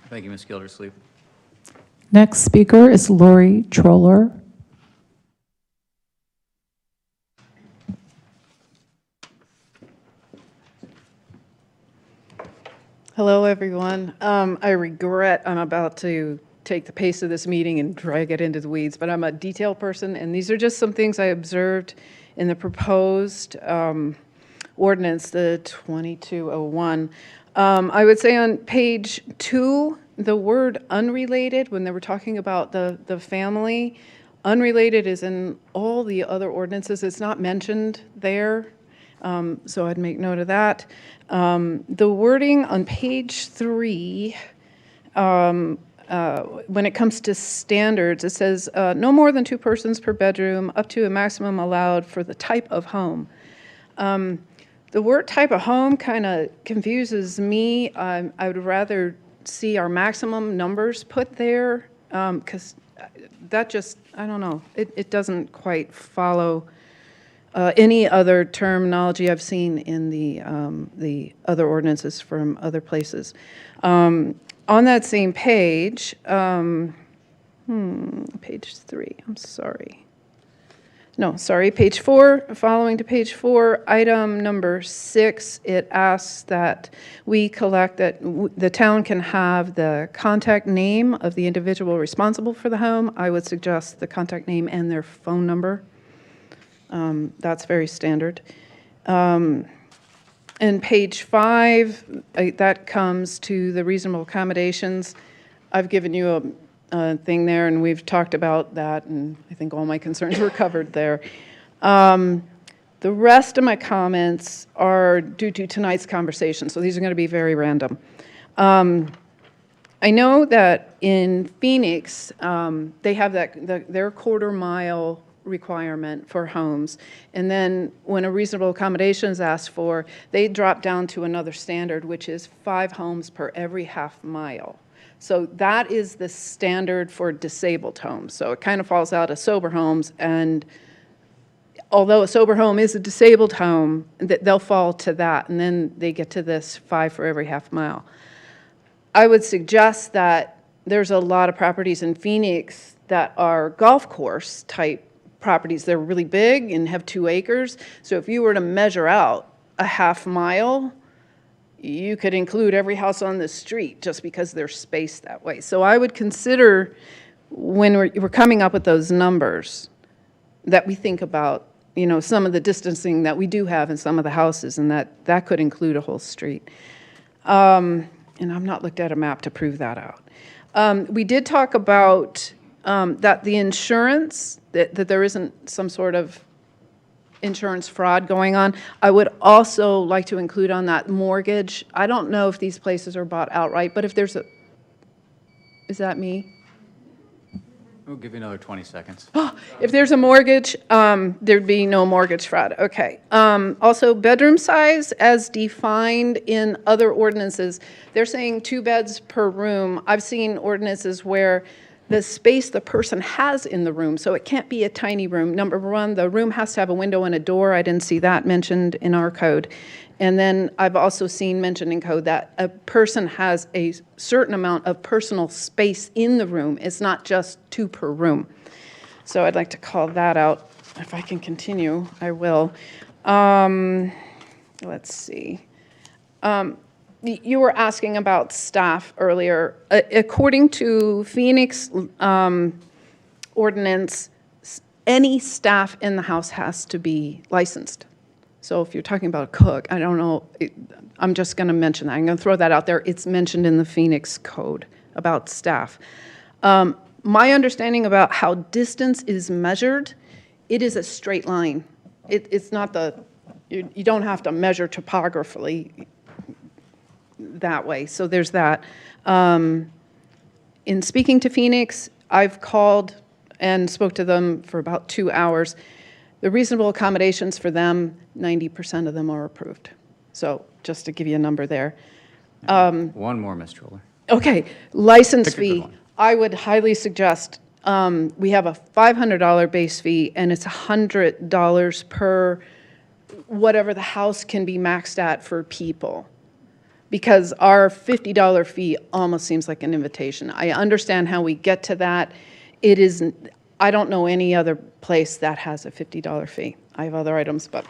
Thank you, Ms. Gildersleeve. Next speaker is Lori Troller. Hello, everyone. I regret I'm about to take the pace of this meeting and drag it into the weeds, but I'm a detail person, and these are just some things I observed in the proposed ordinance, the 2201. I would say on page 2, the word unrelated, when they were talking about the family, unrelated is in all the other ordinances. It's not mentioned there, so I'd make note of that. The wording on page 3, when it comes to standards, it says no more than 2 persons per bedroom, up to a maximum allowed for the type of home. The word type of home kind of confuses me. I would rather see our maximum numbers put there, because that just, I don't know, it doesn't quite follow any other terminology I've seen in the other ordinances from other places. On that same page, page 3, I'm sorry. No, sorry, page 4, following to page 4, item number 6, it asks that we collect that the town can have the contact name of the individual responsible for the home. I would suggest the contact name and their phone number. That's very standard. And page 5, that comes to the reasonable accommodations. I've given you a thing there, and we've talked about that, and I think all my concerns were covered there. The rest of my comments are due to tonight's conversation, so these are going to be very random. I know that in Phoenix, they have their quarter-mile requirement for homes, and then when a reasonable accommodation is asked for, they drop down to another standard, which is 5 homes per every half mile. So that is the standard for disabled homes. So it kind of falls out of sober homes, and although a sober home is a disabled home, they'll fall to that, and then they get to this 5 for every half mile. I would suggest that there's a lot of properties in Phoenix that are golf course type properties. They're really big and have 2 acres. So if you were to measure out a half mile, you could include every house on the street just because they're spaced that way. So I would consider, when we're coming up with those numbers, that we think about, you know, some of the distancing that we do have in some of the houses, and that could include a whole street. And I've not looked at a map to prove that out. We did talk about that the insurance, that there isn't some sort of insurance fraud going on. I would also like to include on that mortgage. I don't know if these places are bought outright, but if there's a, is that me? We'll give you another 20 seconds. If there's a mortgage, there'd be no mortgage fraud. Okay. Also, bedroom size as defined in other ordinances. They're saying 2 beds per room. I've seen ordinances where the space the person has in the room, so it can't be a tiny room. Number 1, the room has to have a window and a door. I didn't see that mentioned in our code. And then I've also seen mentioned in code that a person has a certain amount of personal space in the room. It's not just 2 per room. So I'd like to call that out. If I can continue, I will. let's see. You were asking about staff earlier. According to Phoenix ordinance, any staff in the house has to be licensed. So if you're talking about a cook, I don't know, I'm just going to mention that. I'm going to throw that out there. It's mentioned in the Phoenix code about staff. My understanding about how distance is measured, it is a straight line. It's not you don't have to measure topographically that way. So there's that. In speaking to Phoenix, I've called and spoke to them for about 2 hours. The reasonable accommodations for them, 90% of them are approved. So just to give you a number there. One more, Ms. Troller. Okay, license Pick a good fee. one. I would highly suggest, we have a $500 base fee, and it's $100 per whatever the house can be maxed at for people. Because our $50 fee almost seems like an invitation. I understand how we get to that. It isn't, I don't know any other place that has a $50 fee. I have other items, but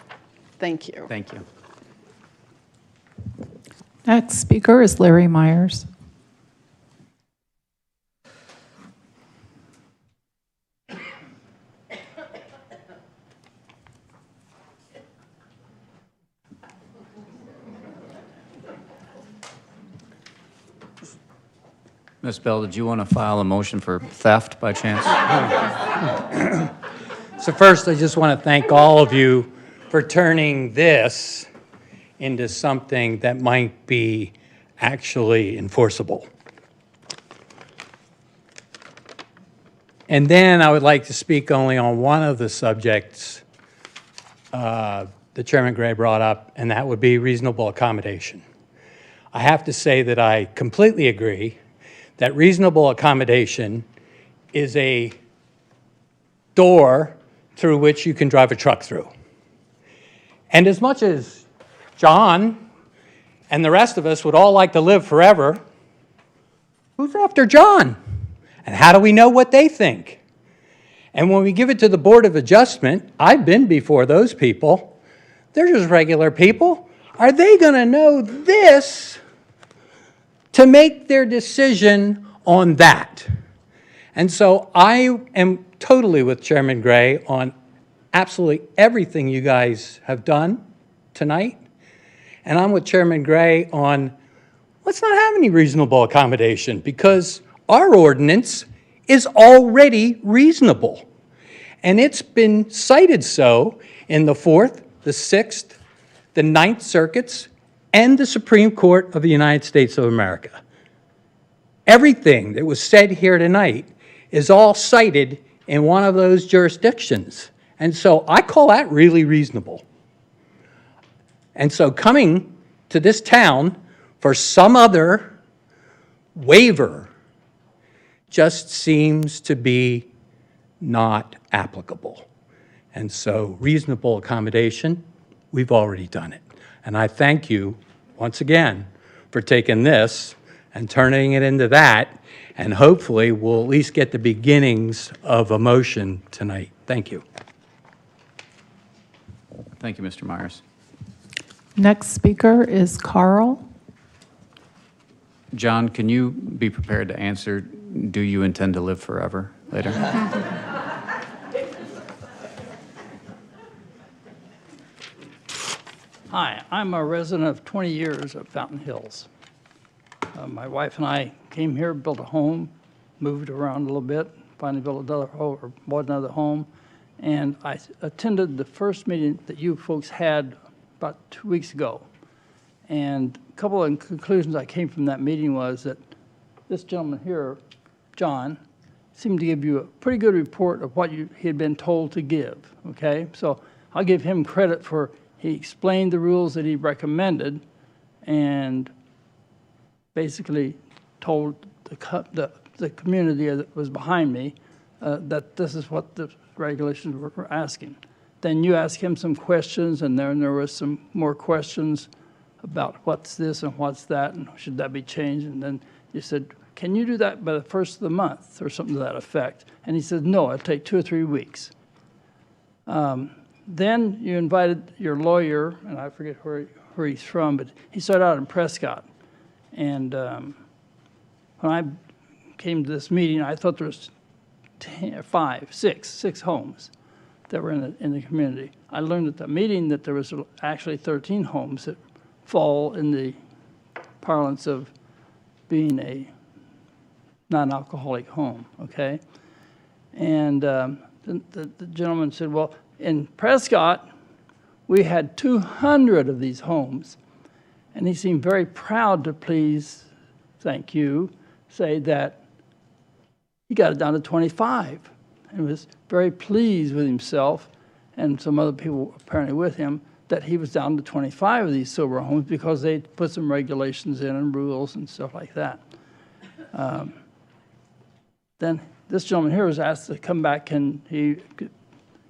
thank you. Thank you. Next speaker is Larry Myers. Ms. Bell, did you want to file a motion for theft by chance? So first, I just want to thank all of you for turning this into something that might be actually enforceable. And then I would like to speak only on one of the subjects that Chairman Gray brought up, and that would be reasonable accommodation. I have to say that I completely agree that reasonable accommodation is a door through which you can drive a truck through. And as much as John and the rest of us would all like to live forever, who's after John? And how do we know what they think? And when we give it to the Board of Adjustment, I've been before those people, they're just regular people. Are they going to know this to make their decision on that? And so I am totally with Chairman Gray on absolutely everything you guys have done tonight. And I'm with Chairman Gray on let's not have any reasonable accommodation because our ordinance is already reasonable. And it's been cited so in the 4th, the 6th, the 9th Circuits, and the Supreme Court of the United States of America. Everything that was said here tonight is all cited in one of those jurisdictions. And so I call that really reasonable. And so coming to this town for some other waiver just seems to be not applicable. And so reasonable accommodation, we've already done it. And I thank you once again for taking this and turning it into that, and hopefully we'll at least get the beginnings of a motion tonight. Thank you. Thank you, Mr. Myers. Next speaker is Carl. John, can you be prepared to answer, do you intend to live forever later? Hi, I'm a resident of 20 years of Fountain Hills. My wife and I came here, built a home, moved around a little bit, finally built another home, or bought another home, and I attended the first meeting that you folks had about 2 weeks ago. And a couple of conclusions I came from that meeting was that this gentleman here, John, seemed to give you a pretty good report of what he had been told to give, okay? So I'll give him credit for, he explained the rules that he recommended and basically told the community that was behind me that this is what the regulations were asking. Then you asked him some questions, and then there was some more questions about what's this and what's that, and should that be changed? And then you said, can you do that by the first of the month, or something to that effect? And he said, no, it'll take 2 or 3 weeks. Then you invited your lawyer, and I forget where he's from, but he started out in Prescott. And when I came to this meeting, I thought there was 6 homes that were in the community. I learned at the meeting that there was actually 13 homes that fall in the parlance of being a non-alcoholic home, okay? And the gentleman said, well, in Prescott, we had 200 of these homes. And he seemed very proud to please, thank you, say that he got it down to 25 and was very pleased with himself and some other people apparently with him that he was down to 25 of these sober homes because they put some regulations in and rules and stuff like that. Then this gentleman here was asked to come back and he could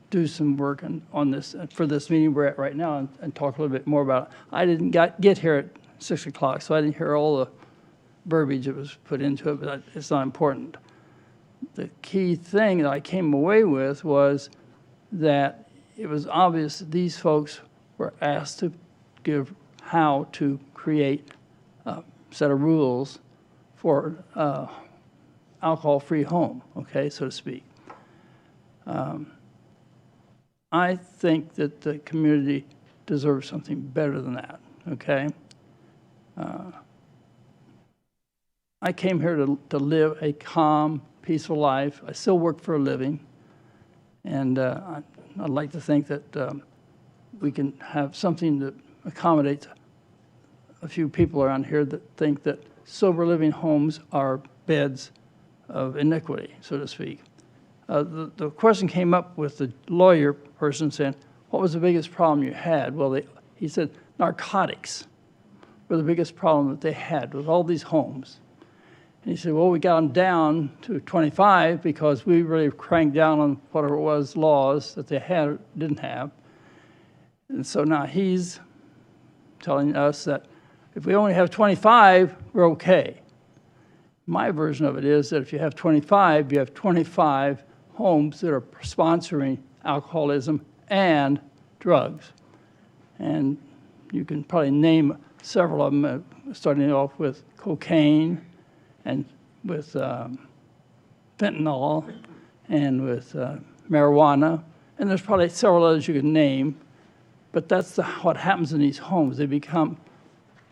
do some work on this for this meeting we're at right now and talk a little bit more about it. I didn't get here at 6 o'clock, so I didn't hear all the verbiage that was put into it, but it's not important. The key thing that I came away with was that it was obvious that these folks were asked to give how to create a set of rules for alcohol-free home, okay, so to speak. I think that the community deserves something better than that, okay? I came here to live a calm, peaceful life. I still work for a living, and I'd like to think that we can have something that accommodates a few people around here that think that sober living homes are beds of iniquity, so to speak. The question came up with the lawyer person saying, what was the biggest problem you had? Well, he said narcotics were the biggest problem that they had with all these homes. And he said, well, we got them down to 25 because we really cranked down on whatever it was, laws that they had or didn't have. And so now he's telling us that if we only have 25, we're okay. My version of it is that if you have 25, you have 25 homes that are sponsoring alcoholism and drugs. And you can probably name several of them, starting off with cocaine and with fentanyl and with marijuana. And there's probably several others you can name. But that's what happens in these homes. They become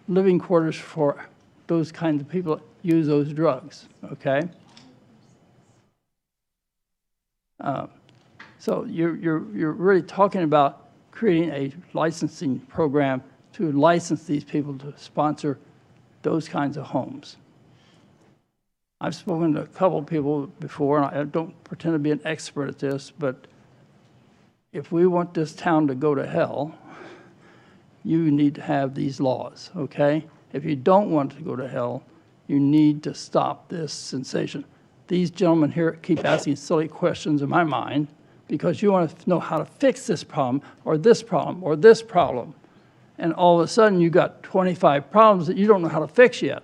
living quarters for those kinds of people that use those drugs, okay? So you're really talking about creating a licensing program to license these people to sponsor those kinds of homes. I've spoken to a couple of people before, and I don't pretend to be an expert at this, but if we want this town to go to hell, you need to have these laws, okay? If you don't want it to go to hell, you need to stop this sensation. These gentlemen here keep asking silly questions in my mind because you want to know how to fix this problem or this problem or this problem. And all of a sudden, you got 25 problems that you don't know how to fix yet.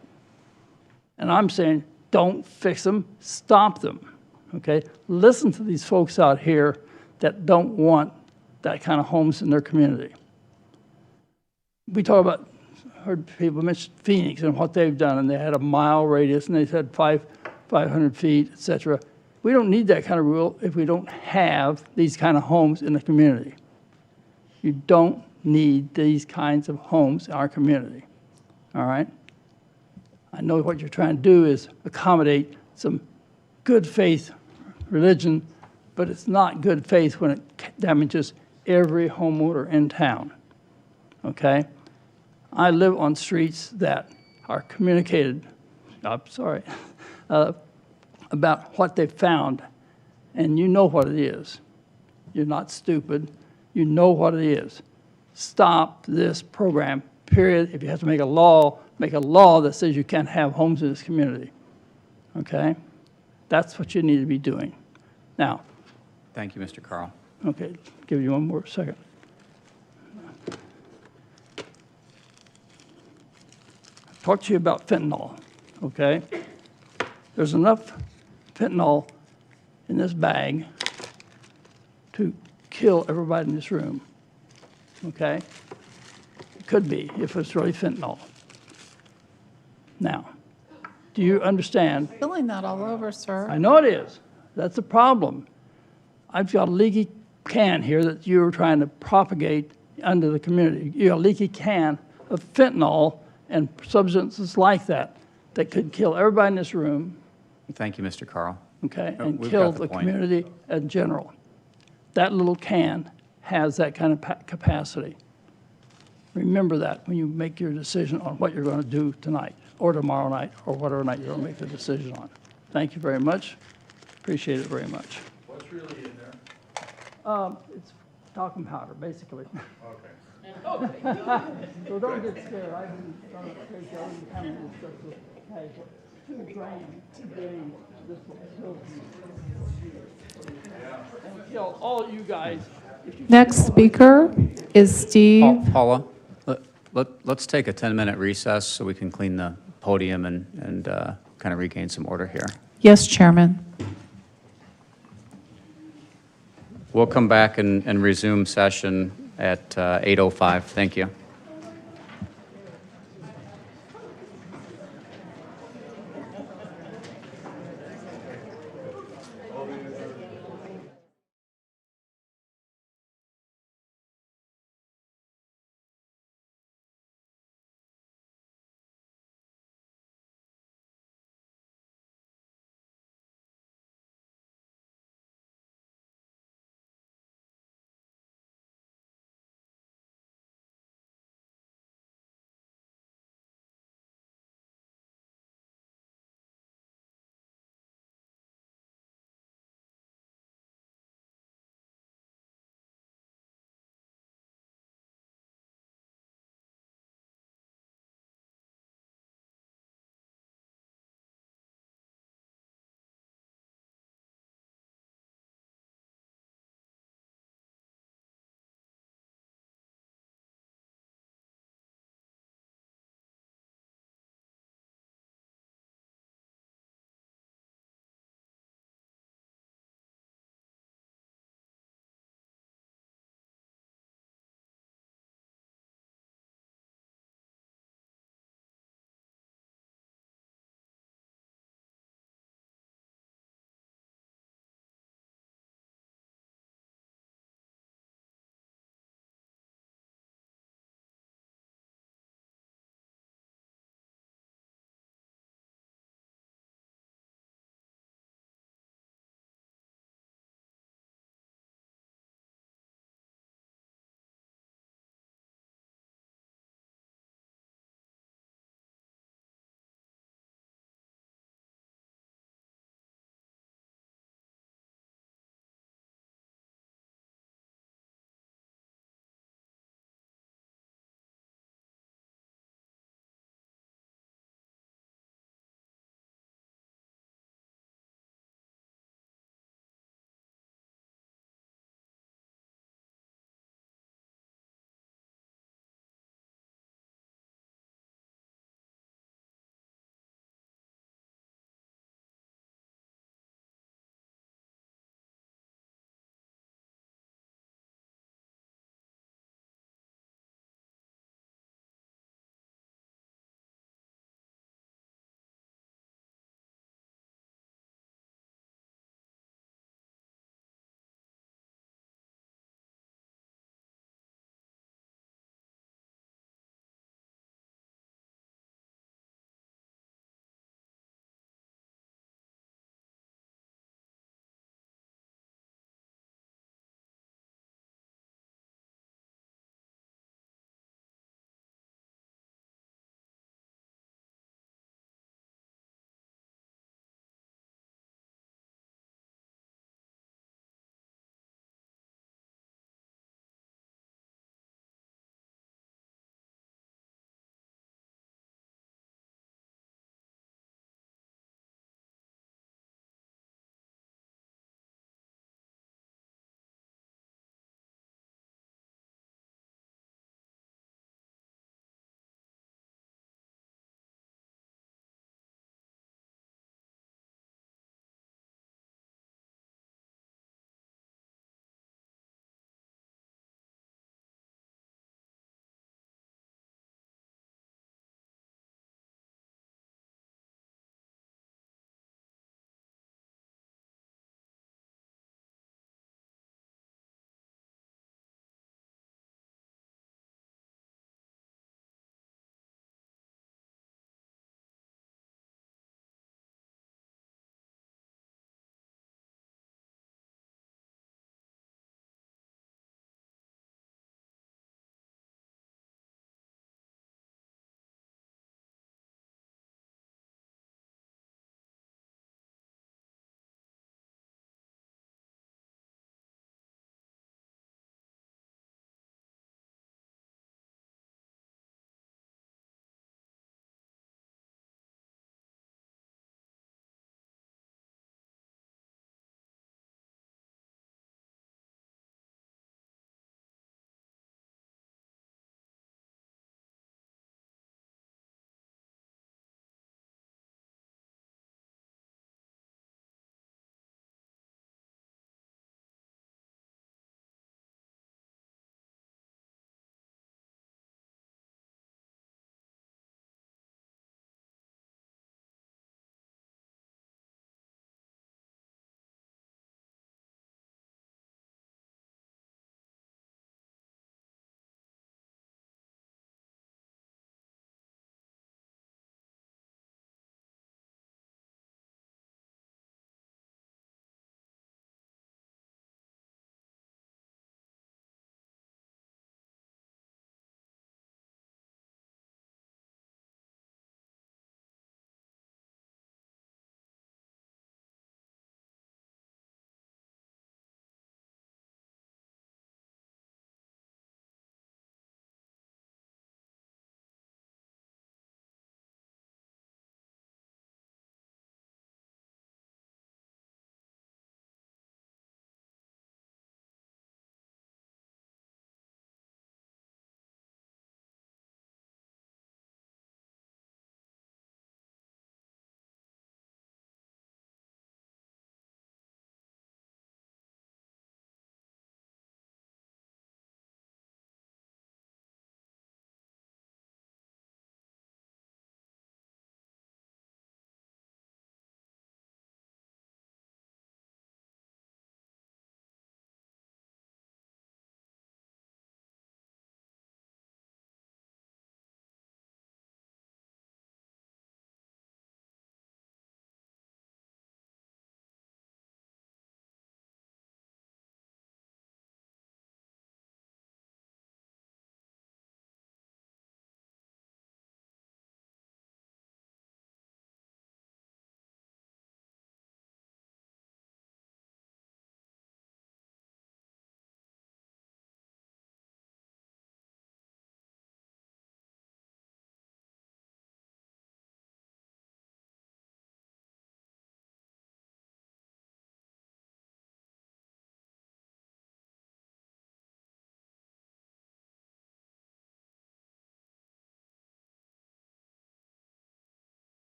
And I'm saying, don't fix them, stop them, okay? Listen to these folks out here that don't want that kind of homes in their community. We talk about, heard people mention Phoenix and what they've done, and they had a mile radius, and they said 500 feet, et cetera. We don't need that kind of rule if we don't have these kind of homes in the community. You don't need these kinds of homes in our community, all right? I know what you're trying to do is accommodate some good faith religion, but it's not good faith when it damages every homeowner in town, okay? I live on streets that are communicated, about what they found, and you know what it is. You're not stupid. You know what it is. Stop this program, period. If you have to make a law that says you can't have homes in this community, okay? That's what you need to be doing. Now. Thank you, Mr. Carl. Okay, give you one more second. Talk to you about fentanyl, okay? There's enough fentanyl in this bag to kill everybody in this room, okay? It could be, if it's really fentanyl. Now, do you understand? Spilling that all over, sir. I know it is. That's the problem. I've got a leaky can here that you're trying to propagate under the community. You got a leaky can of fentanyl and substances like that that could kill everybody in this room, Thank you, Mr. Carl. okay, Oh, and we've kill got the the point. community in general. That little can has that kind of capacity. Remember that when you make your decision on what you're going to do tonight, or tomorrow night, or whatever night you're going to make the decision on. Thank you very much. Appreciate it very much. What's really in there? It's talcum powder, basically. Okay. So don't get scared. I've been trying to take the other kind of stuff with 2 grams, this will kill you. And kill all you guys. If you Next speaker is Steve. Paula, let's take a 10-minute recess so we can clean the podium and kind of regain some order here. Yes, Chairman. We'll come back and resume session at 8:05. Thank you.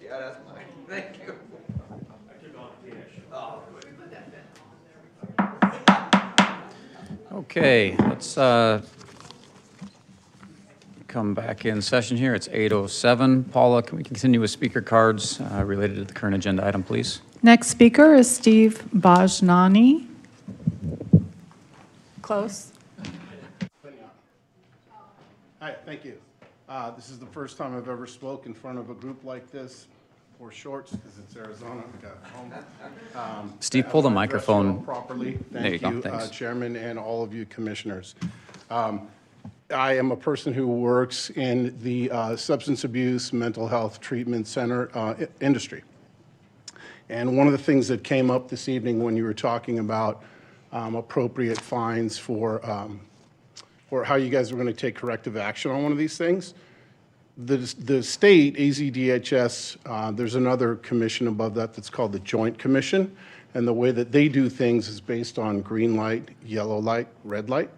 Yeah, that's mine. Thank you. Okay, let's come back in session here. It's 8:07. Paula, can we continue with speaker cards related to the current agenda item, please? Next speaker is Steve Bajnani. Close. Hi, thank you. This is the first time I've ever spoke in front of a group like this. Wore shorts because it's Arizona. I got home. Steve, pull the I wanna address you all microphone. properly. There you Thank go, you, thanks. Chairman, and all of you commissioners. I am a person who works in the substance abuse, mental health treatment center industry. And one of the things that came up this evening when you were talking about appropriate fines for how you guys were going to take corrective action on one of these things, the state, AZDHS, there's another commission above that that's called the Joint Commission, and the way that they do things is based on green light, yellow light, red light.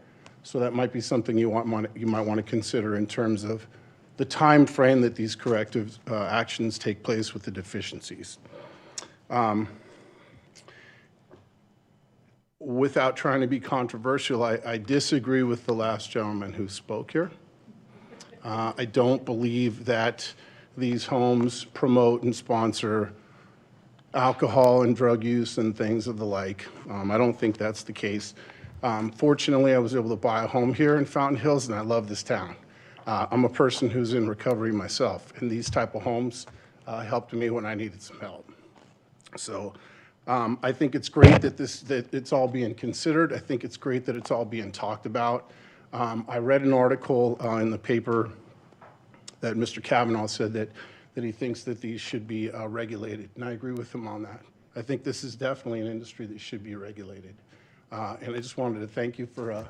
So that might be something you might want to consider in terms of the time frame that these corrective actions take place with the deficiencies. Without trying to be controversial, I disagree with the last gentleman who spoke here. I don't believe that these homes promote and sponsor alcohol and drug use and things of the like. I don't think that's the case. Fortunately, I was able to buy a home here in Fountain Hills, and I love this town. I'm a person who's in recovery myself, and these type of homes helped me when I needed some help. So I think it's great that it's all being considered. I think it's great that it's all being talked about. I read an article in the paper that Mr. Kavanaugh said that he thinks that these should be regulated, and I agree with him on that. I think this is definitely an industry that should be regulated. And I just wanted to thank you for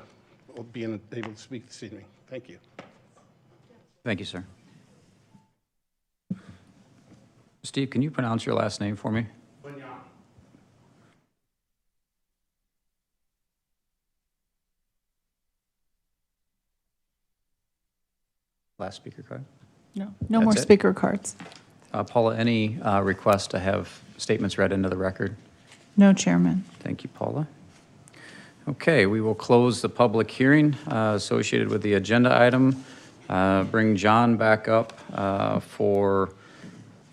being able to speak this evening. Thank you. Thank you, sir. Steve, can you pronounce your last name for me? Last speaker card? No That's more it? speaker cards. Paula, any request to have statements read into the record? No, Chairman. Thank you, Paula. Okay, we will close the public hearing associated with the agenda item. Bring John back up for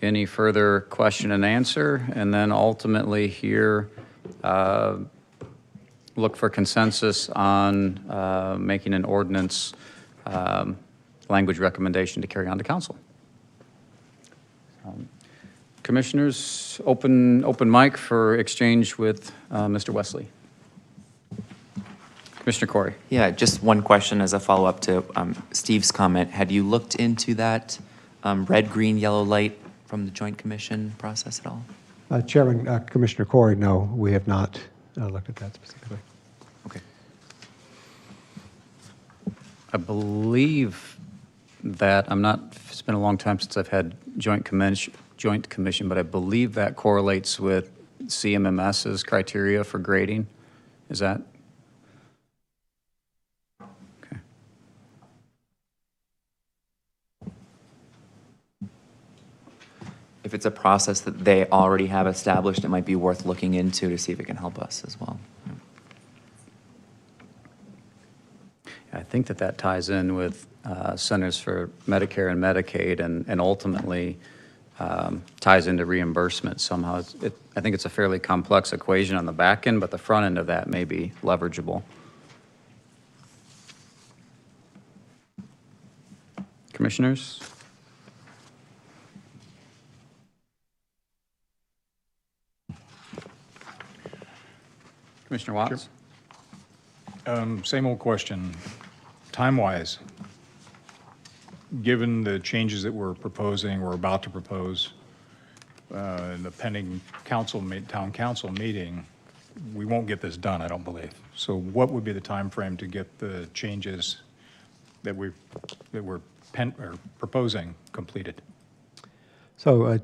any further question and answer, and then ultimately here look for consensus on making an ordinance language recommendation to carry on to council. Commissioners, open mic for exchange with Mr. Wesley. Commissioner Corey. Yeah, just one question as a follow-up to Steve's comment. Had you looked into that red, green, yellow light from the Joint Commission process at all? Chairman, Commissioner Corey, no, we have not looked at that specifically. Okay. I believe that, it's been a long time since I've had joint commission, but I believe that correlates with CMMS's criteria for grading. Is that? Okay. If it's a process that they already have established, it might be worth looking into to see if it can help us as well. I think that ties in with Centers for Medicare and Medicaid, and ultimately ties into reimbursement somehow. I think it's a fairly complex equation on the back end, but the front end of that may be leverageable. Commissioners? Commissioner Watts? Same old question. Time-wise, given the changes that we're proposing, we're about to propose, in the pending town council meeting, we won't get this done, I don't believe. So what would be the time frame to get the changes that we're proposing completed? So,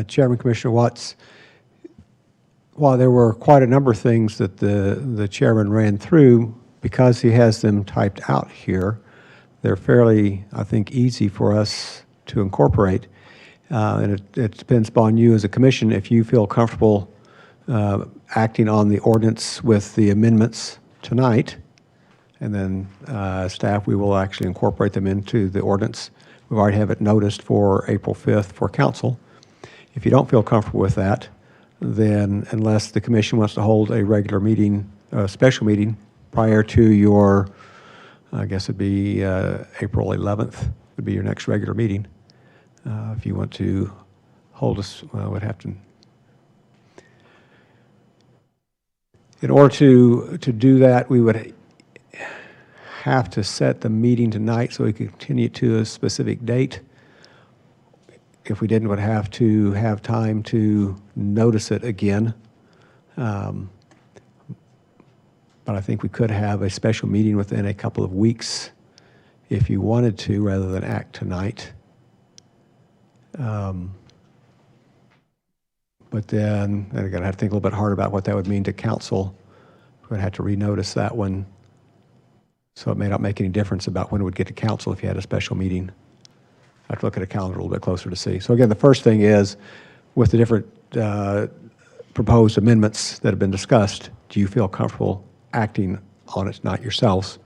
Chairman, Commissioner Watts, while there were quite a number of things that the chairman ran through, because he has them typed out here, they're fairly, I think, easy for us to incorporate. And it depends upon you as a commission if you feel comfortable acting on the ordinance with the amendments tonight. And then staff, we will actually incorporate them into the ordinance. We've already have it noticed for April 5th for council. If you don't feel comfortable with that, then unless the commission wants to hold a regular meeting, a special meeting prior to your, I guess it'd be April 11th would be your next regular meeting. If you want to hold us, would have to. In order to do that, we would have to set the meeting tonight so we could continue to a specific date. If we didn't, would have to have time to notice it again. But I think we could have a special meeting within a couple of weeks if you wanted to, rather than act tonight. But then again, I have to think a little bit hard about what that would mean to council. We would have to renotice that one. So it may not make any difference about when it would get to council if you had a special meeting. I have to look at a calendar a little bit closer to see. So again, the first thing is, with the different proposed amendments that have been discussed, do you feel comfortable acting on it, not yourselves,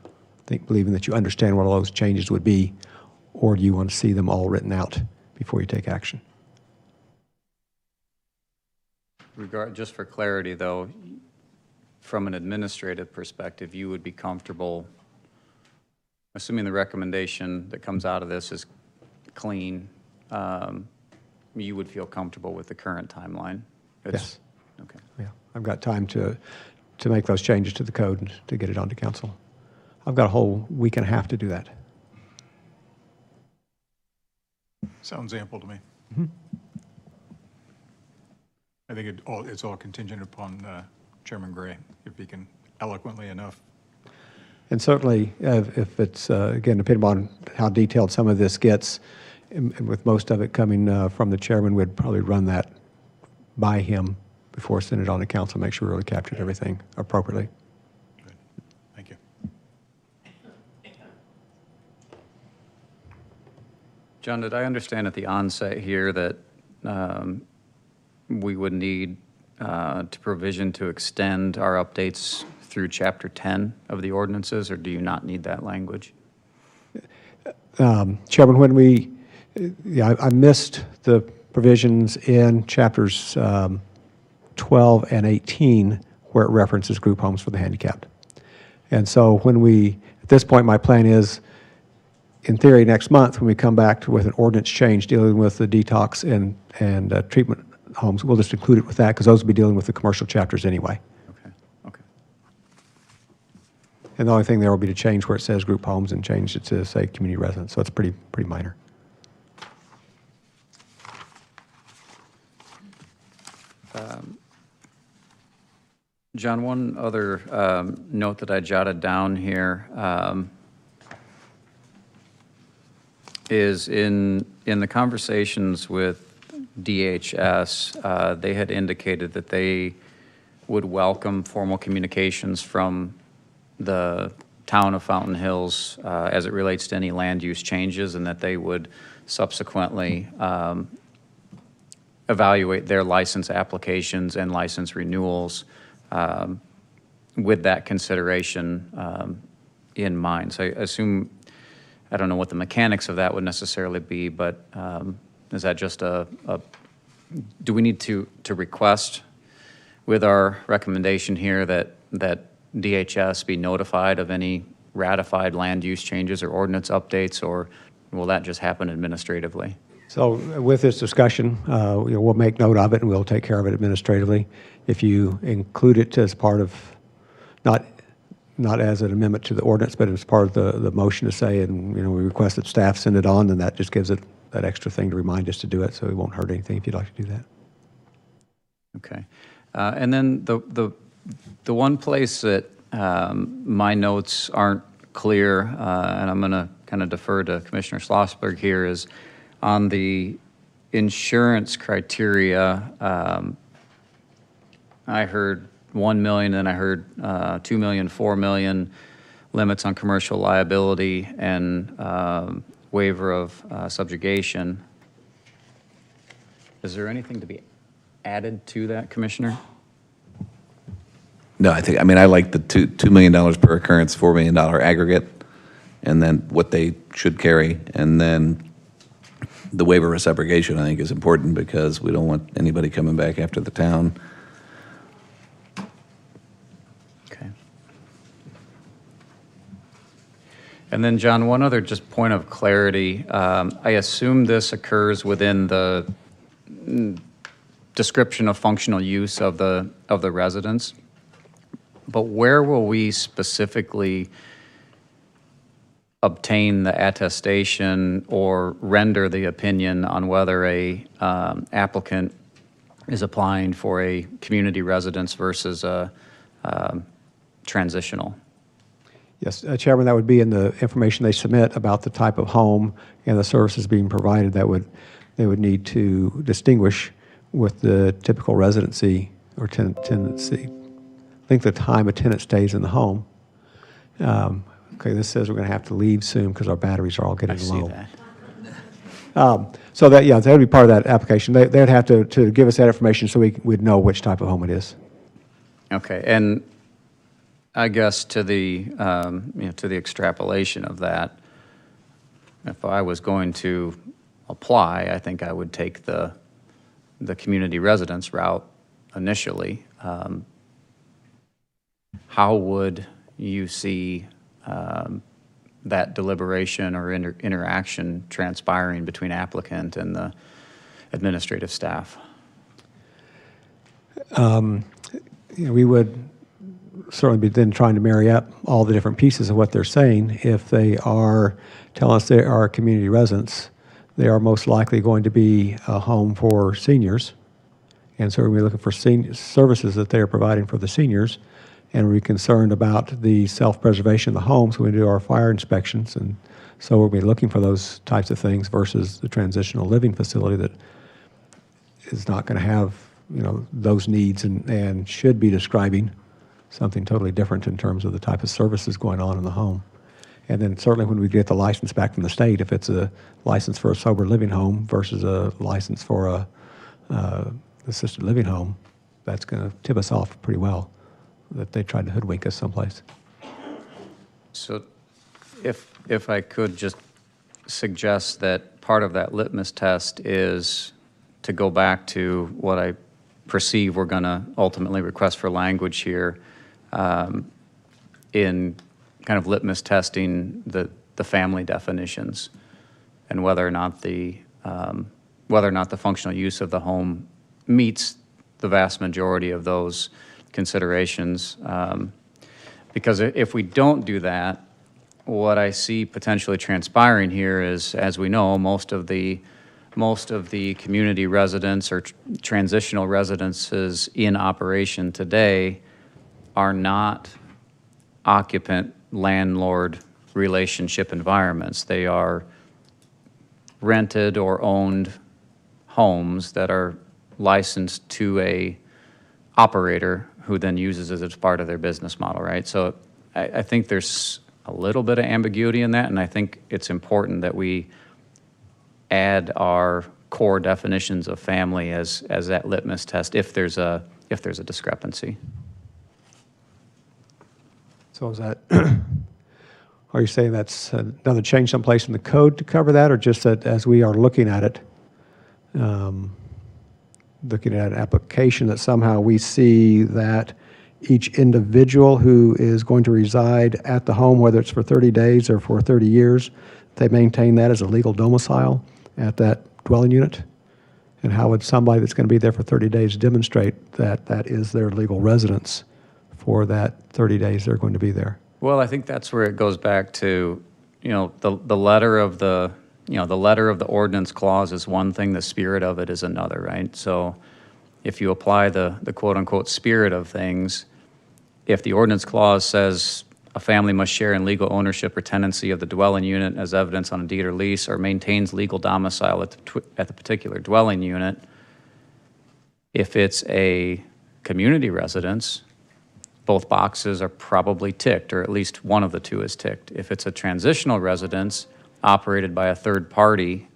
believing that you understand what all those changes would be, or do you want to see them all written out before you take action? Just for clarity, though, from an administrative perspective, you would be comfortable, assuming the recommendation that comes out of this is clean, you would feel comfortable with the current timeline? Yes. Okay. Yeah, I've got time to make those changes to the code and to get it onto council. I've got a whole week and a half to do that. Sounds ample to me. Mm-hmm. I think it's all contingent upon Chairman Gray, if he can eloquently enough. And certainly, if it's, again, depending on how detailed some of this gets, and with most of it coming from the chairman, we'd probably run that by him before sending it on to council, make sure we really captured everything appropriately. Good. Thank you. John, did I understand at the onset here that we would need to provision to extend our updates through Chapter 10 of the ordinances, or do you not need that language? Chairman, when I missed the provisions in Chapters 12 and 18 where it references group homes for the handicapped. And so at this point, my plan is, in theory, next month, when we come back with an ordinance change dealing with the detox and treatment homes, we'll just include it with that, because those will be dealing with the commercial chapters anyway. Okay. And the only thing there will be to change where it says group homes and change it to, say, community residence. So it's pretty minor. John, one other note that I jotted down here is in the conversations with DHS, they had indicated that they would welcome formal communications from the town of Fountain Hills as it relates to any land use changes, and that they would subsequently evaluate their license applications and license renewals with that consideration in mind. So I assume, I don't know what the mechanics of that would necessarily be, but is that just do we need to request with our recommendation here that DHS be notified of any ratified land use changes or ordinance updates, or will that just happen administratively? So with this discussion, we'll make note of it and we'll take care of it administratively. If you include it as part of, not as an amendment to the ordinance, but as part of the motion to say, and we request that staff send it on, then that just gives it that extra thing to remind us to do it, so it won't hurt anything if you'd like to do that. Okay. And then the one place that my notes aren't clear, and I'm going to kind of defer to Commissioner Schlossberg here, is on the insurance criteria. I heard 1 million, and I heard 2 million, 4 million limits on commercial liability and waiver of subjugation. Is there anything to be added to that, Commissioner? No, I mean, I like the $2 million per occurrence, $4 million aggregate, and then what they should carry. And then the waiver of subrogation, I think, is important because we don't want anybody coming back after the town. Okay. And then, John, one other just point of clarity. I assume this occurs within the description of functional use of the residence. But where will we specifically obtain the attestation or render the opinion on whether a applicant is applying for a community residence versus a transitional? Yes, Chairman, that would be in the information they submit about the type of home and the services being provided. They would need to distinguish with the typical residency or tenancy, length of time a tenant stays in the home. Okay, this says we're going to have to leave soon because our batteries are all getting low. I see that. So that, yeah, that would be part of that application. They'd have to give us that information so we'd know which type of home it is. Okay, and I guess to the, to the extrapolation of that, if I was going to apply, I think I would take the community residence route initially. How would you see that deliberation or interaction transpiring between applicant and the administrative staff? We would certainly be then trying to marry up all the different pieces of what they're saying. If they are telling us they are community residents, they are most likely going to be a home for seniors. And so we're looking for services that they are providing for the seniors. And we're concerned about the self-preservation of the homes when we do our fire inspections. And so we'll be looking for those types of things versus the transitional living facility that is not going to have, those needs and should be describing something totally different in terms of the type of services going on in the home. And then certainly when we get the license back from the state, if it's a license for a sober living home versus a license for a assisted living home, that's going to tip us off pretty well that they tried to hoodwink us someplace. So if I could just suggest that part of that litmus test is to go back to what I perceive we're going to ultimately request for language here in kind of litmus testing the family definitions and whether or not the functional use of the home meets the vast majority of those considerations. Because if we don't do that, what I see potentially transpiring here is, as we know, most of the community residents or transitional residences in operation today are not occupant landlord relationship environments. They are rented or owned homes that are licensed to a operator who then uses it as part of their business model, right? So I think there's a little bit of ambiguity in that, and I think it's important that we add our core definitions of family as that litmus test if there's a discrepancy. So is that, are you saying that's another change someplace in the code to cover that, or just that as we are looking at it, looking at an application that somehow we see that each individual who is going to reside at the home, whether it's for 30 days or for 30 years, they maintain that as a legal domicile at that dwelling unit? And how would somebody that's going to be there for 30 days demonstrate that that is their legal residence for that 30 days they're going to be there? Well, I think that's where it goes back to, the letter of the letter of the ordinance clause is one thing, the spirit of it is another, right? So if you apply the quote-unquote spirit of things, if the ordinance clause says a family must share in legal ownership or tenancy of the dwelling unit as evidence on a deed or lease, or maintains legal domicile at the particular dwelling unit, if it's a community residence, both boxes are probably ticked, or at least one of the two is ticked. If it's a transitional residence operated by a third party,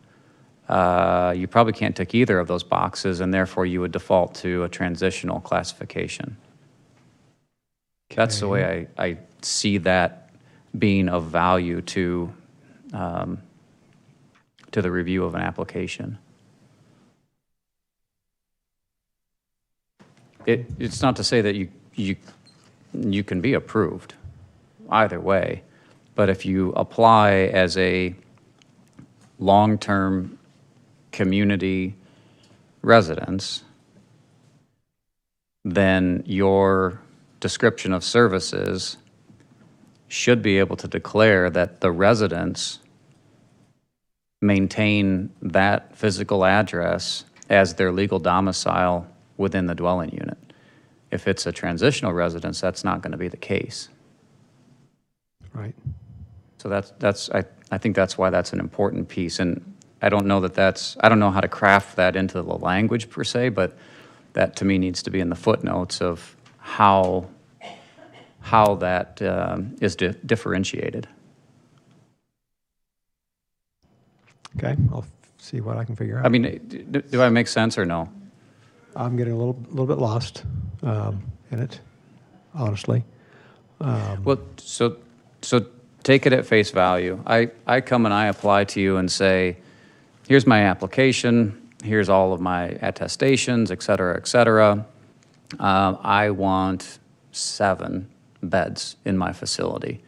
you probably can't tick either of those boxes, and therefore you would default to a transitional classification. That's the way I see that being of value to the review of an application. It's not to say that you can be approved either way, but if you apply as a long-term community residence, then your description of services should be able to declare that the residents maintain that physical address as their legal domicile within the dwelling unit. If it's a transitional residence, that's not going to be the case. Right. So I think that's why that's an important piece. And I don't know I don't know how to craft that into the language per se, but that to me needs to be in the footnotes of how that is differentiated. Okay, I'll see what I can figure out. I mean, do I make sense or no? I'm getting a little bit lost in it, honestly. Well, so take it at face value. I come and I apply to you and say, here's my application, here's all of my attestations, et cetera, et cetera. I want 7 beds in my facility.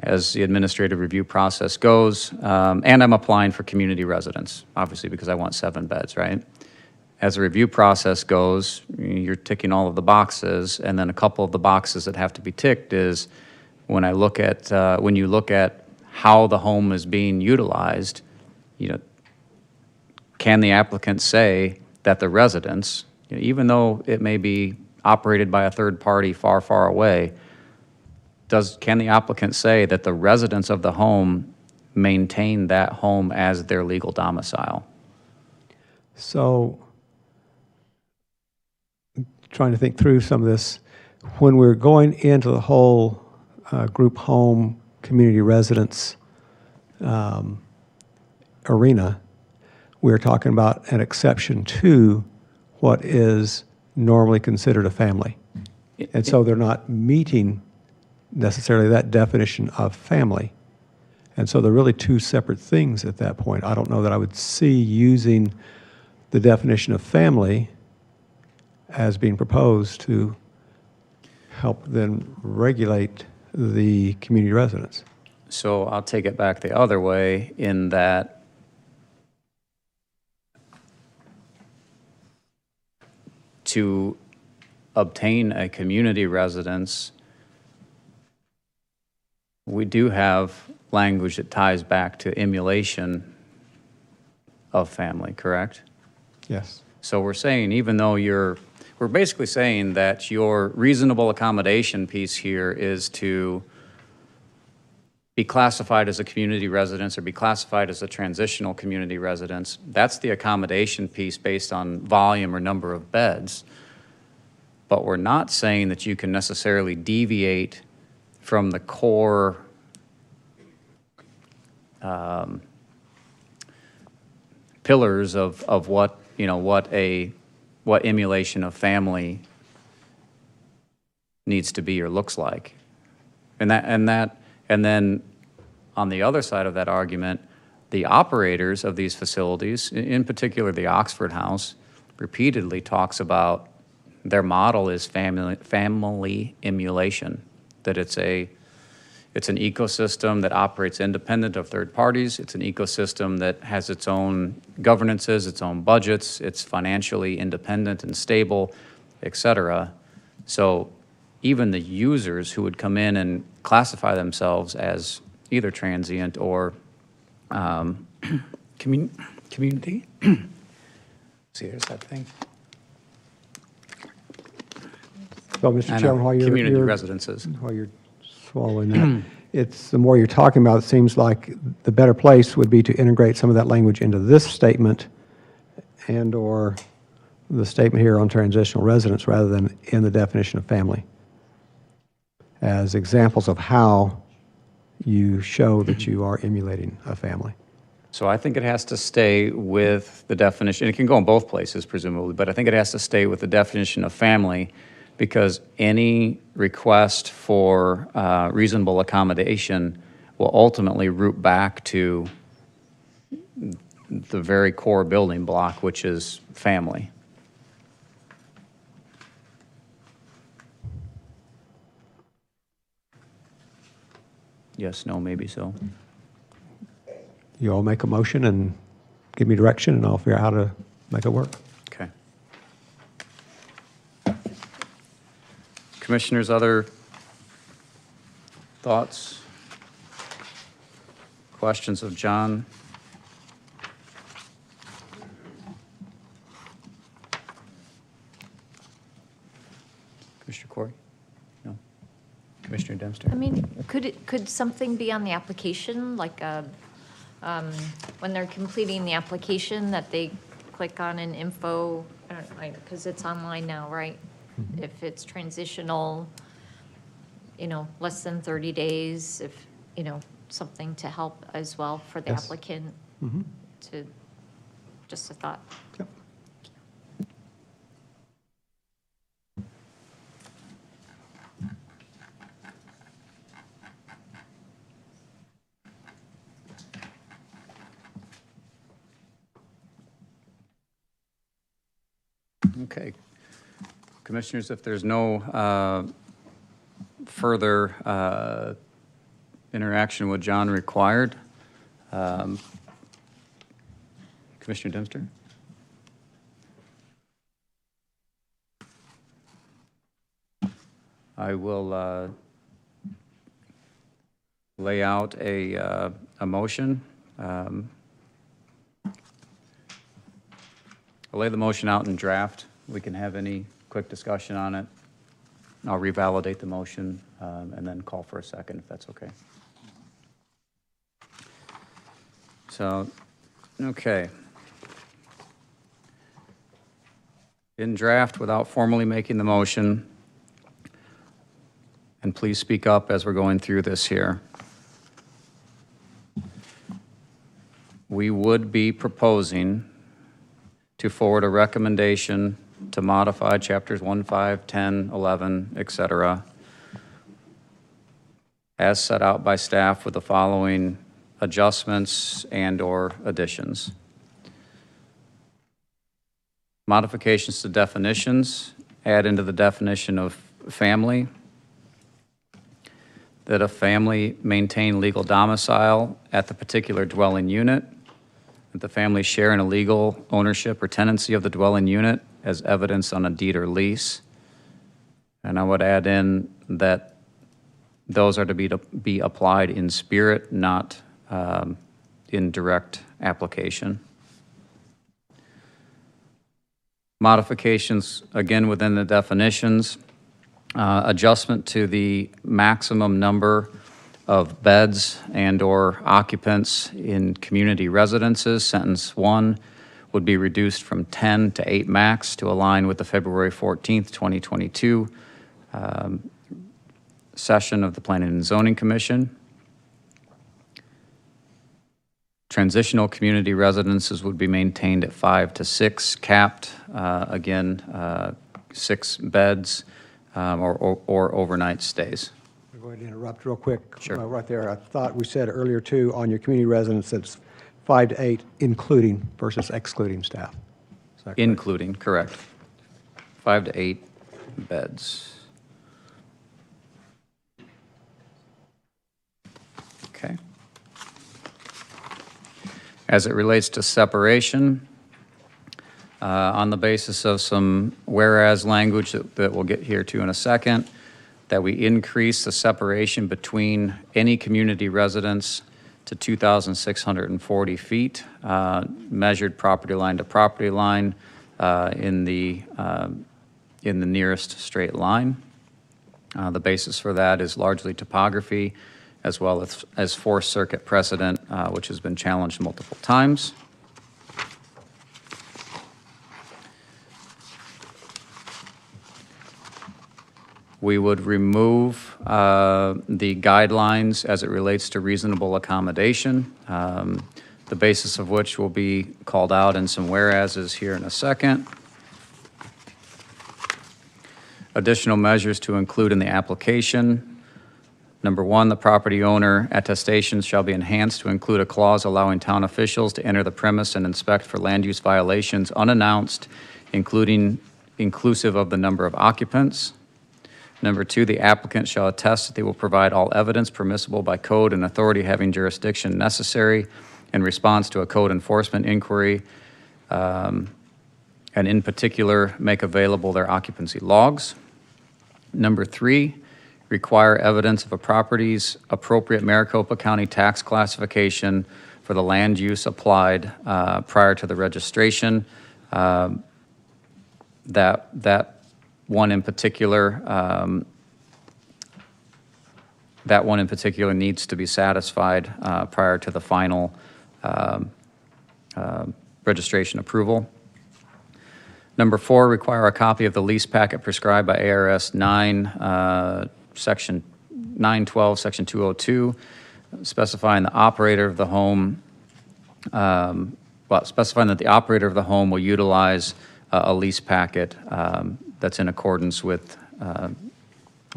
As the administrative review process goes, and I'm applying for community residence, obviously, because I want 7 beds, right? As the review process goes, you're ticking all of the boxes, and then a couple of the boxes that have to be ticked is when you look at how the home is being utilized, can the applicant say that the residents, even though it may be operated by a third party far, far away, can the applicant say that the residents of the home maintain that home as their legal domicile? So, trying to think through some of this, when we're going into the whole group home community residence arena, we're talking about an exception to what is normally considered a family. And so they're not meeting necessarily that definition of family. And so they're really 2 separate things at that point. I don't know that I would see using the definition of family as being proposed to help then regulate the community residence. So I'll take it back the other way in that to obtain a community residence, we do have language that ties back to emulation of family, correct? Yes. So we're saying, even though we're basically saying that your reasonable accommodation piece here is to be classified as a community residence or be classified as a transitional community residence. That's the accommodation piece based on volume or number of beds. But we're not saying that you can necessarily deviate from the core pillars of what emulation of family needs to be or looks like. And then on the other side of that argument, the operators of these facilities, in particular the Oxford House, repeatedly talks about their model is family emulation, that it's an ecosystem that operates independent of third parties. It's an ecosystem that has its own governances, its own budgets. It's financially independent and stable, et cetera. So even the users who would come in and classify themselves as either transient or Community. See, there's that thing. So, Mr. Chairman, while community you're residences. While you're swallowing that, it's the more you're talking about, it seems like the better place would be to integrate some of that language into this statement and/or the statement here on transitional residence rather than in the definition of family, as examples of how you show that you are emulating a family. So I think it has to stay with the definition. It can go in both places, presumably, but I think it has to stay with the definition of family, because any request for reasonable accommodation will ultimately root back to the very core building block, which is family. Yes, no, maybe so. You all make a motion and give me direction, and I'll figure out how to make it work. Okay. Commissioners, other thoughts? Questions of John? Commissioner Corey? No? Commissioner Dempster? I mean, could something be on the application, like when they're completing the application, that they click on an info, I don't know, because it's online now, right? If it's transitional, less than 30 days, if, something to help as well for the Yes. applicant to, just a thought. Yep. Okay. Commissioners, if there's no further interaction with John required, Commissioner Dempster? I will lay out a motion. I'll lay the motion out in draft. We can have any quick discussion on it. I'll revalidate the motion and then call for a second, if that's okay. So, okay. In draft, without formally making the motion, and please speak up as we're going through this here. We would be proposing to forward a recommendation to modify chapters 1, 5, 10, 11, et cetera, as set out by staff with the following adjustments and/or additions. Modifications to definitions, add into the definition of family, that a family maintain legal domicile at the particular dwelling unit, that the family share in a legal ownership or tenancy of the dwelling unit as evidenced on a deed or lease. And I would add in that those are to be applied in spirit, not in direct application. Modifications, again, within the definitions, adjustment to the maximum number of beds and/or occupants in community residences. Sentence 1 would be reduced from 10 to 8 max to align with the February 14th, 2022 session of the Planning and Zoning Commission. Transitional community residences would be maintained at 5 to 6, capped, again, 6 beds or overnight stays. I'm going to interrupt real quick. Sure. Right there, I thought we said earlier, too, on your community residence, it's 5 to 8, including versus excluding staff. Is that correct? Including, correct. 5 to 8 beds. Okay. As it relates to separation, on the basis of some whereas language that we'll get here to in a second, that we increase the separation between any community residence to 2,640 feet, measured property line to property line in the nearest straight line. The basis for that is largely topography, as well as Fourth Circuit precedent, which has been challenged multiple times. We would remove the guidelines as it relates to reasonable accommodation. the basis of which will be called out in some whereases here in a second. Additional measures to include in the application. Number one, the property owner attestations shall be enhanced to include a clause allowing town officials to enter the premise and inspect for land use violations unannounced, inclusive of the number of occupants. Number two, the applicant shall attest that they will provide all evidence permissible by code and authority having jurisdiction necessary in response to a code enforcement inquiry, and in particular, make available their occupancy logs. Number three, require evidence of a property's appropriate Maricopa County tax classification for the land use applied prior to the registration. That one in particular needs to be satisfied prior to the final registration approval. Number four, require a copy of the lease packet prescribed by ARS 912, Section 202, specifying the operator of the home, specifying that the operator of the home will utilize a lease packet that's in accordance with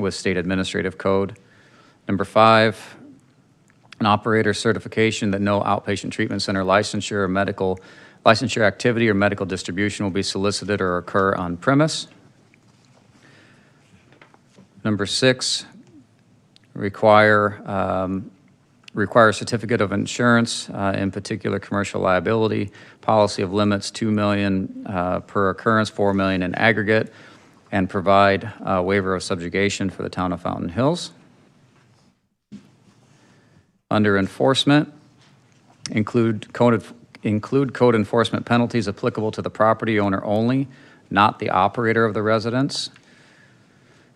state administrative code. Number five, an operator certification that no outpatient treatment center licensure or medical licensure activity or medical distribution will be solicited or occur on premise. Number six, require a certificate of insurance, in particular commercial liability, policy of limits $2 million per occurrence, $4 million in aggregate, and provide a waiver of subjugation for the town of Fountain Hills. Under enforcement, include code enforcement penalties applicable to the property owner only, not the operator of the residence.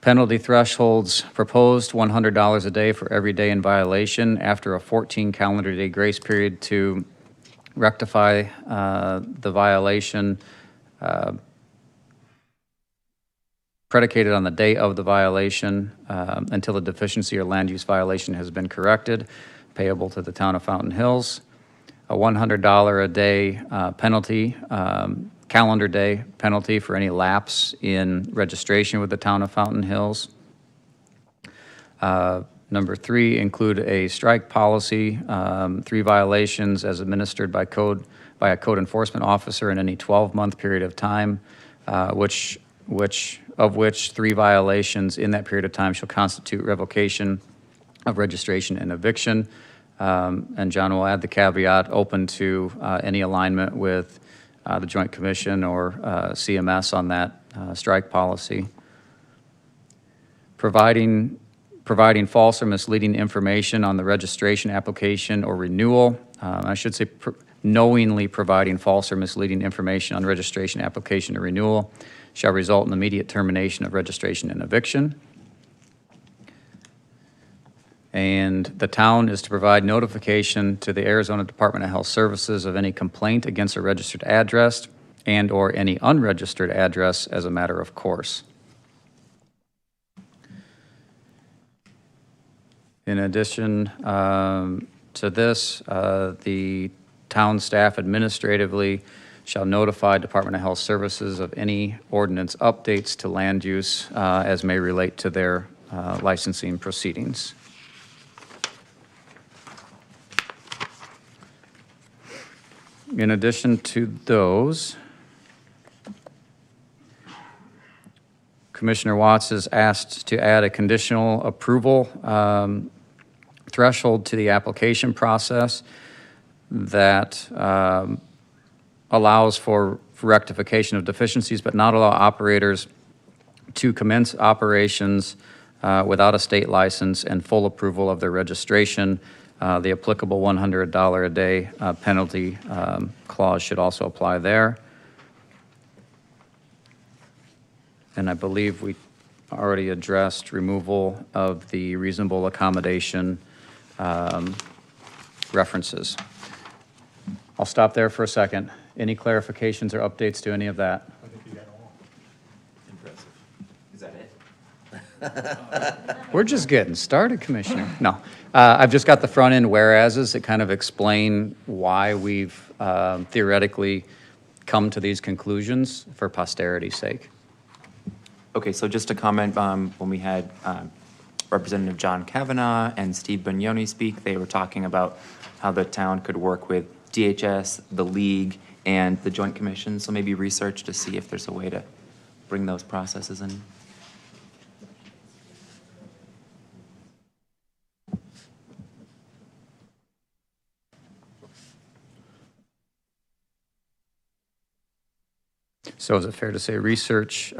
Penalty thresholds proposed $100 a day for every day in violation after a 14 calendar day grace period to rectify the violation predicated on the day of the violation until the deficiency or land use violation has been corrected, payable to the town of Fountain Hills. A $100 a day penalty, calendar day penalty for any lapse in registration with the town of Fountain Hills. Number three, include a strike policy, 3 violations as administered by a code enforcement officer in any 12-month period of time, of which 3 violations in that period of time shall constitute revocation of registration and eviction. And John will add the caveat open to any alignment with the Joint Commission or CMS on that strike policy. Providing false or misleading information on the registration application or renewal. I should say knowingly providing false or misleading information on registration application or renewal shall result in immediate termination of registration and eviction. And the town is to provide notification to the Arizona Department of Health Services of any complaint against a registered address and or any unregistered address as a matter of course. In addition to this, the town staff administratively shall notify Department of Health Services of any ordinance updates to land use as may relate to their licensing proceedings. In addition to those, Commissioner Watts is asked to add a conditional approval threshold to the application process that allows for rectification of deficiencies, but not allow operators to commence operations without a state license and full approval of their registration. The applicable $100 a day penalty clause should also apply there. And I believe we already addressed removal of the reasonable accommodation references. I'll stop there for a second. Any clarifications or updates to any of that? I think you got it all. Impressive. Is that it? We're just getting started, Commissioner. No, I've just got the front end whereases that kind of explain why we've theoretically come to these conclusions for posterity's sake. Okay, so just to comment, when we had Representative John Kavanaugh and Steve Bugnoni speak, they were talking about how the town could work with DHS, the league, and the Joint Commission, so maybe research to see if there's a way to bring those processes in. So is it fair to say research,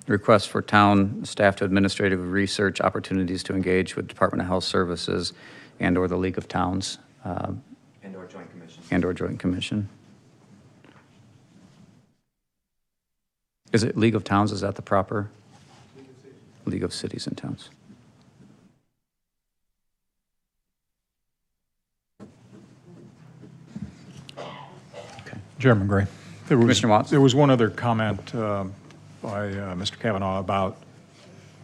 requests for town staff to administrative research opportunities to engage with Department of Health Services and/or the League of Towns? And/or Joint Commission. And/or Joint Commission. Is it League of Towns, is that the proper? League of Cities and Towns. Chairman Gray. Commissioner Watts? There was one other comment by Mr. Kavanaugh about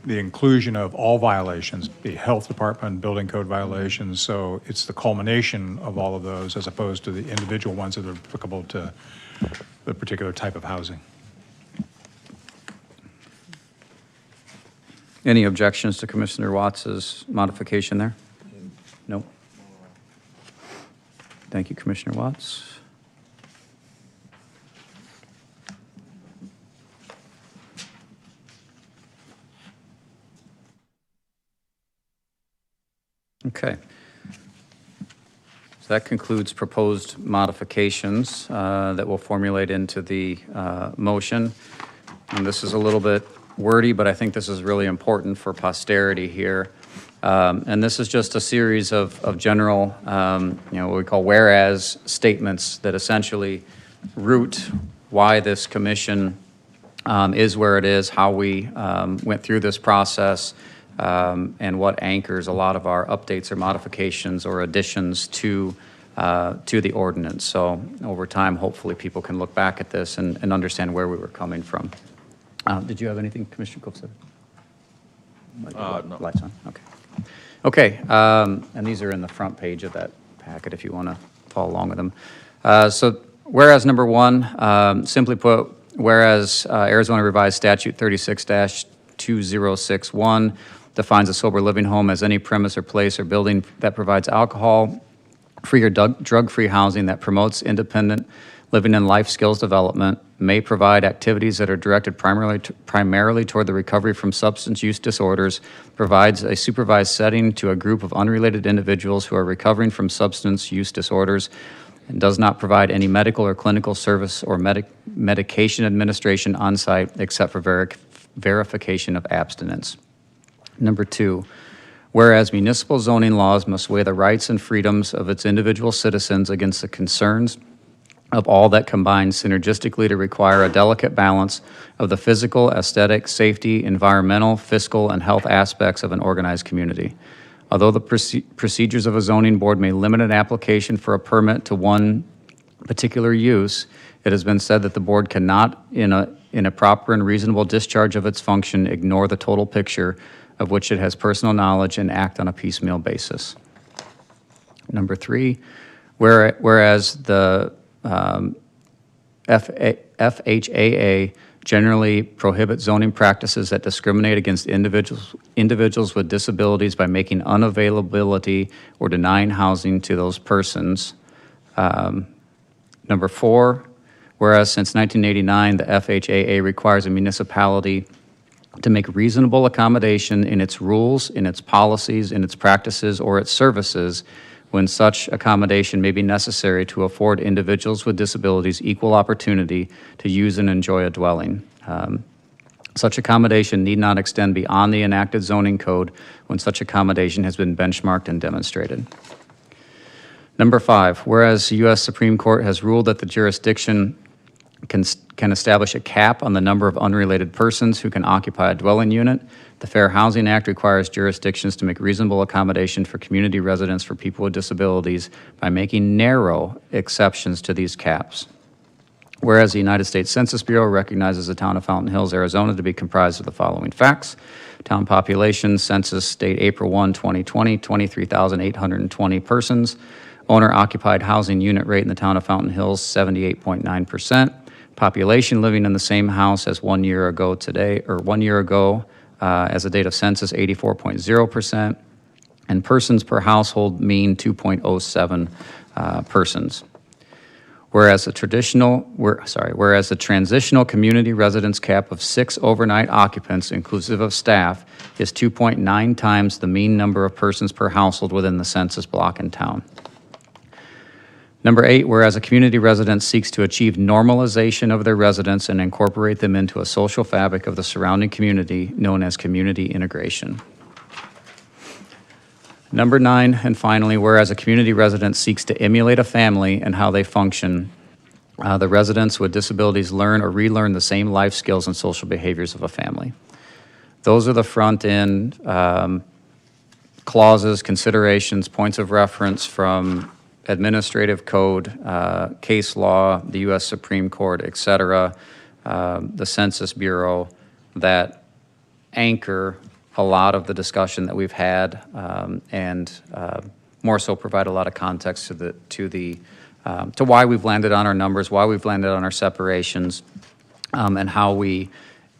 the inclusion of all violations, the health department, building code violations. So it's the culmination of all of those as opposed to the individual ones that are applicable to the particular type of housing. Any objections to Commissioner Watts's modification there? No. Thank you, Commissioner Watts. Okay. So that concludes proposed modifications that will formulate into the motion. And this is a little bit wordy, but I think this is really important for posterity here. And this is just a series of general, what we call whereas statements that essentially root why this commission is where it is, how we went through this process, and what anchors a lot of our updates or modifications or additions to the ordinance. So over time, hopefully people can look back at this and understand where we were coming from. Did you have anything, Commissioner Kovtun? No. Lights on, okay. Okay, and these are in the front page of that packet if you want to follow along with them. So whereas number one, simply put, whereas Arizona Revised Statute 36-2061 defines a sober living home as any premise or place or building that provides alcohol-free or drug-free housing that promotes independent living and life skills development, may provide activities that are directed primarily toward the recovery from substance use disorders, provides a supervised setting to a group of unrelated individuals who are recovering from substance use disorders, and does not provide any medical or clinical service or medication administration on site except for verification of abstinence. Number two, whereas municipal zoning laws must weigh the rights and freedoms of its individual citizens against the concerns of all that combine synergistically to require a delicate balance of the physical, aesthetic, safety, environmental, fiscal, and health aspects of an organized community. Although the procedures of a zoning board may limit an application for a permit to one particular use, it has been said that the board cannot, in a proper and reasonable discharge of its function, ignore the total picture of which it has personal knowledge and act on a piecemeal basis. Number three, whereas the FHAA generally prohibit zoning practices that discriminate against individuals with disabilities by making unavailability or denying housing to those persons. Number four, whereas since 1989, the FHAA requires a municipality to make reasonable accommodation in its rules, in its policies, in its practices, or its services when such accommodation may be necessary to afford individuals with disabilities equal opportunity to use and enjoy a dwelling. Such accommodation need not extend beyond the enacted zoning code when such accommodation has been benchmarked and demonstrated. Number five, whereas the U.S. Supreme Court has ruled that the jurisdiction can establish a cap on the number of unrelated persons who can occupy a dwelling unit, the Fair Housing Act requires jurisdictions to make reasonable accommodation for community residents for people with disabilities by making narrow exceptions to these caps. Whereas the United States Census Bureau recognizes the town of Fountain Hills, Arizona to be comprised of the following facts. Town population, census date April 1, 2020, 23,820 persons. Owner-occupied housing unit rate in the town of Fountain Hills, 78.9%. Population living in the same house as 1 year ago today, or 1 year ago as a date of census, 84.0%. And persons per household mean 2.07 persons. Whereas the transitional community residence cap of 6 overnight occupants, inclusive of staff, is 2.9 times the mean number of persons per household within the census block in town. Number 8, whereas a community residence seeks to achieve normalization of their residents and incorporate them into a social fabric of the surrounding community known as community integration. Number 9, and finally, whereas a community resident seeks to emulate a family and how they function, the residents with disabilities learn or relearn the same life skills and social behaviors of a family. Those are the front-end clauses, considerations, points of reference from administrative code, case law, the U.S. Supreme Court, et cetera, the Census Bureau, that anchor a lot of the discussion that we've had, and more so provide a lot of context to why we've landed on our numbers, why we've landed on our separations, and how we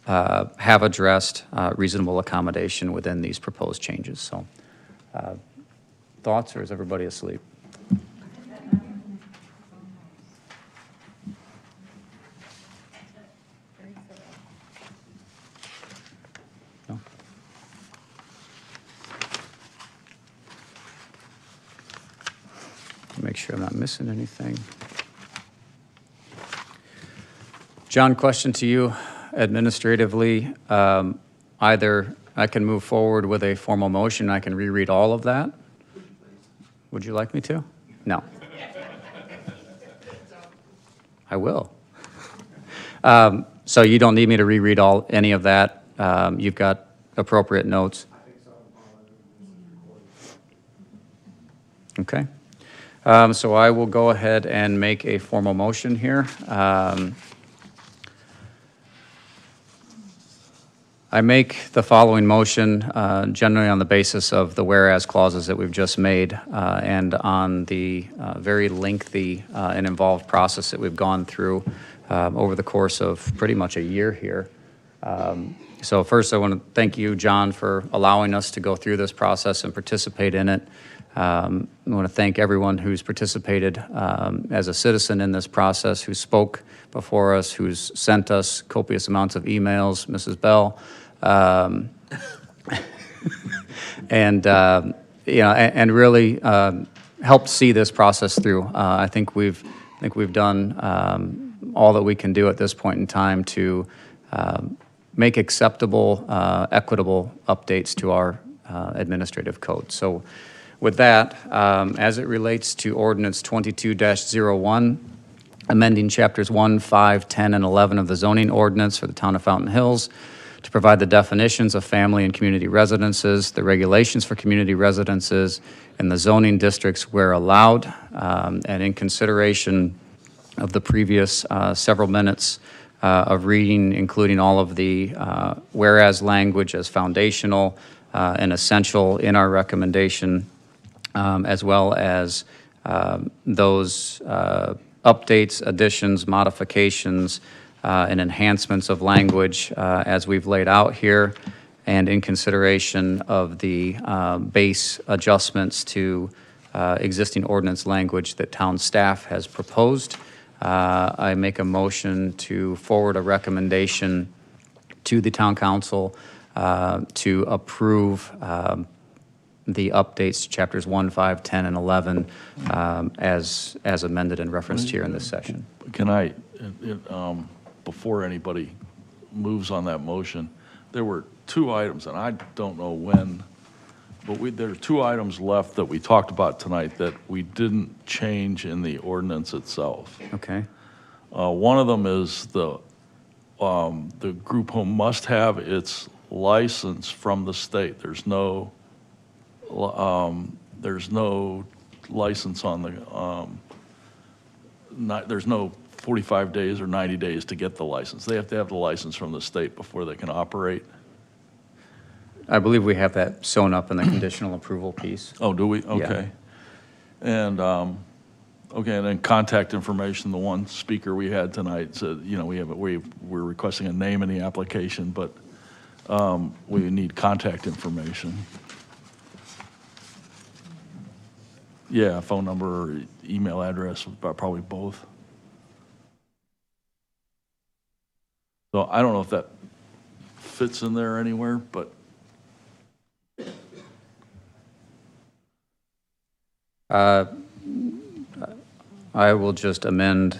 have addressed reasonable accommodation within these proposed changes. So, thoughts, or is everybody asleep? Make sure I'm not missing anything. John, question to you administratively. Either I can move forward with a formal motion, I can reread all of that. Would you like me to? No. I will. So you don't need me to reread any of that. You've got appropriate notes. Okay. So I will go ahead and make a formal motion here. I make the following motion generally on the basis of the whereas clauses that we've just made and on the very lengthy and involved process that we've gone through over the course of pretty much a year here. So first I want to thank you, John, for allowing us to go through this process and participate in it. I want to thank everyone who's participated as a citizen in this process, who spoke before us, who's sent us copious amounts of emails, Mrs. Bell, and really helped see this process through. I think we've done all that we can do at this point in time to make acceptable, equitable updates to our administrative code. So with that, as it relates to Ordinance 22-01, amending Chapters 1, 5, 10, and 11 of the zoning ordinance for the town of Fountain Hills to provide the definitions of family and community residences, the regulations for community residences, and the zoning districts where allowed, and in consideration of the previous several minutes of reading, including all of the whereas language as foundational and essential in our recommendation, as well as those updates, additions, modifications, and enhancements of language as we've laid out here, and in consideration of the base adjustments to existing ordinance language that town staff has proposed. I make a motion to forward a recommendation to the town council to approve the updates to chapters 1, 5, 10, and 11 as amended and referenced here in this session. Can I, before anybody moves on that motion, there were two items, and I don't know when, but there are two items left that we talked about tonight that we didn't change in the ordinance itself. Okay. One of them is the group home must have its license from the state. There's no license on the, there's no 45 days or 90 days to get the license. They have to have the license from the state before they can operate. I believe we have that sewn up in the conditional approval piece. Oh, do we? Okay. And, okay, and then contact information, the one speaker we had tonight said, you know, we're requesting a name in the application, but we need contact information. Yeah, phone number or email address, probably both. So I don't know if that fits in there anywhere, but I will just amend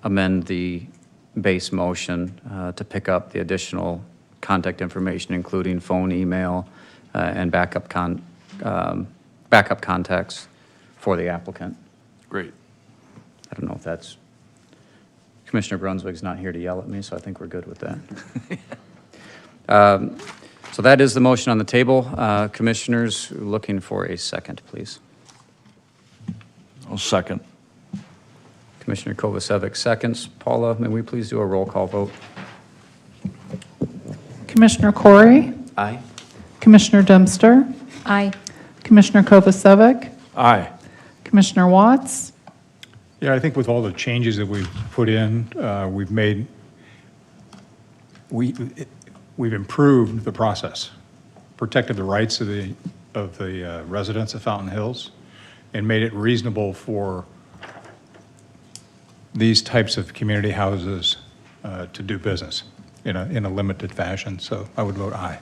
the base motion to pick up the additional contact information, including phone, email, and backup contacts for the applicant. great. I don't know if that's, Commissioner Brunswick's not here to yell at me, so I think we're good with that. So that is the motion on the table. Commissioners, looking for a second, please. I'll second. Commissioner Kovacevic seconds. Paula, may we please do a roll call vote? Commissioner Corey? Aye. Commissioner Dempster? Aye. Commissioner Kovacevic? Aye. Commissioner Watts? Yeah, I think with all the changes that we've put in, we've improved the process, protected the rights of the residents of Fountain Hills, and made it reasonable for these types of community houses to do business in a limited fashion. So I would vote aye.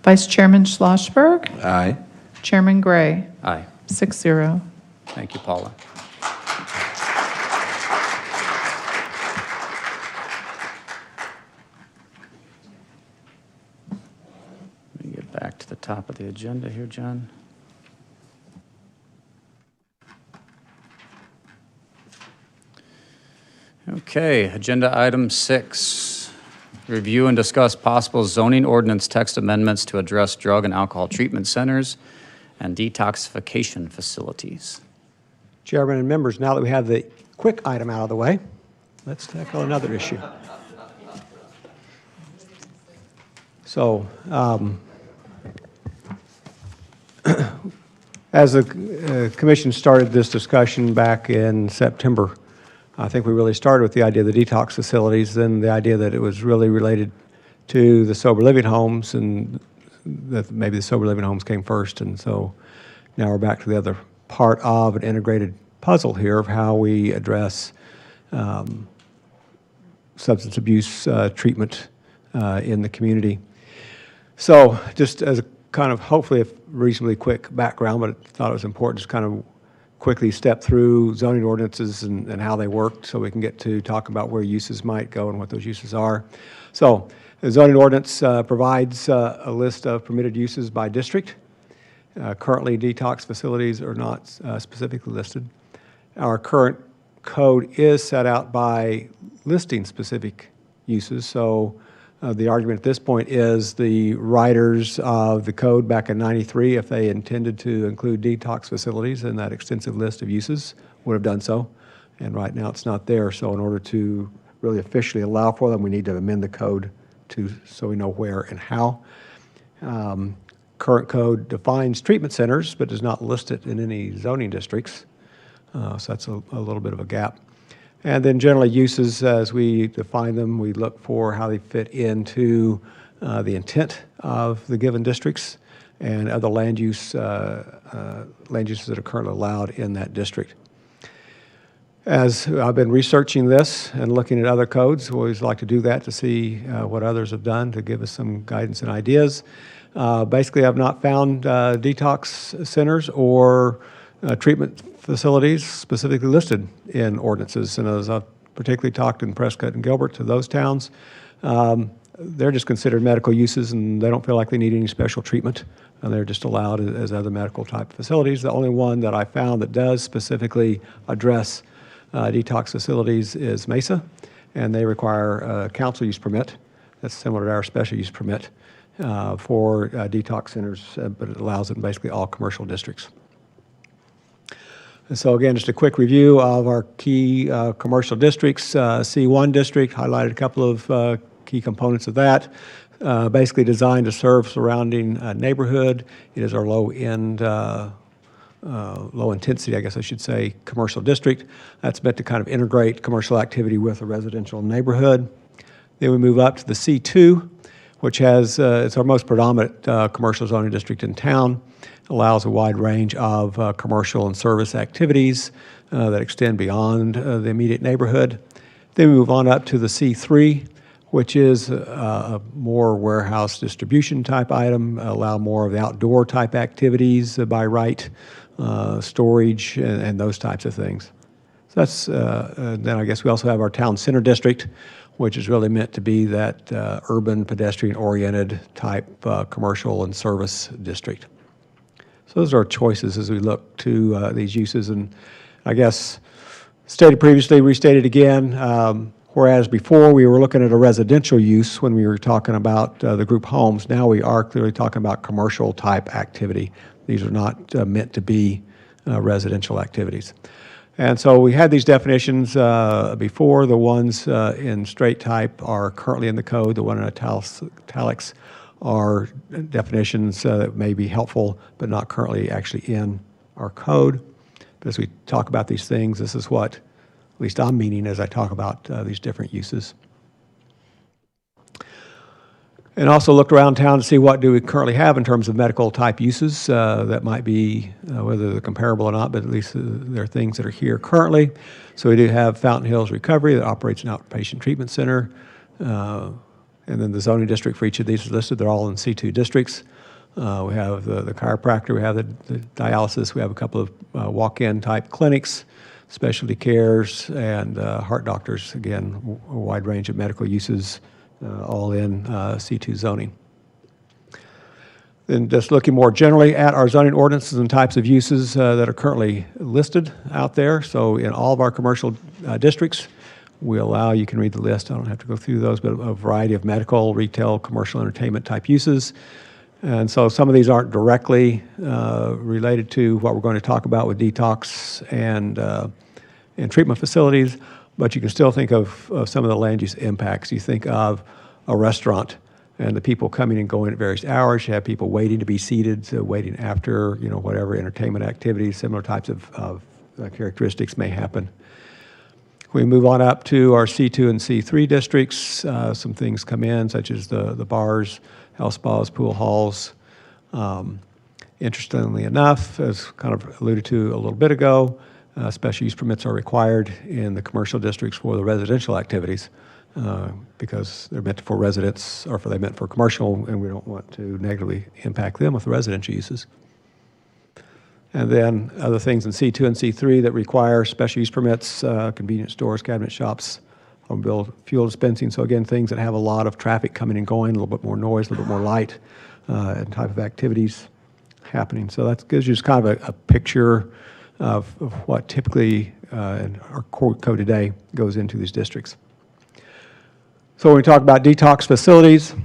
Vice Chairman Schlossberg? Aye. Chairman Gray? Aye. 6-0. Thank you, Paula. Let me get back to the top of the agenda here, John. Okay, agenda item 6, review and discuss possible zoning ordinance text amendments to address drug and alcohol treatment centers and detoxification facilities. Chairman and members, now that we have the quick item out of the way, let's tackle another issue. So, as the commission started this discussion back in September, I think we really started with the idea of the detox facilities, then the idea that it was really related to the sober living homes, and that maybe the sober living homes came first. And so now we're back to the other part of an integrated puzzle here of how we address substance abuse treatment in the community. So just as a kind of hopefully a reasonably quick background, but I thought it was important to kind of quickly step through zoning ordinances and how they work so we can get to talk about where uses might go and what those uses are. So the zoning ordinance provides a list of permitted uses by district. Currently, detox facilities are not specifically listed. Our current code is set out by listing specific uses. So the argument at this point is the writers of the code back in '93, if they intended to include detox facilities in that extensive list of uses, would have done so. And right now it's not there. So in order to really officially allow for them, we need to amend the code so we know where and how. Current code defines treatment centers, but does not list it in any zoning districts. So that's a little bit of a gap. And then generally uses, as we define them, we look for how they fit into the intent of the given districts and other land uses that are currently allowed in that district. As I've been researching this and looking at other codes, we always like to do that to see what others have done to give us some guidance and ideas. Basically, I've not found detox centers or treatment facilities specifically listed in ordinances. And as I've particularly talked in Prescott and Gilbert to those towns, they're just considered medical uses and they don't feel like they need any special treatment. And they're just allowed as other medical type facilities. The only one that I found that does specifically address detox facilities is Mesa, and they require a council use permit. That's similar to our special use permit for detox centers, but it allows it in basically all commercial districts. And so again, just a quick review of our key commercial districts. C1 district, highlighted a couple of key components of that. Basically designed to serve surrounding neighborhood. It is our low-end, low-intensity, I guess I should say, commercial district. That's meant to kind of integrate commercial activity with a residential neighborhood. Then we move up to the C2, which has, it's our most predominant commercial zoning district in town. Allows a wide range of commercial and service activities that extend beyond the immediate neighborhood. Then we move on up to the C3, which is a more warehouse distribution type item, allow more of the outdoor type activities by right, storage, and those types of things. So that's, then I guess we also have our town center district, which is really meant to be that urban pedestrian-oriented type commercial and service district. So those are our choices as we look to these uses. And I guess stated previously, restated again, whereas before we were looking at a residential use when we were talking about the group homes, now we are clearly talking about commercial type activity. These are not meant to be residential activities. And so we had these definitions before. The ones in straight type are currently in the code. The one in italics are definitions that may be helpful, but not currently actually in our code. But as we talk about these things, this is what, at least I'm meaning as I talk about these different uses. And also looked around town to see what do we currently have in terms of medical type uses that might be, whether they're comparable or not, but at least there are things that are here currently. So we do have Fountain Hills Recovery that operates an outpatient treatment center. And then the zoning district for each of these is listed. They're all in C2 districts. We have the chiropractor, we have the dialysis, we have a couple of walk-in type clinics, specialty cares, and heart doctors. Again, a wide range of medical uses, all in C2 zoning. Then just looking more generally at our zoning ordinances and types of uses that are currently listed out there. So in all of our commercial districts, we allow, you can read the list, I don't have to go through those, but a variety of medical, retail, commercial, entertainment type uses. And so some of these aren't directly related to what we're going to talk about with detox and treatment facilities, but you can still think of some of the land use impacts. You think of a restaurant and the people coming and going at various hours. You have people waiting to be seated, so waiting after, you know, whatever entertainment activities, similar types of characteristics may happen. We move on up to our C2 and C3 districts. Some things come in, such as the bars, health spas, pool halls. Interestingly enough, as kind of alluded to a little bit ago, special use permits are required in the commercial districts for the residential activities because they're meant for residents, or they're meant for commercial, and we don't want to negatively impact them with the residential uses. And then other things in C2 and C3 that require special use permits, convenience stores, cabinet shops, automobile fuel dispensing. So again, things that have a lot of traffic coming and going, a little bit more noise, a little bit more light, and type of activities happening. So that gives you just kind of a picture of what typically in our code today goes into these districts. So when we talk about detox facilities,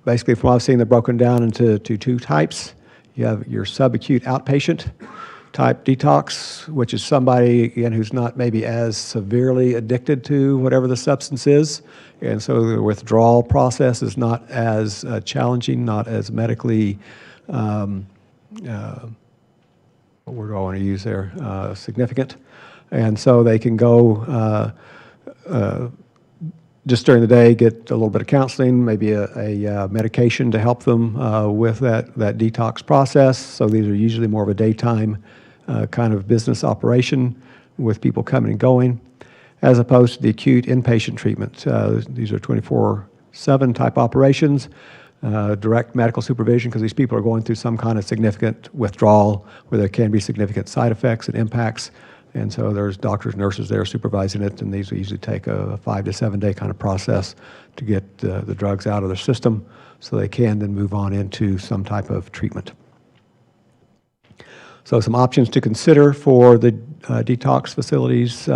basically from what I've seen, they're broken down into two types. You have your subacute outpatient type detox, which is somebody, again, who's not maybe as severely addicted to whatever the substance is. And so the withdrawal process is not as challenging, not as medically, what word do I want to use there, significant. And so they can go just during the day, get a little bit of counseling, maybe a medication to help them with that detox process. So these are usually more of a daytime kind of business operation with people coming and going, as opposed to the acute inpatient treatment. These are 24/7 type operations, direct medical supervision, because these people are going through some kind of significant withdrawal where there can be significant side effects and impacts. And so there's doctors, nurses there supervising it, and these will usually take a 5 to 7 day kind of process to get the drugs out of their system so they can then move on into some type of treatment. So some options to consider for the detox facilities.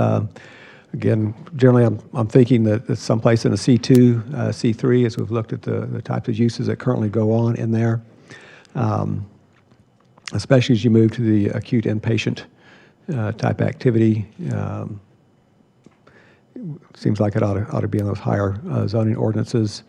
Again, generally I'm thinking that it's someplace in a C2, C3, as we've looked at the types of uses that currently go on in there. especially as you move to the acute inpatient type activity. Seems like it ought to be in those higher zoning ordinances.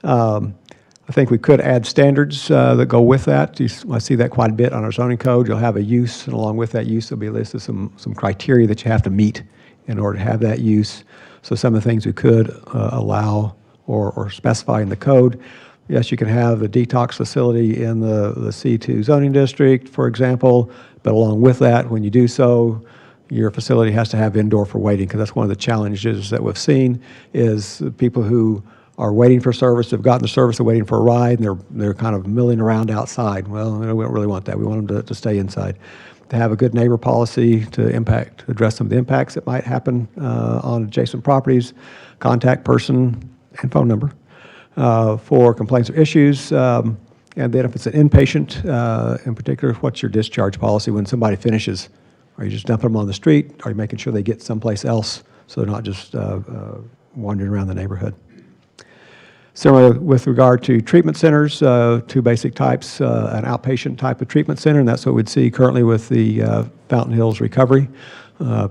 I think we could add standards that go with that. I see that quite a bit on our zoning code. You'll have a use, and along with that use, there'll be a list of some criteria that you have to meet in order to have that use. So some of the things we could allow or specify in the code. Yes, you can have the detox facility in the C2 zoning district, for example, but along with that, when you do so, your facility has to have indoor for waiting, because that's one of the challenges that we've seen is people who are waiting for service, have gotten the service, they're waiting for a ride, and they're kind of milling around outside. Well, we don't really want that. We want them to stay inside. To have a good neighbor policy to address some of the impacts that might happen on adjacent properties, contact person and phone number for complaints or issues. And then if it's an inpatient, in particular, what's your discharge policy when somebody finishes? Are you just dumping them on the street? Are you making sure they get someplace else so they're not just wandering around the neighborhood? Similar with regard to treatment centers, two basic types, an outpatient type of treatment center, and that's what we'd see currently with the Fountain Hills Recovery.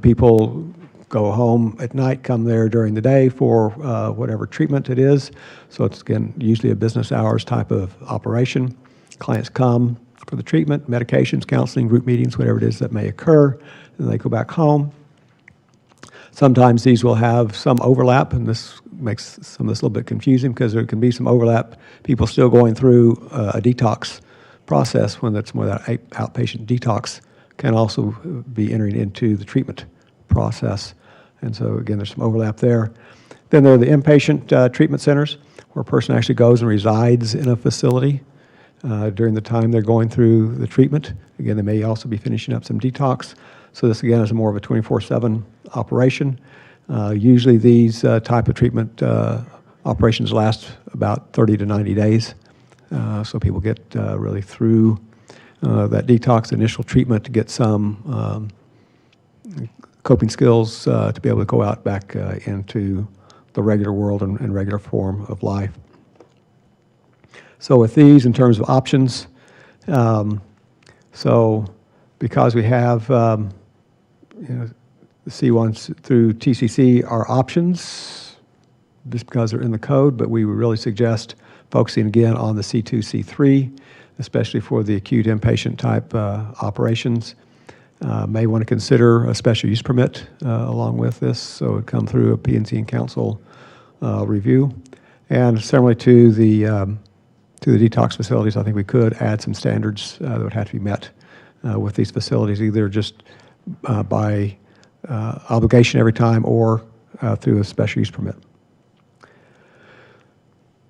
People go home at night, come there during the day for whatever treatment it is. So it's, again, usually a business hours type of operation. Clients come for the treatment, medications, counseling, group meetings, whatever it is that may occur, and they go back home. Sometimes these will have some overlap, and this makes some of this a little bit confusing because there can be some overlap. People still going through a detox process when that's more that outpatient detox can also be entering into the treatment process. And so, again, there's some overlap there. Then there are the inpatient treatment centers where a person actually goes and resides in a facility during the time they're going through the treatment. Again, they may also be finishing up some detox. So this, again, is more of a 24/7 operation. Usually these type of treatment operations last about 30 to 90 days. So people get really through that detox initial treatment to get some coping skills to be able to go out back into the regular world and regular form of life. So with these, in terms of options, so because we have the C1 through TCC are options just because they're in the code, but we would really suggest focusing again on the C2, C3, especially for the acute inpatient type operations. May want to consider a special use permit along with this, so it would come through a P&Z and council review. And similarly to the detox facilities, I think we could add some standards that would have to be met with these facilities, either just by obligation every time or through a special use permit.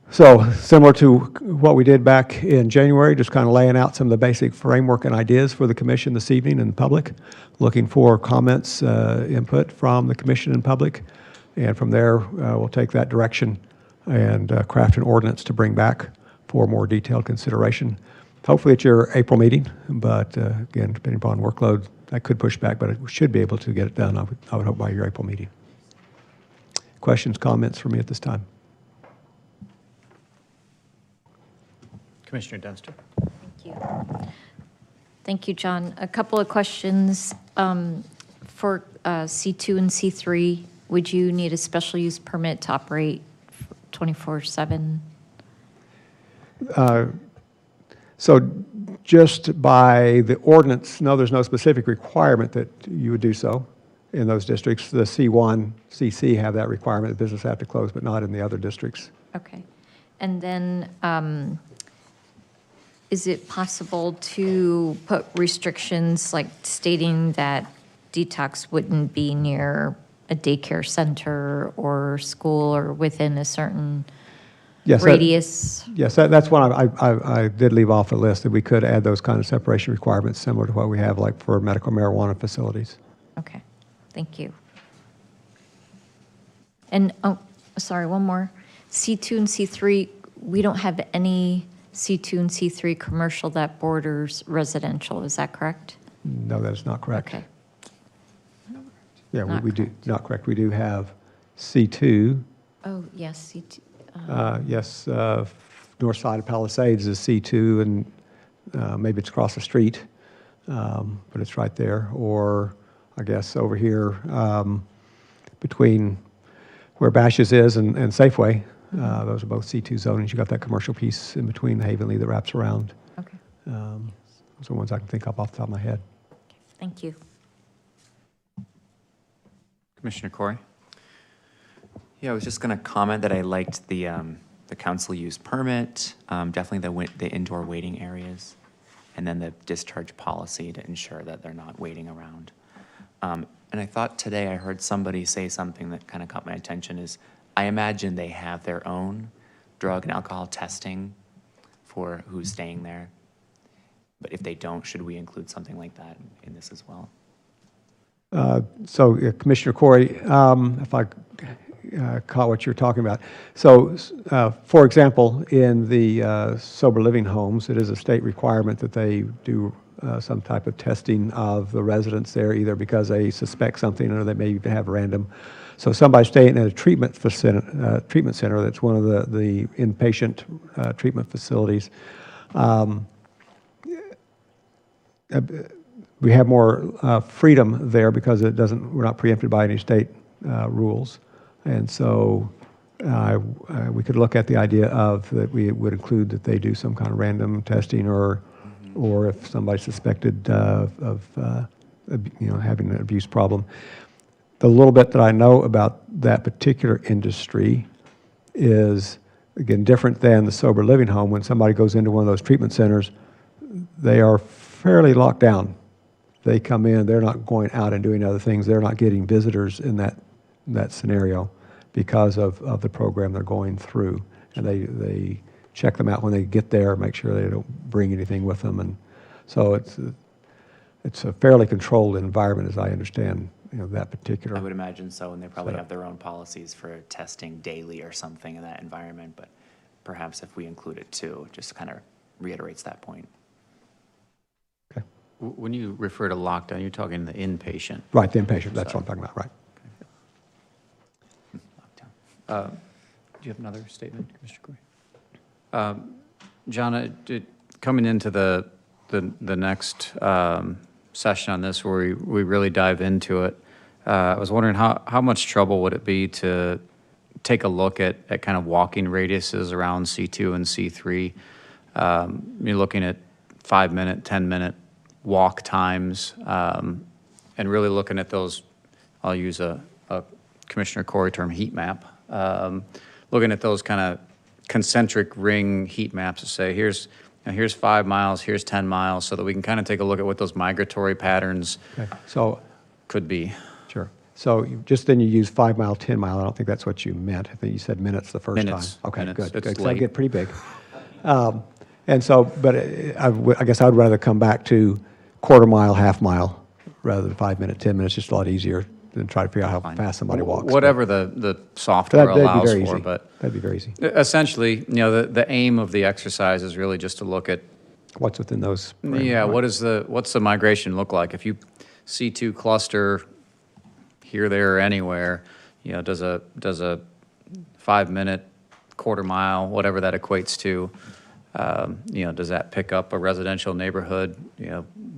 So similar to what we did back in January, just kind of laying out some of the basic framework and ideas for the commission this evening and the public, looking for comments, input from the commission and public, and from there we'll take that direction and craft an ordinance to bring back for more detailed consideration. Hopefully at your April meeting, but again, depending upon workload, that could push back, but it should be able to get it done, I would hope, by your April meeting. Questions, comments for me at this time? Commissioner Dunster. Thank you. Thank you, John. A couple of questions. For C2 and C3, would you need a special use permit to operate 24/7? So just by the ordinance, no, there's no specific requirement that you would do so in those districts. The C1, CC have that requirement, the business have to close, but not in the other districts. Okay. And then is it possible to put restrictions like stating that detox wouldn't be near a daycare center or school or within a certain radius? Yes, that's one I did leave off the list, that we could add those kind of separation requirements similar to what we have like for medical marijuana facilities. Okay, thank you. And, oh, sorry, one more. C2 and C3, we don't have any C2 and C3 commercial that borders residential, is that correct? No, that is not correct. Okay. Yeah, we do, not correct. We do have C2. Oh, yes, C2. Yes, north side of Palisades is C2, and maybe it's across the street. but it's right there. Or I guess over here between where Bash's is and Safeway. Those are both C2 zonings. You got that commercial piece in between the Havenly that wraps around. Okay, Those are ones I can think of off the top of my head. thank you. Commissioner Corey? Yeah, I was just going to comment that I liked the council use permit, definitely the indoor waiting areas, and then the discharge policy to ensure that they're not waiting around. And I thought today I heard somebody say something that kind of caught my attention is, I imagine they have their own drug and alcohol testing for who's staying there. But if they don't, should we include something like that in this as well? So Commissioner Corey, if I caught what you're talking about. So, for example, in the sober living homes, it is a state requirement that they do some type of testing of the residents there, either because they suspect something or they may have random. So somebody staying at a treatment center that's one of the inpatient treatment facilities, we have more freedom there because we're not preempted by any state rules. And so we could look at the idea of that we would include that they do some kind of random testing or if somebody's suspected of having an abuse problem. The little bit that I know about that particular industry is, again, different than the sober living home. When somebody goes into one of those treatment centers, they are fairly locked down. They come in, they're not going out and doing other things. They're not getting visitors in that scenario because of the program they're going through. And they check them out when they get there, make sure they don't bring anything with them. And so it's a fairly controlled environment, as I understand that particular. I would imagine so, and they probably have their own policies for testing daily or something in that environment, but perhaps if we include it too, it just kind of reiterates that point. Okay. When you refer to lockdown, you're talking the inpatient. Right, the inpatient, that's what I'm talking about, right. Do you have another statement, Commissioner Corey? John, coming into the next session on this where we really dive into it, I was wondering how much trouble would it be to take a look at kind of walking radiuses around C2 and C3? You're looking at 5-minute, 10-minute walk times, and really looking at those, I'll use a Commissioner Corey term, heat map, looking at those kind of concentric ring heat maps to say, here's 5 miles, here's 10 miles, so that we can kind of take a look at what those migratory patterns could be. Sure. So then you use 5 mile, 10 mile. I don't think that's what you meant. I think you said minutes the first Minutes. time. Okay, Minutes. good. It's Good. I late. get pretty big. And so, but I guess I would rather come back to quarter mile, half mile, rather than 5 minutes, 10 minutes. Just a lot easier than try to figure out how fast somebody walks. Whatever the software That'd be allows very for, easy. but That'd be very easy. essentially, the aim of the exercise is really just to look at What's within those? yeah, what's the migration look like? If you C2 cluster here, there, or anywhere, does a 5-minute, quarter mile, whatever that equates to, does that pick up a residential neighborhood?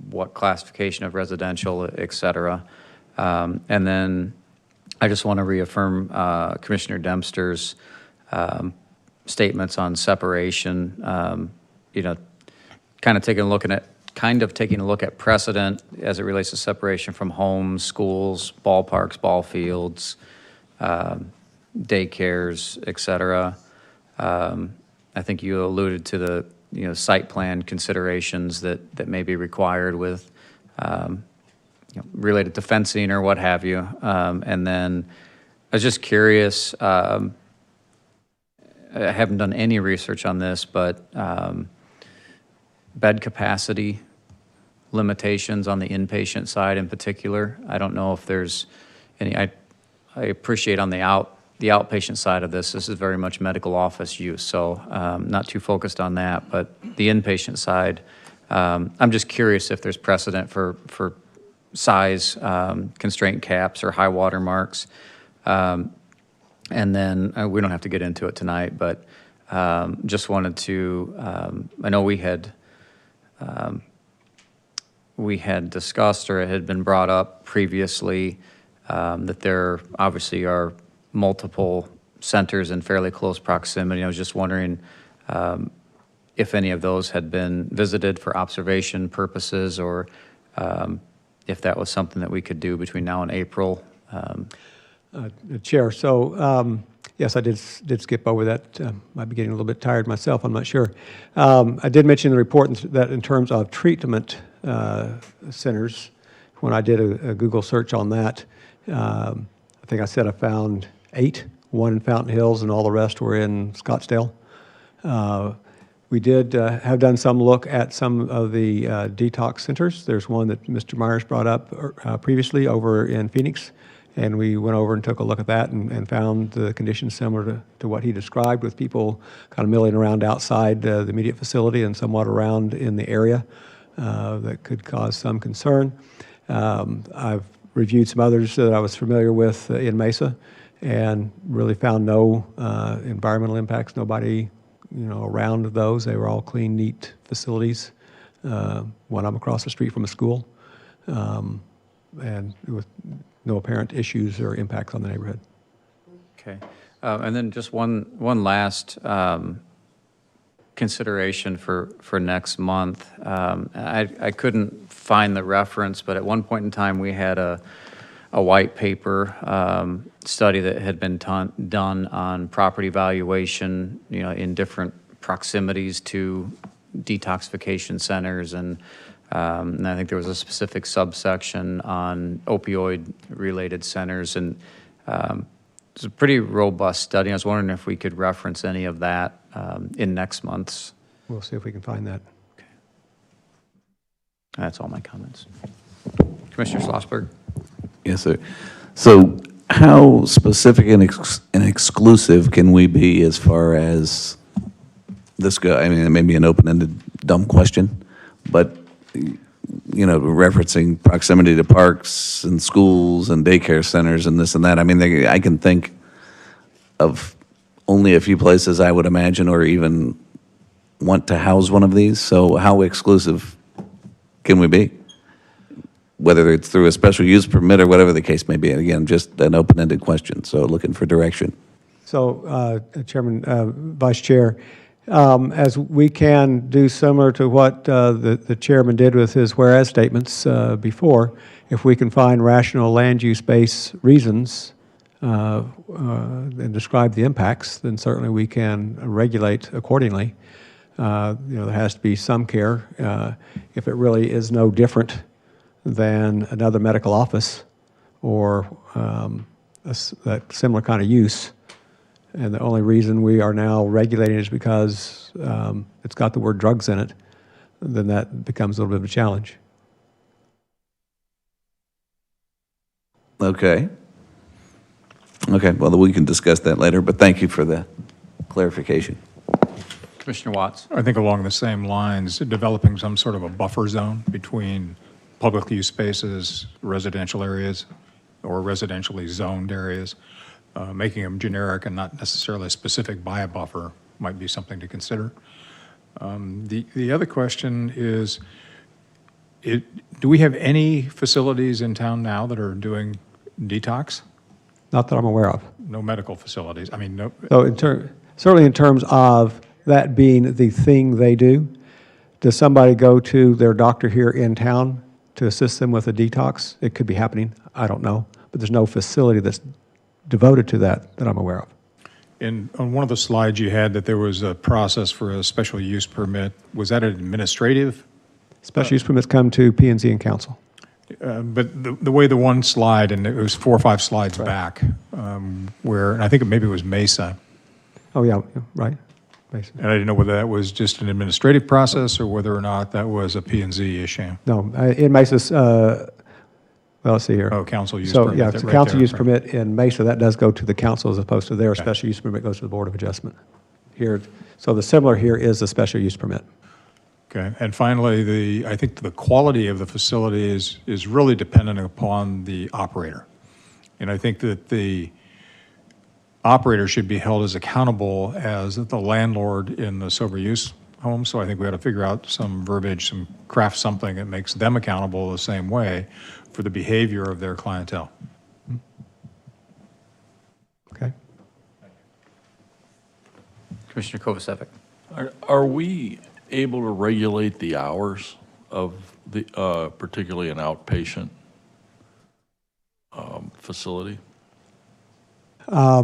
What classification of residential, et cetera. And then I just want to reaffirm Commissioner Dempster's statements on separation. Kind of taking a look at precedent as it relates to separation from homes, schools, ballparks, ball fields, daycares, et cetera. I think you alluded to the site plan considerations that may be required with related to fencing or what have you. And then I was just curious, I haven't done any research on this, but bed capacity limitations on the inpatient side in particular. I don't know if there's any, I appreciate on the outpatient side of this is very much medical office use, so not too focused on that, but the inpatient side, I'm just curious if there's precedent for size constraint caps or high water marks. And then we don't have to get into it tonight, but just wanted to, I know we had we had discussed, or it had been brought up previously, that there obviously are multiple centers in fairly close proximity. I was just wondering if any of those had been visited for observation purposes, or if that was something that we could do between now and April. Chair, so yes, I did skip over that. Might be getting a little bit tired myself, I'm not sure. I did mention in the report that in terms of treatment centers, when I did a Google search on that, I think I said I found 8, 1 in Fountain Hills, and all the rest were in Scottsdale. We did have done some look at some of the detox centers. There's one that Mr. Myers brought up previously over in Phoenix, and we went over and took a look at that and found the conditions similar to what he described, with people kind of milling around outside the immediate facility and somewhat around in the area that could cause some concern. I've reviewed some others that I was familiar with in Mesa, and really found no environmental impacts, nobody around those. They were all clean, neat facilities. One I'm across the street from a school, and with no apparent issues or impacts on the neighborhood. Okay. And then just one last consideration for next month. I couldn't find the reference, but at one point in time, we had a white paper study that had been done on property valuation, in different proximities to detoxification centers, and I think there was a specific subsection on opioid-related centers, and it's a pretty robust study. I was wondering if we could reference any of that in next month's. We'll see if we can find that. Okay. That's all my comments. Commissioner Schlossberg. Yes, sir. So how specific and exclusive can we be as far as this go? I mean, it may be an open-ended, dumb question, but, referencing proximity to parks and schools and daycare centers and this and that. I mean, I can think of only a few places I would imagine or even want to house one of these. So how exclusive can we be? Whether it's through a special use permit or whatever the case may be. And again, just an open-ended question, so looking for direction. So, Chairman, Vice Chair, as we can do similar to what the chairman did with his whereas statements before, if we can find rational land use-based reasons and describe the impacts, then certainly we can regulate accordingly. There has to be some care. If it really is no different than another medical office or that similar kind of use, and the only reason we are now regulating is because it's got the word drugs in it, then that becomes a little bit of a challenge. Okay. Okay, well, we can discuss that later, but thank you for the clarification. Commissioner Watts. I think along the same lines, developing some sort of a buffer zone between public use spaces, residential areas, or residentially zoned areas, making them generic and not necessarily specific by a buffer might be something to consider. The other question is, do we have any facilities in town now that are doing detox? Not that I'm aware of. No medical facilities. I mean, no. So certainly in terms of that being the thing they do, does somebody go to their doctor here in town to assist them with a detox? It could be happening. I don't know. But there's no facility that's devoted to that I'm aware of. On one of the slides you had that there was a process for a special use permit. Was that an administrative? Special use permits come to P&Z and council. But the way the one slide, and it was 4 or 5 slides back, where, and I think maybe it was Mesa. Oh, yeah, right. Mesa. And I didn't know whether that was just an administrative process or whether or not that was a P&Z issue. No, in Mesa's, well, let's see here. Oh, council use so, permit. Yeah, it's a right council there, use right. permit in Mesa. That does go to the council as opposed to their Okay. special use permit goes to the Board of Adjustment. Here, so the similar here is a special use permit. Okay, and finally, I think the quality of the facility is really dependent upon the operator. And I think that the operator should be held as accountable as the landlord in the sober use homes, so I think we ought to figure out some verbiage, craft something that makes them accountable the same way for the behavior of their clientele. Okay. Commissioner Kovacevic. Are we able to regulate the hours of the, particularly an outpatient facility? I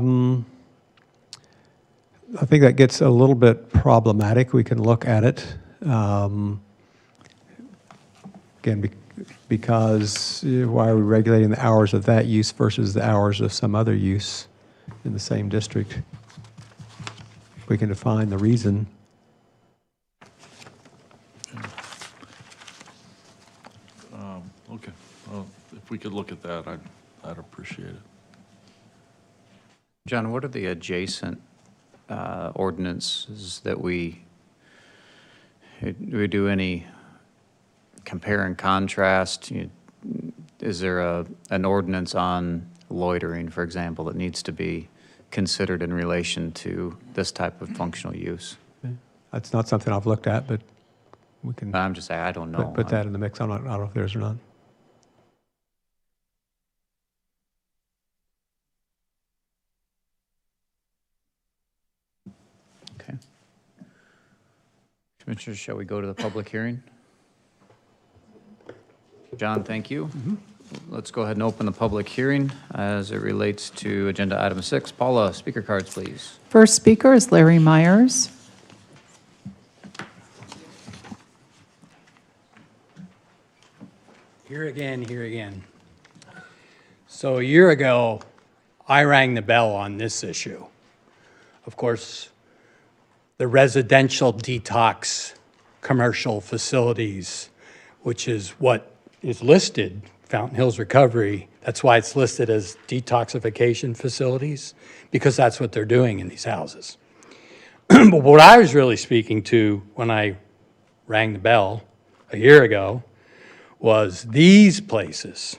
think that gets a little bit problematic. We can look at it. Again, because why are we regulating the hours of that use versus the hours of some other use in the same district? We can define the reason. Okay. Well, if we could look at that, I'd appreciate it. John, what are the adjacent ordinances that do we do any compare and contrast? Is there an ordinance on loitering, for example, that needs to be considered in relation to this type of functional use? That's not something I've looked at, but we can I'm just saying, I don't know. put that in the mix. I don't know if there's or not. Okay. Commissioners, shall we go to the public hearing? John, thank you. Let's go ahead and open the public hearing as it relates to agenda item 6. Paula, speaker cards, please. First speaker is Larry Myers. Here again, here again. So a year ago, I rang the bell on this issue. Of course, the residential detox commercial facilities, which is what is listed, Fountain Hills Recovery, that's why it's listed as detoxification facilities, because that's what they're doing in these houses. But what I was really speaking to when I rang the bell a year ago was these places.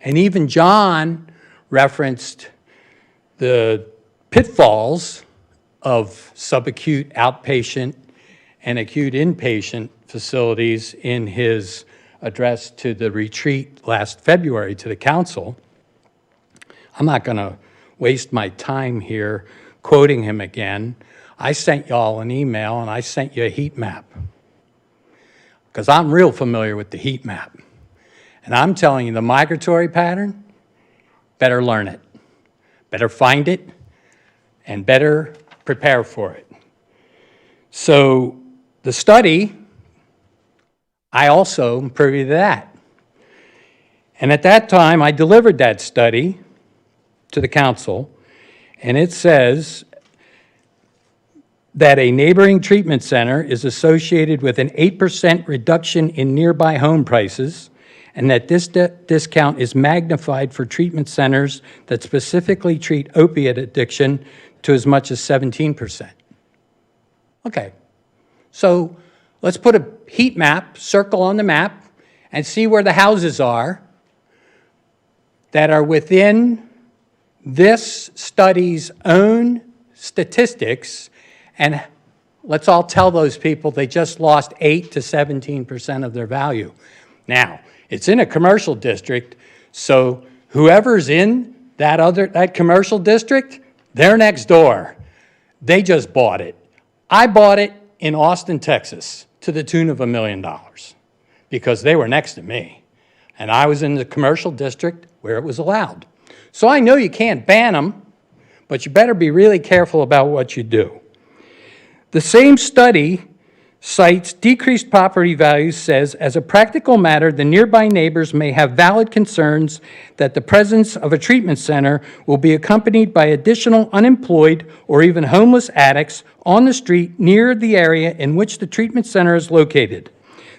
And even John referenced the pitfalls of subacute outpatient and acute inpatient facilities in his address to the retreat last February to the council. I'm not going to waste my time here quoting him again. I sent y'all an email and I sent you a heat map because I'm real familiar with the heat map. And I'm telling you, the migratory pattern, better learn it, better find it, and better prepare for it. So the study, I also am privy to that. And at that time, I delivered that study to the council, and it says that a neighboring treatment center is associated with an 8% reduction in nearby home prices, and that this discount is magnified for treatment centers that specifically treat opiate addiction to as much as 17%. Okay, so let's put a heat map, circle on the map, and see where the houses are that are within this study's own statistics, and let's all tell those people they just lost 8 to 17% of their value. Now, it's in a commercial district, so whoever's in that commercial district, they're next door. They just bought it. I bought it in Austin, Texas, to the tune of $1 million because they were next to me. And I was in the commercial district where it was allowed. So I know you can't ban them, but you better be really careful about what you do. The same study cites decreased property values, says, as a practical matter, the nearby neighbors may have valid concerns that the presence of a treatment center will be accompanied by additional unemployed or even homeless addicts on the street near the area in which the treatment center is located.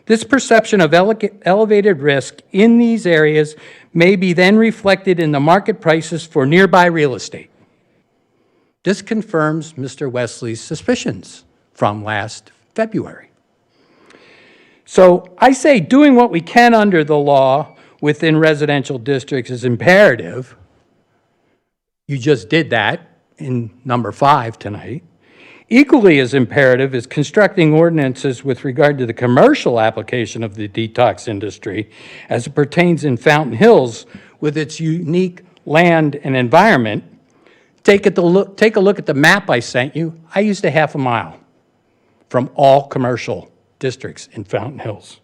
This perception of elevated risk in these areas may be then reflected in the market prices for nearby real estate. This confirms Mr. Wesley's suspicions from last February. So I say doing what we can under the law within residential districts is imperative. You just did that in number 5 tonight. Equally as imperative is constructing ordinances with regard to the commercial application of the detox industry as it pertains in Fountain Hills with its unique land and environment. Take a look at the map I sent you. I used a half a mile from all commercial districts in Fountain Hills.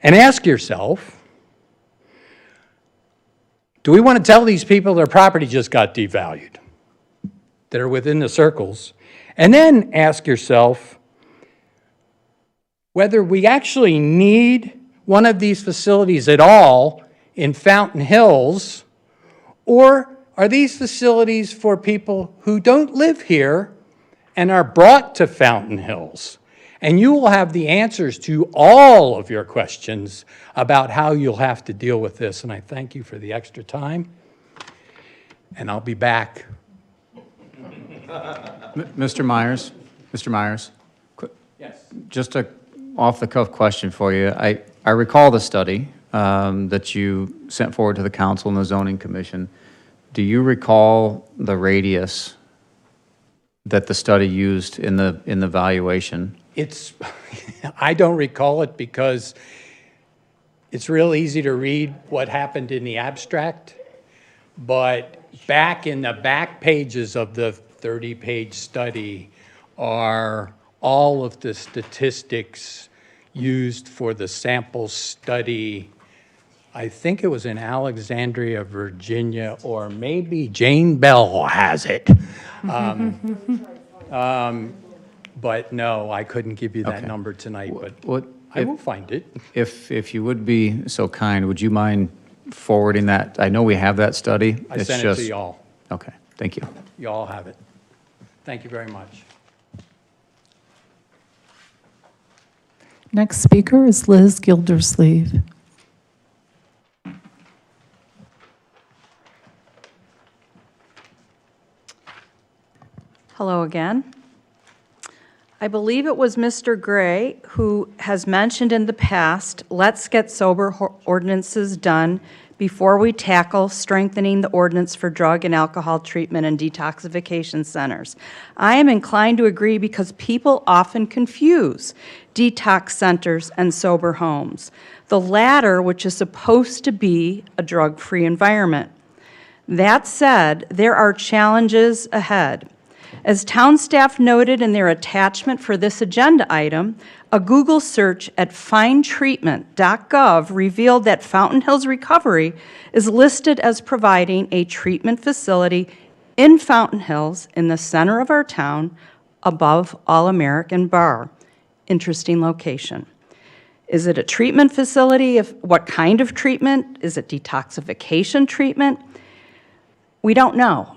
And ask yourself, do we want to tell these people their property just got devalued that are within the circles? And then ask yourself whether we actually need one of these facilities at all in Fountain Hills, or are these facilities for people who don't live here and are brought to Fountain Hills? And you will have the answers to all of your questions about how you'll have to deal with this. And I thank you for the extra time. And I'll be back. Mr. Myers, Yes. just a off-the-cuff question for you. I recall the study that you sent forward to the council and the zoning commission. Do you recall the radius that the study used in the valuation? It's, I don't recall it because it's real easy to read what happened in the abstract, but back in the back pages of the 30-page study are all of the statistics used for the sample study. I think it was in Alexandria, Virginia, or maybe Jane Bell has it. But no, I couldn't give you that Okay. number tonight, but What, I will find it. if you would be so kind, would you mind forwarding that? I know we have that study. I It's sent it to just- y'all. Okay, thank you. You all have it. Thank you very much. Next speaker is Liz Gildersleeve. Hello again. I believe it was Mr. Gray who has mentioned in the past, let's get sober ordinances done before we tackle strengthening the ordinance for drug and alcohol treatment and detoxification centers. I am inclined to agree because people often confuse detox centers and sober homes, the latter which is supposed to be a drug-free environment. That said, there are challenges ahead. As town staff noted in their attachment for this agenda item, a Google search at findtreatment.gov revealed that Fountain Hills Recovery is listed as providing a treatment facility in Fountain Hills in the center of our town above All-American Bar. Interesting location. Is it a treatment facility? What kind of treatment? Is it detoxification treatment? We don't know.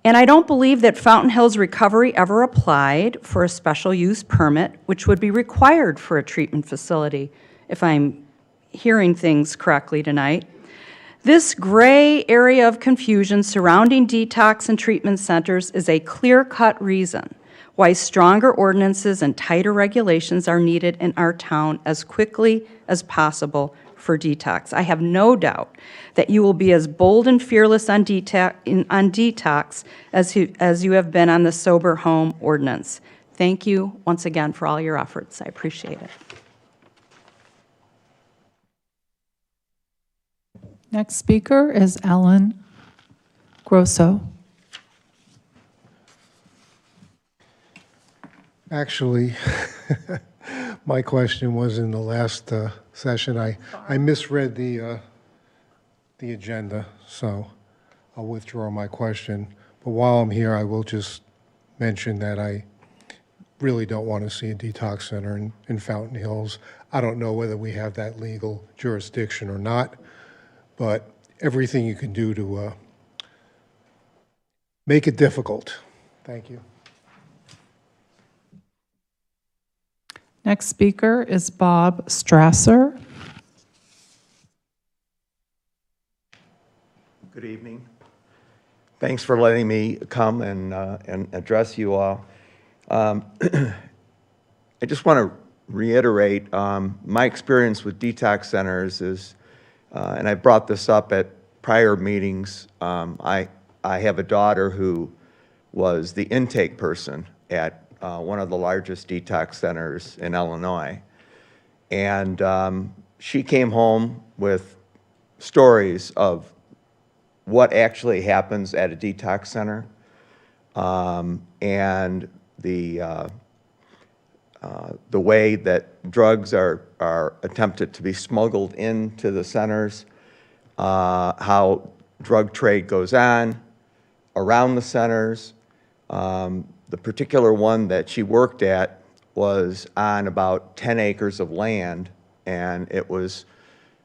And I don't believe that Fountain Hills Recovery ever applied for a special use permit, which would be required for a treatment facility, if I'm hearing things correctly tonight. This gray area of confusion surrounding detox and treatment centers is a clear-cut reason why stronger ordinances and tighter regulations are needed in our town as quickly as possible for detox. I have no doubt that you will be as bold and fearless on detox as you have been on the sober home ordinance. Thank you once again for all your efforts. I appreciate it. Next speaker is Alan Grosso. Actually, my question was in the last session. I misread the agenda, so I'll withdraw my question. But while I'm here, I will just mention that I really don't want to see a detox center in Fountain Hills. I don't know whether we have that legal jurisdiction or not, but everything you can do to make it difficult. Thank you. Next speaker is Bob Strasser. Good evening. Thanks for letting me come and address you all. I just want to reiterate my experience with detox centers is, and I brought this up at prior meetings, I have a daughter who was the intake person at one of the largest detox centers in Illinois. And she came home with stories of what actually happens at a detox center, and the way that drugs are attempted to be smuggled into the centers, how drug trade goes on around the centers. The particular one that she worked at was on about 10 acres of land, and it was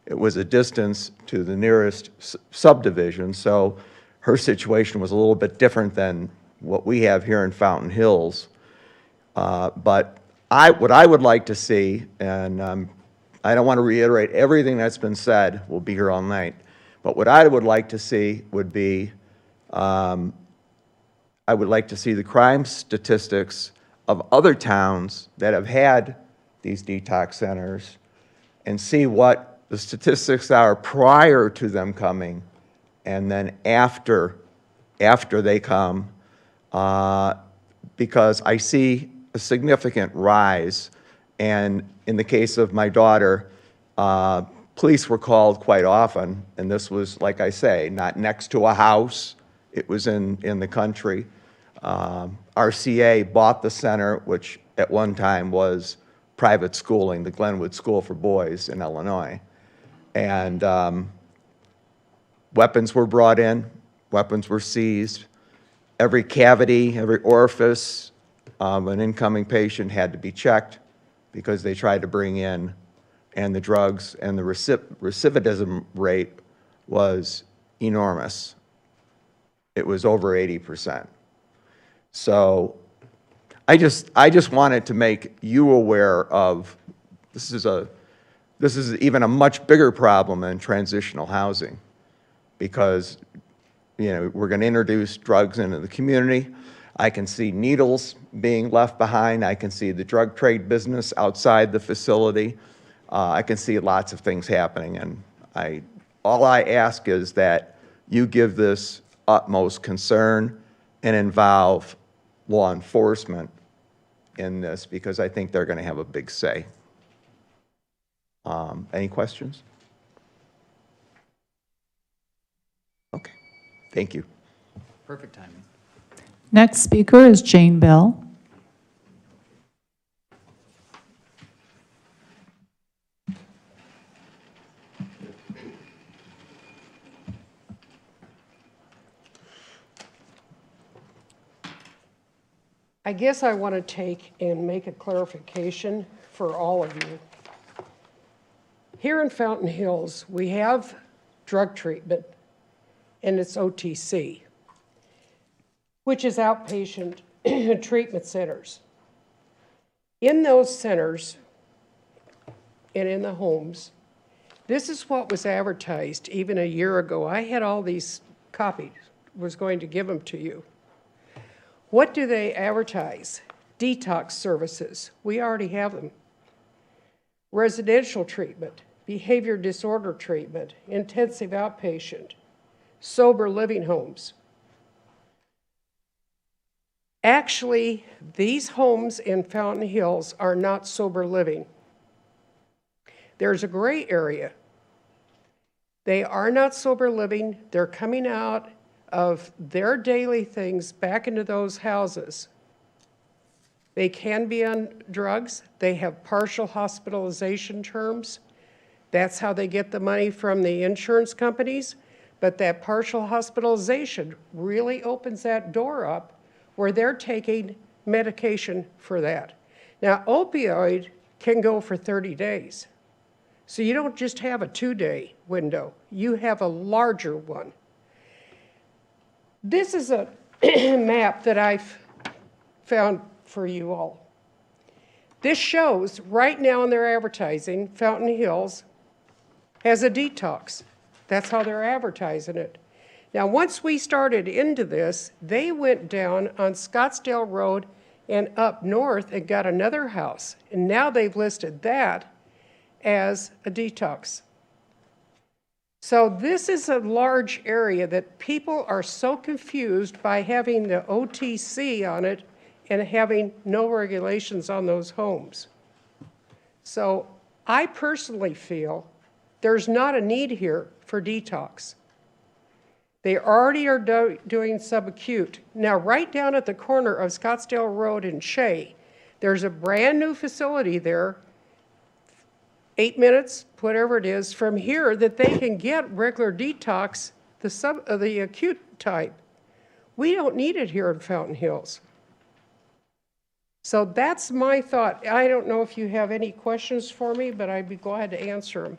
a distance to the nearest subdivision, so her situation was a little bit different than what we have here in Fountain Hills. But what I would like to see, and I don't want to reiterate everything that's been said, we'll be here all night, but what I would like to see would be, I would like to see the crime statistics of other towns that have had these detox centers and see what the statistics are prior to them coming and then after they come, because I see a significant rise. And in the case of my daughter, police were called quite often, and this was, like I say, not next to a house. It was in the country. RCA bought the center, which at one time was private schooling, the Glenwood School for Boys in Illinois. And weapons were brought in, weapons were seized. Every cavity, every orifice of an incoming patient had to be checked because they tried to bring in, and the drugs and the recidivism rate was enormous. It was over 80%. So I just wanted to make you aware of this is even a much bigger problem than transitional housing, because we're going to introduce drugs into the community. I can see needles being left behind. I can see the drug trade business outside the facility. I can see lots of things happening, and all I ask is that you give this utmost concern and involve law enforcement in this, because I think they're going to have a big say. Any questions? Okay, thank you. Perfect timing. Next speaker is Jane Bell. I guess I want to take and make a clarification for all of you. Here in Fountain Hills, we have drug treatment, and it's OTC, which is outpatient treatment centers. In those centers and in the homes, this is what was advertised even a year ago. I had all these copies, was going to give them to you. What do they advertise? Detox services. We already have them. Residential treatment, behavior disorder treatment, intensive outpatient, sober living homes. Actually, these homes in Fountain Hills are not sober living. There's a gray area. They are not sober living. They're coming out of their daily things back into those houses. They can be on drugs. They have partial hospitalization terms. That's how they get the money from the insurance companies. But that partial hospitalization really opens that door up where they're taking medication for that. Now, opioid can go for 30 days. So you don't just have a 2-day window. You have a larger one. This is a map that I've found for you all. This shows right now in their advertising, Fountain Hills has a detox. That's how they're advertising it. Now, once we started into this, they went down on Scottsdale Road and up north and got another house. And now they've listed that as a detox. So this is a large area that people are so confused by having the OTC on it and having no regulations on those homes. So I personally feel there's not a need here for detox. They already are doing subacute. Now, right down at the corner of Scottsdale Road and Shea, there's a brand-new facility there, 8 minutes, whatever it is, from here that they can get regular detox, the acute type. We don't need it here in Fountain Hills. So that's my thought. I don't know if you have any questions for me, but I'd be glad to answer them.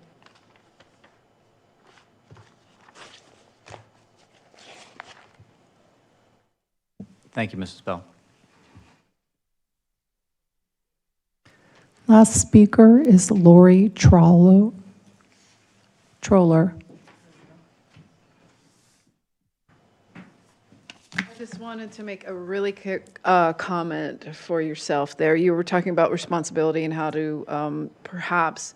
Thank you, Mrs. Bell. Last speaker is Lori Troller. I just wanted to make a really quick comment for yourself there. You were talking about responsibility and how to perhaps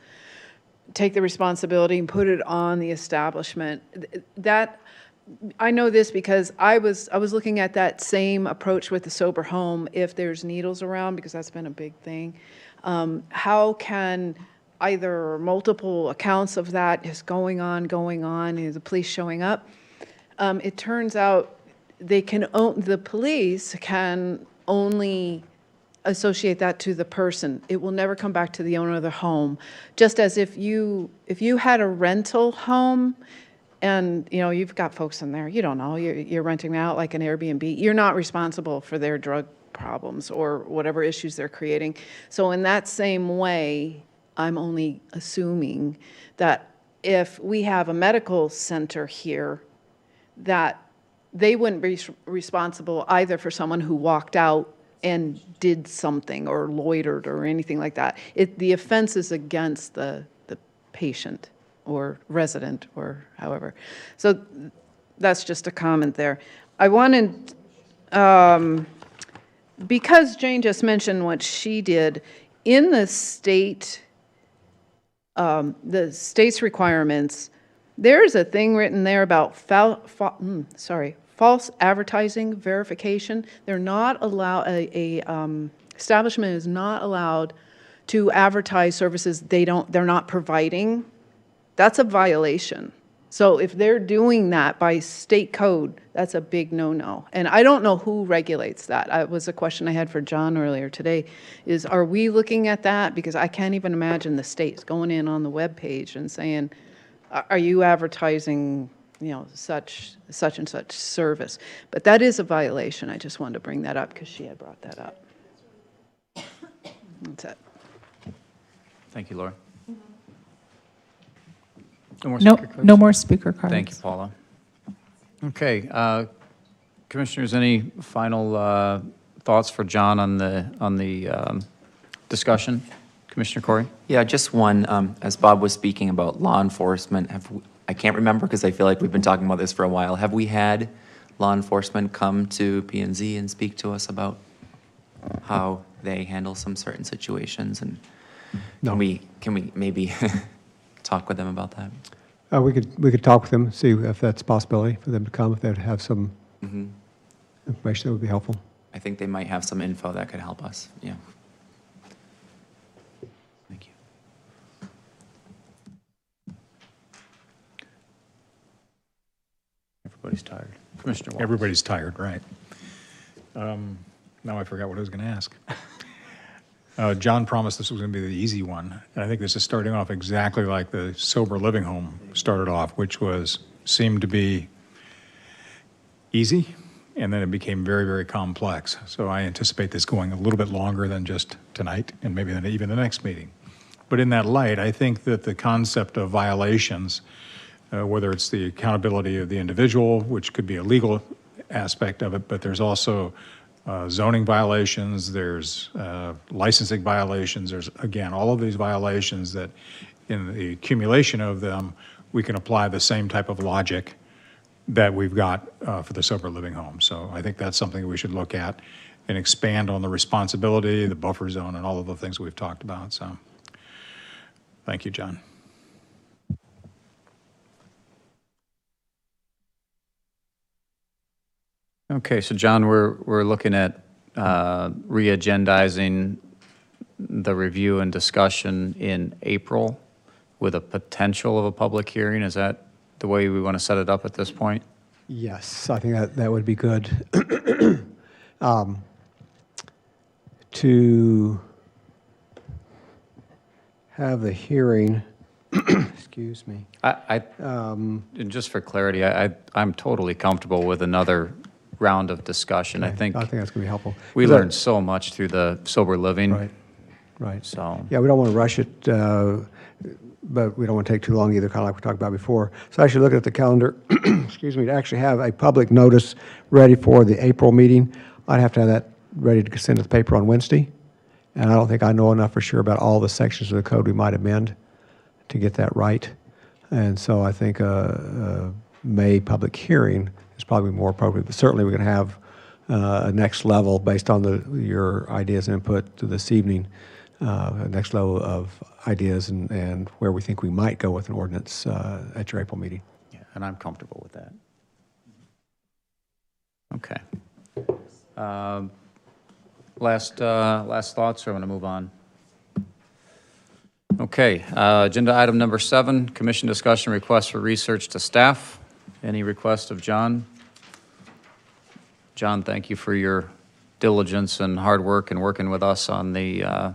take the responsibility and put it on the establishment. That I know this because I was looking at that same approach with the sober home. If there's needles around, because that's been a big thing, how can either multiple accounts of that is going on, the police showing up? It turns out the police can only associate that to the person. It will never come back to the owner of the home. Just as if you had a rental home and you've got folks in there, you don't know, you're renting out like an Airbnb, you're not responsible for their drug problems or whatever issues they're creating. So in that same way, I'm only assuming that if we have a medical center here, that they wouldn't be responsible either for someone who walked out and did something or loitered or anything like that. The offense is against the patient or resident or however. So that's just a comment there. I wanted, because Jane just mentioned what she did, in the state's requirements, there's a thing written there about false advertising verification. They're not allowed, establishment is not allowed to advertise services they're not providing. That's a violation. So if they're doing that by state code, that's a big no-no. And I don't know who regulates that. That was a question I had for John earlier today, is are we looking at that? Because I can't even imagine the states going in on the webpage and saying, are you advertising, such and such service? But that is a violation. I just wanted to bring that up because she had brought that up. That's it. Thank you, Laura. No more speaker cards. Thank you, Paula. Okay, Commissioners, any final thoughts for John on the discussion? Commissioner Corey? Yeah, just one. As Bob was speaking about law enforcement, I can't remember because I feel like we've been talking about this for a while. Have we had law enforcement come to P&Z and speak to us about how they handle some certain situations? And No. Can we maybe talk with them about that? We could talk with them, see if that's a possibility for them to come, if they'd have some information that would be helpful. I think they might have some info that could help us. Yeah. Thank you. Everybody's tired. Commissioner Wallace. Everybody's tired, right. Now I forgot what I was going to ask. John promised this was going to be the easy one, and I think this is starting off exactly like the sober living home started off, which seemed to be easy, and then it became very, very complex. So I anticipate this going a little bit longer than just tonight, and maybe then even the next meeting. But in that light, I think that the concept of violations, whether it's the accountability of the individual, which could be a legal aspect of it, but there's also zoning violations, there's licensing violations, there's, again, all of these violations that in the accumulation of them, we can apply the same type of logic that we've got for the sober living home. So I think that's something we should look at and expand on the responsibility, the buffer zone, and all of the things we've talked about. So thank you, John. Okay, so John, we're looking at re-agendizing the review and discussion in April with a potential of a public hearing. Is that the way we want to set it up at this point? Yes, I think that would be good. To have the hearing, excuse me. And just for clarity, I'm totally comfortable with another round of discussion. I think that's going to be helpful. we 'Cause I- learned so much through the sober living. Right. So, Yeah, we don't want to rush it, but we don't want to take too long either, kind of like we talked about before. So actually looking at the calendar, excuse me, to actually have a public notice ready for the April meeting, I'd have to have that ready to send to the paper on Wednesday. And I don't think I know enough for sure about all the sections of the code we might amend to get that right. And so I think a May public hearing is probably more appropriate. But certainly we're going to have a next level based on your ideas and input to this evening, a next level of ideas and where we think we might go with an ordinance at your April meeting. yeah, and I'm comfortable with that. Okay. Last thoughts, or I'm going to move on? Okay, agenda item number 7, commission discussion request for research to staff. Any request of John? John, thank you for your diligence and hard work and working with us on the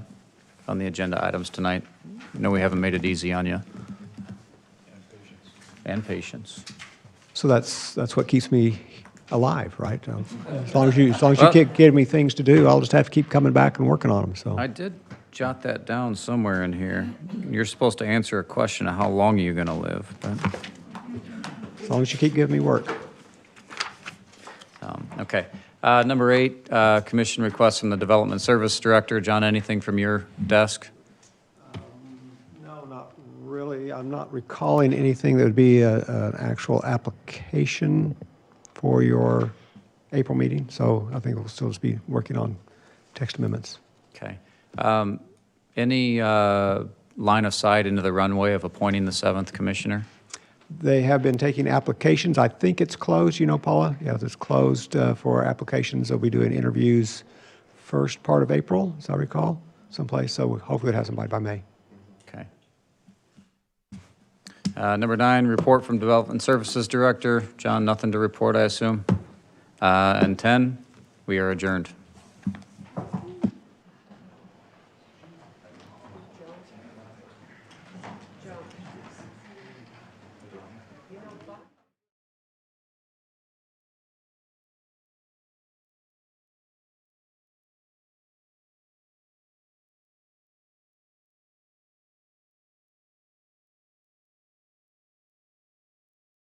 agenda items tonight. I know we haven't made it easy on you. And patience. So that's what keeps me alive, right? As long as you keep giving me things to do, I'll just have to keep coming back and working on them, so. I did jot that down somewhere in here. You're supposed to answer a question of how long are you going to live, but, As long as you keep giving me work. okay. Number 8, commission request from the Development Service Director. John, anything from your desk? No, not really. I'm not recalling anything that would be an actual application for your April meeting, so I think we'll still just be working on text amendments. Okay. Any line of sight into the runway of appointing the 7th commissioner? They have been taking applications. I think it's closed, Paula? Yeah, it's closed for applications. They'll be doing interviews first part of April, as I recall, someplace. So hopefully it has somebody by May. Okay. Number 9, report from Development Services Director. John, nothing to report, I assume. And 10, we are adjourned. John.